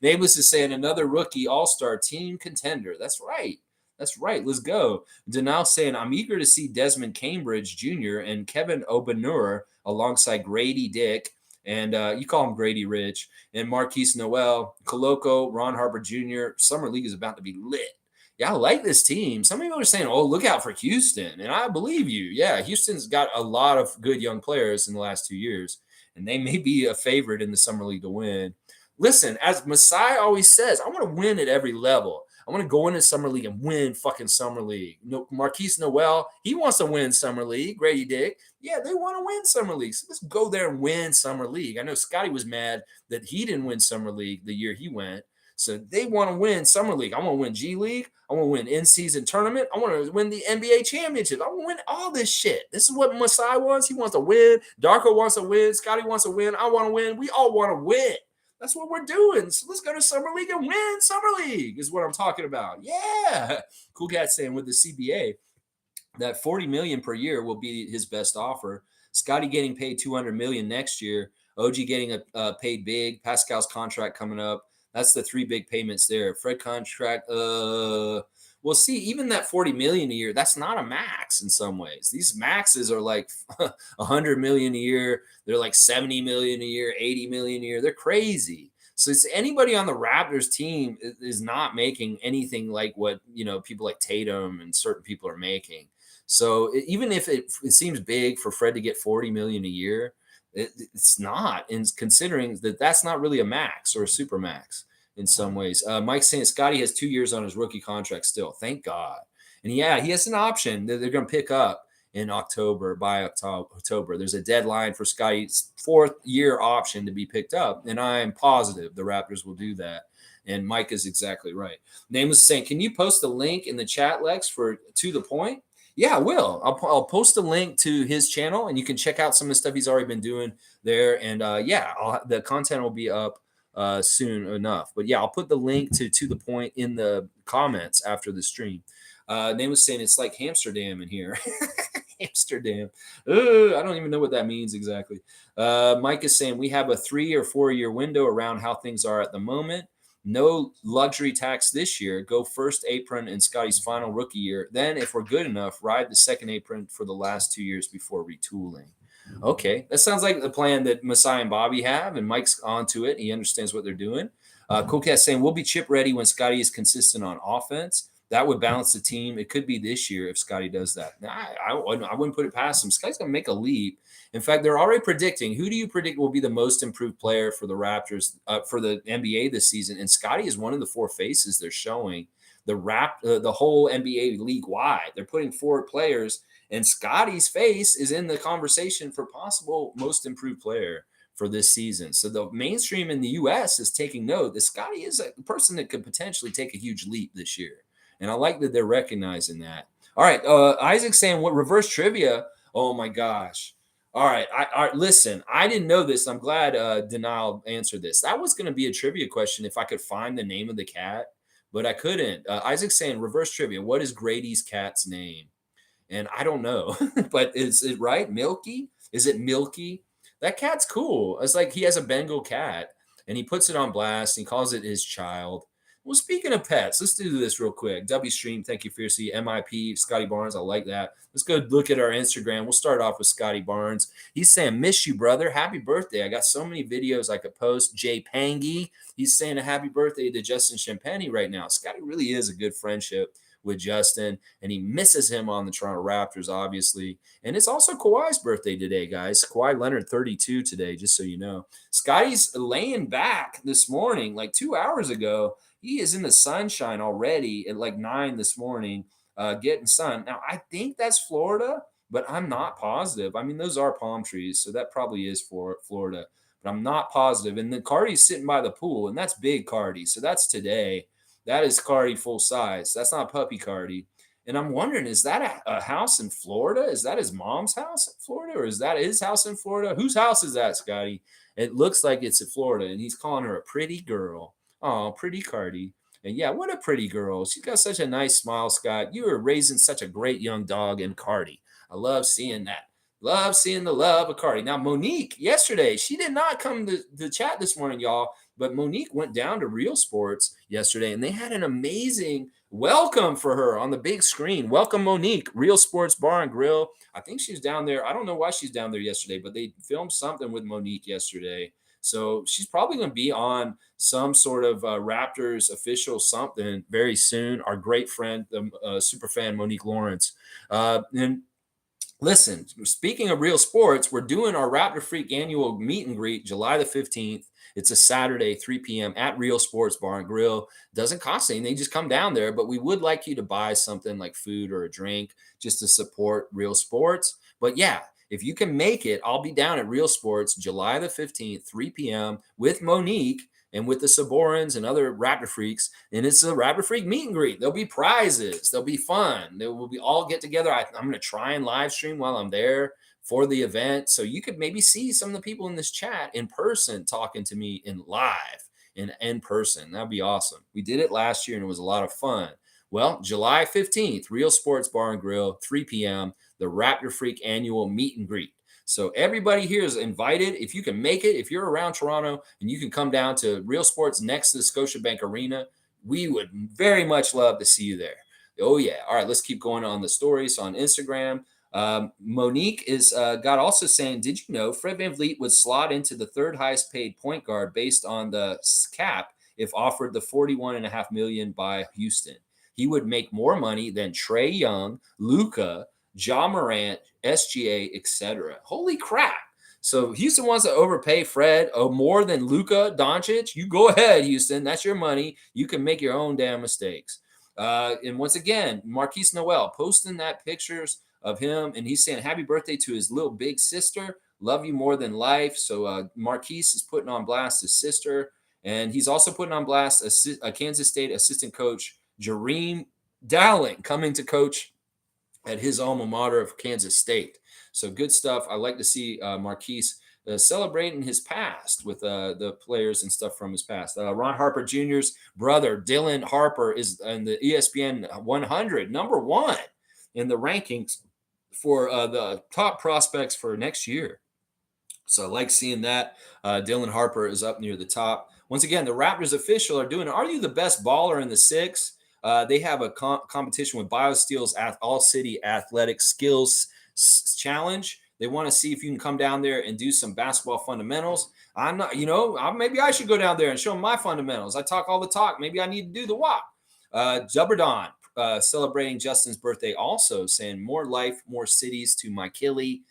Nameless is saying another rookie all-star team contender. That's right. That's right. Let's go. Denal saying, I'm eager to see Desmond Cambridge Jr. and Kevin Obanur alongside Grady Dick. And you call him Grady Rich. And Marquise Noel, Coloco, Ron Harper Jr. Summer League is about to be lit. Yeah, I like this team. Some people are saying, oh, look out for Houston. And I believe you. Yeah, Houston's got a lot of good young players in the last 2 years. And they may be a favorite in the Summer League to win. Listen, as Masai always says, I want to win at every level. I want to go into Summer League and win fucking Summer League. No, Marquise Noel, he wants to win Summer League. Grady Dick, yeah, they want to win Summer League. So let's go there and win Summer League. I know Scotty was mad that he didn't win Summer League the year he went. So they want to win Summer League. I want to win G League. I want to win in-season tournament. I want to win the NBA championship. I want to win all this shit. This is what Masai wants. He wants to win. DARKO wants to win. Scotty wants to win. I want to win. We all want to win. That's what we're doing. So let's go to Summer League and win Summer League is what I'm talking about. Yeah. Cool Cat saying with the CBA that $40 million per year will be his best offer. Scotty getting paid $200 million next year. OG getting paid big. Pascal's contract coming up. That's the 3 big payments there. Fred contract. Well, see, even that $40 million a year, that's not a max in some ways. These maxes are like $100 million a year. They're like $70 million a year, $80 million a year. They're crazy. So it's anybody on the Raptors team is not making anything like what people like Tatum and certain people are making. So even if it seems big for Fred to get $40 million a year, it's not. And considering that that's not really a max or a super max. In some ways. Mike's saying Scotty has 2 years on his rookie contract still. Thank God. And yeah, he has an option that they're going to pick up in October, by October. There's a deadline for Scotty's 4th year option to be picked up. And I am positive the Raptors will do that. And Mike is exactly right. Nameless saying, can you post a link in the chat, Lex, for To The Point? Yeah, I will. I'll post a link to his channel and you can check out some of the stuff he's already been doing there. And the content will be up soon enough. But yeah, I'll put the link to the point in the comments after the stream. Name was saying it's like Amsterdam in here. Amsterdam. I don't even know what that means exactly. Mike is saying we have a 3 or 4 year window around how things are at the moment. No luxury tax this year. Go first apron in Scotty's final rookie year. Then, if we're good enough, ride the second apron for the last 2 years before retooling. Okay, that sounds like the plan that Masai and Bobby have, and Mike's onto it. He understands what they're doing. Cool Cat saying, we'll be chip ready when Scotty is consistent on offense. That would balance the team. It could be this year if Scotty does that. I wouldn't put it past him. Scotty's going to make a leap. In fact, they're already predicting. Who do you predict will be the most improved player for the Raptors, for the NBA this season? And Scotty is one of the 4 faces they're showing. The whole NBA league-wide. They're putting 4 players, and Scotty's face is in the conversation for possible most improved player for this season. So the mainstream in the U.S. is taking note that Scotty is a person that could potentially take a huge leap this year. And I like that they're recognizing that. All right. Isaac saying, what reverse trivia? Oh, my gosh. All right. Listen, I didn't know this. I'm glad Denial answered this. That was going to be a trivia question if I could find the name of the cat, but I couldn't. Isaac's saying, reverse trivia. What is Grady's cat's name? And I don't know, but is it right? Milky? Is it Milky? That cat's cool. It's like he has a Bengal cat and he puts it on blast. And he calls it his child. Well, speaking of pets, let's do this real quick. W Stream, thank you, Fiercey. MIP, Scotty Barnes, I like that. Let's go look at our Instagram. We'll start off with Scotty Barnes. He's saying, miss you, brother. Happy birthday. I got so many videos I could post. Jay Pangy, he's saying a happy birthday to Justin Champagny right now. Scotty really is a good friendship with Justin, and he misses him on the Toronto Raptors, obviously. And it's also Kawhi's birthday today, guys. Kawhi Leonard, 32 today, just so you know. Scotty's laying back this morning, like 2 hours ago. He is in the sunshine already at like 9 this morning, getting sun. Now, I think that's Florida, but I'm not positive. I mean, those are palm trees, so that probably is for Florida, but I'm not positive. And then Cardi's sitting by the pool, and that's big Cardi. So that's today. That is Cardi full size. That's not puppy Cardi. And I'm wondering, is that a house in Florida? Is that his mom's house in Florida? Or is that his house in Florida? Whose house is that, Scotty? It looks like it's in Florida. And he's calling her a pretty girl. Oh, pretty Cardi. And yeah, what a pretty girl. She's got such a nice smile, Scott. You are raising such a great young dog in Cardi. I love seeing that. Love seeing the love of Cardi. Now, Monique, yesterday, she did not come to the chat this morning, y'all. But Monique went down to Real Sports yesterday, and they had an amazing welcome for her on the big screen. Welcome, Monique, Real Sports Bar and Grill. I think she's down there. I don't know why she's down there yesterday, but they filmed something with Monique yesterday. So she's probably going to be on some sort of Raptors official something very soon. Our great friend, the super fan Monique Lawrence. And listen, speaking of Real Sports, we're doing our Raptorfreak annual meet and greet July the 15th. It's a Saturday, 3 p.m. at Real Sports Bar and Grill. Doesn't cost anything. Just come down there. But we would like you to buy something like food or a drink just to support Real Sports. But yeah, if you can make it, I'll be down at Real Sports July the 15th, 3 p.m. with Monique and with the Saborans and other Raptor Freaks. And it's a Raptor Freak meet and greet. There'll be prizes. There'll be fun. They will be all get together. I'm going to try and live stream while I'm there for the event. So you could maybe see some of the people in this chat in person talking to me in person. That'd be awesome. We did it last year and it was a lot of fun. Well, July 15th, Real Sports Bar and Grill, 3 p.m., the Raptor Freak annual meet and greet. So everybody here is invited. If you can make it, if you're around Toronto and you can come down to Real Sports next to the Scotiabank Arena, we would very much love to see you there. Oh, yeah. All right, let's keep going on the stories on Instagram. Monique is got also saying, did you know Fred VanVleet would slot into the third highest paid point guard based on the cap if offered the $41.5 million by Houston? He would make more money than Trae Young, Luka, Ja Morant, SGA, etc. Holy crap. So Houston wants to overpay Fred more than Luka Doncic. You go ahead, Houston. That's your money. You can make your own damn mistakes. And once again, Marquise Noel posting that pictures of him, and he's saying happy birthday to his little big sister. Love you more than life. So Marquise is putting on blast his sister, and he's also putting on blast a Kansas State assistant coach, Jareem Dowling, coming to coach at his alma mater of Kansas State. So good stuff. I like to see Marquise celebrating his past with the players and stuff from his past. Ron Harper Jr.'s brother, Dylan Harper, is in the ESPN 100, number one in the rankings for the top prospects for next year. So I like seeing that. Dylan Harper is up near the top. Once again, the Raptors official are doing, are you the best baller in the six? They have a competition with BioSteel's All-City Athletic Skills Challenge. They want to see if you can come down there and do some basketball fundamentals. I'm not, maybe I should go down there and show them my fundamentals. I talk all the talk. Maybe I need to do the walk. Jubberdon, celebrating Justin's birthday, also saying more life, more cities to my Killy.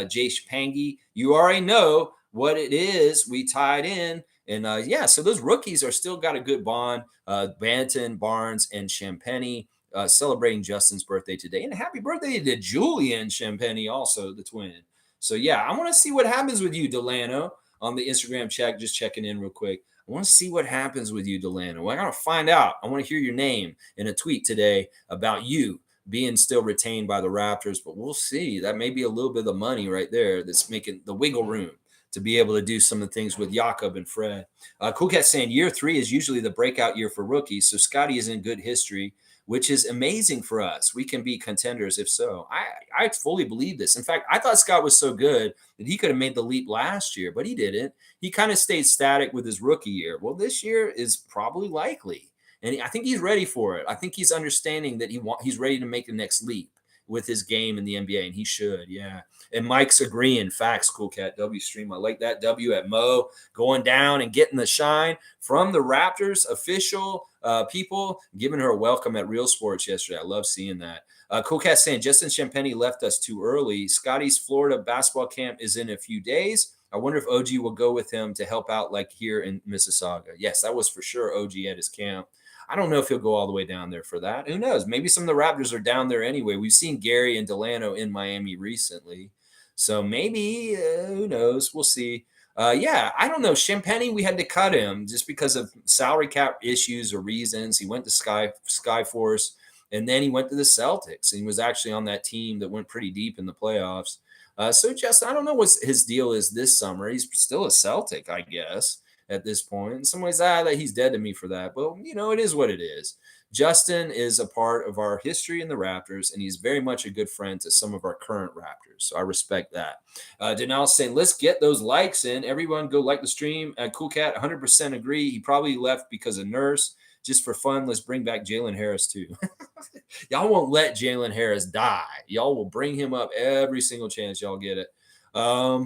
Jay Pangy, you already know what it is. We tied in. And so those rookies are still got a good bond. Banton, Barnes, and Champagny celebrating Justin's birthday today. And happy birthday to Julian Champagny, also the twin. So, yeah, I want to see what happens with you, Delano. on the Instagram chat, just checking in real quick. I want to see what happens with you, Delano. I got to find out. I want to hear your name in a tweet today about you being still retained by the Raptors, but we'll see. That may be a little bit of the money right there that's making the wiggle room to be able to do some of the things with Jakob and Fred. Cool Cat saying year 3 is usually the breakout year for rookies, so Scotty is in good history, which is amazing for us. We can be contenders if so. I fully believe this. In fact, I thought Scott was so good that he could have made the leap last year, but he didn't. He kind of stayed static with his rookie year. Well, this year is probably likely. And I think he's ready for it. I think he's understanding that he's ready to make the next leap with his game in the NBA, and he should, yeah. And Mike's agreeing. Facts, Cool Cat W stream. I like that W at Mo going down and getting the shine from the Raptors official people, giving her a welcome at Real Sports yesterday. I love seeing that. Cool Cat saying Justin Champagny left us too early. Scotty's Florida basketball camp is in a few days. I wonder if OG will go with him to help out like here in Mississauga. Yes, that was for sure OG at his camp. I don't know if he'll go all the way down there for that. Who knows? Maybe some of the Raptors are down there anyway. We've seen Gary and Delano in Miami recently. So maybe, who knows? We'll see. Yeah, I don't know. Champagny, we had to cut him just because of salary cap issues or reasons. He went to Skyforce, and then he went to the Celtics, and he was actually on that team that went pretty deep in the playoffs. So just, I don't know what his deal is this summer. He's still a Celtic, I guess, at this point. In some ways, he's dead to me for that. But, it is what it is. Justin is a part of our history in the Raptors, and he's very much a good friend to some of our current Raptors. So I respect that. Denal saying, let's get those likes in. Everyone go like the stream. Cool Cat, 100% agree. He probably left because of Nurse. Just for fun, let's bring back Jalen Harris too. Y'all won't let Jalen Harris die. Y'all will bring him up every single chance y'all get it. I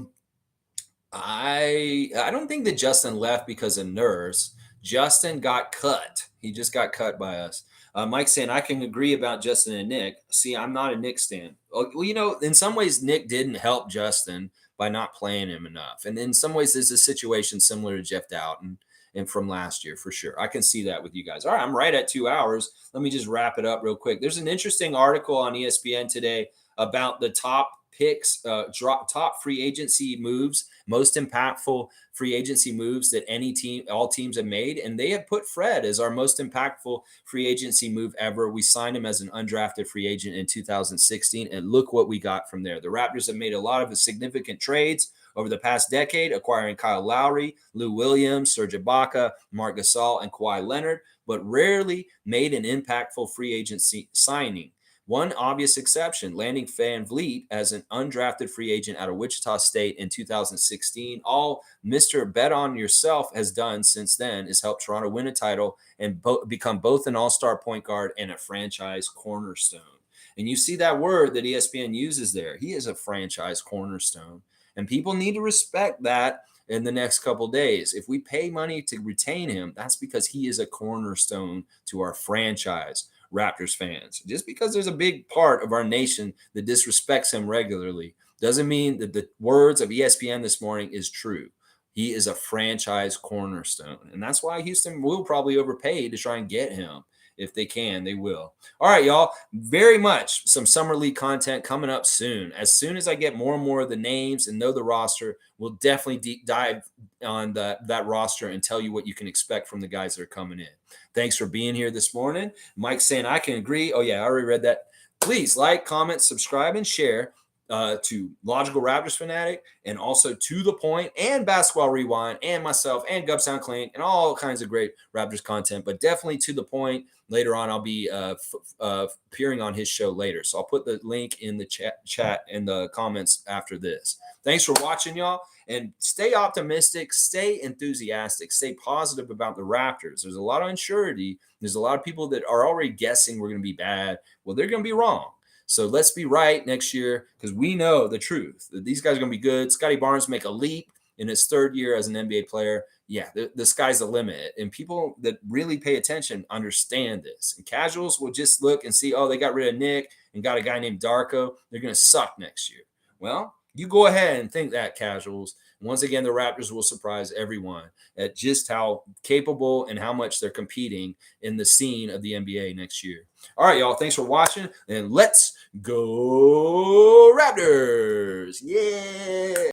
don't think that Justin left because of Nurse. Justin got cut. He just got cut by us. Mike saying, I can agree about Justin and Nick. See, I'm not a Nick stan. Well, in some ways, Nick didn't help Justin by not playing him enough. And in some ways, there's a situation similar to Jeff Doughton and from last year for sure. I can see that with you guys. All right, I'm right at 2 hours. Let me just wrap it up real quick. There's an interesting article on ESPN today about the top picks, top free agency moves, most impactful free agency moves that all teams have made. And they have put Fred as our most impactful free agency move ever. We signed him as an undrafted free agent in 2016. And look what we got from there. The Raptors have made a lot of significant trades over the past decade, acquiring Kyle Lowry, Lou Williams, Serge Ibaka, Marc Gasol, and Kawhi Leonard, but rarely made an impactful free agency signing. One obvious exception, landing VanVleet as an undrafted free agent out of Wichita State in 2016. All Mr. Bet on Yourself has done since then is help Toronto win a title and become both an all-star point guard and a franchise cornerstone. And you see that word that ESPN uses there. He is a franchise cornerstone. And people need to respect that in the next couple days. If we pay money to retain him, that's because he is a cornerstone to our franchise. Raptors fans. Just because there's a big part of our nation that disrespects him regularly doesn't mean that the words of ESPN this morning is true. He is a franchise cornerstone. And that's why Houston will probably overpay to try and get him. If they can, they will. All right, y'all. Very much some Summer League content coming up soon. As soon as I get more and more of the names and know the roster, we'll definitely deep dive on that roster and tell you what you can expect from the guys that are coming in. Thanks for being here this morning. Mike saying, I can agree. Oh, yeah, I already read that. Please like, comment, subscribe, and share to Logical Raptors Fanatic and also To The Point and Basketball Rewind and myself and Gubsound Clink and all kinds of great Raptors content, but definitely To The Point. Later on, I'll be appearing on his show later. So I'll put the link in the chat in the comments after this. Thanks for watching, y'all. And stay optimistic, stay enthusiastic, stay positive about the Raptors. There's a lot of uncertainty. There's a lot of people that are already guessing we're going to be bad. Well, they're going to be wrong. So let's be right next year because we know the truth. That these guys are going to be good. Scotty Barnes make a leap in his third year as an NBA player. Yeah, the sky's the limit. And people that really pay attention understand this. And casuals will just look and see, oh, they got rid of Nick and got a guy named DARKO. They're going to suck next year. Well, you go ahead and think that, casuals. Once again, the Raptors will surprise everyone at just how capable and how much they're competing in the scene of the NBA next year. All right, y'all. Thanks for watching. And let's go Raptors. Yeah.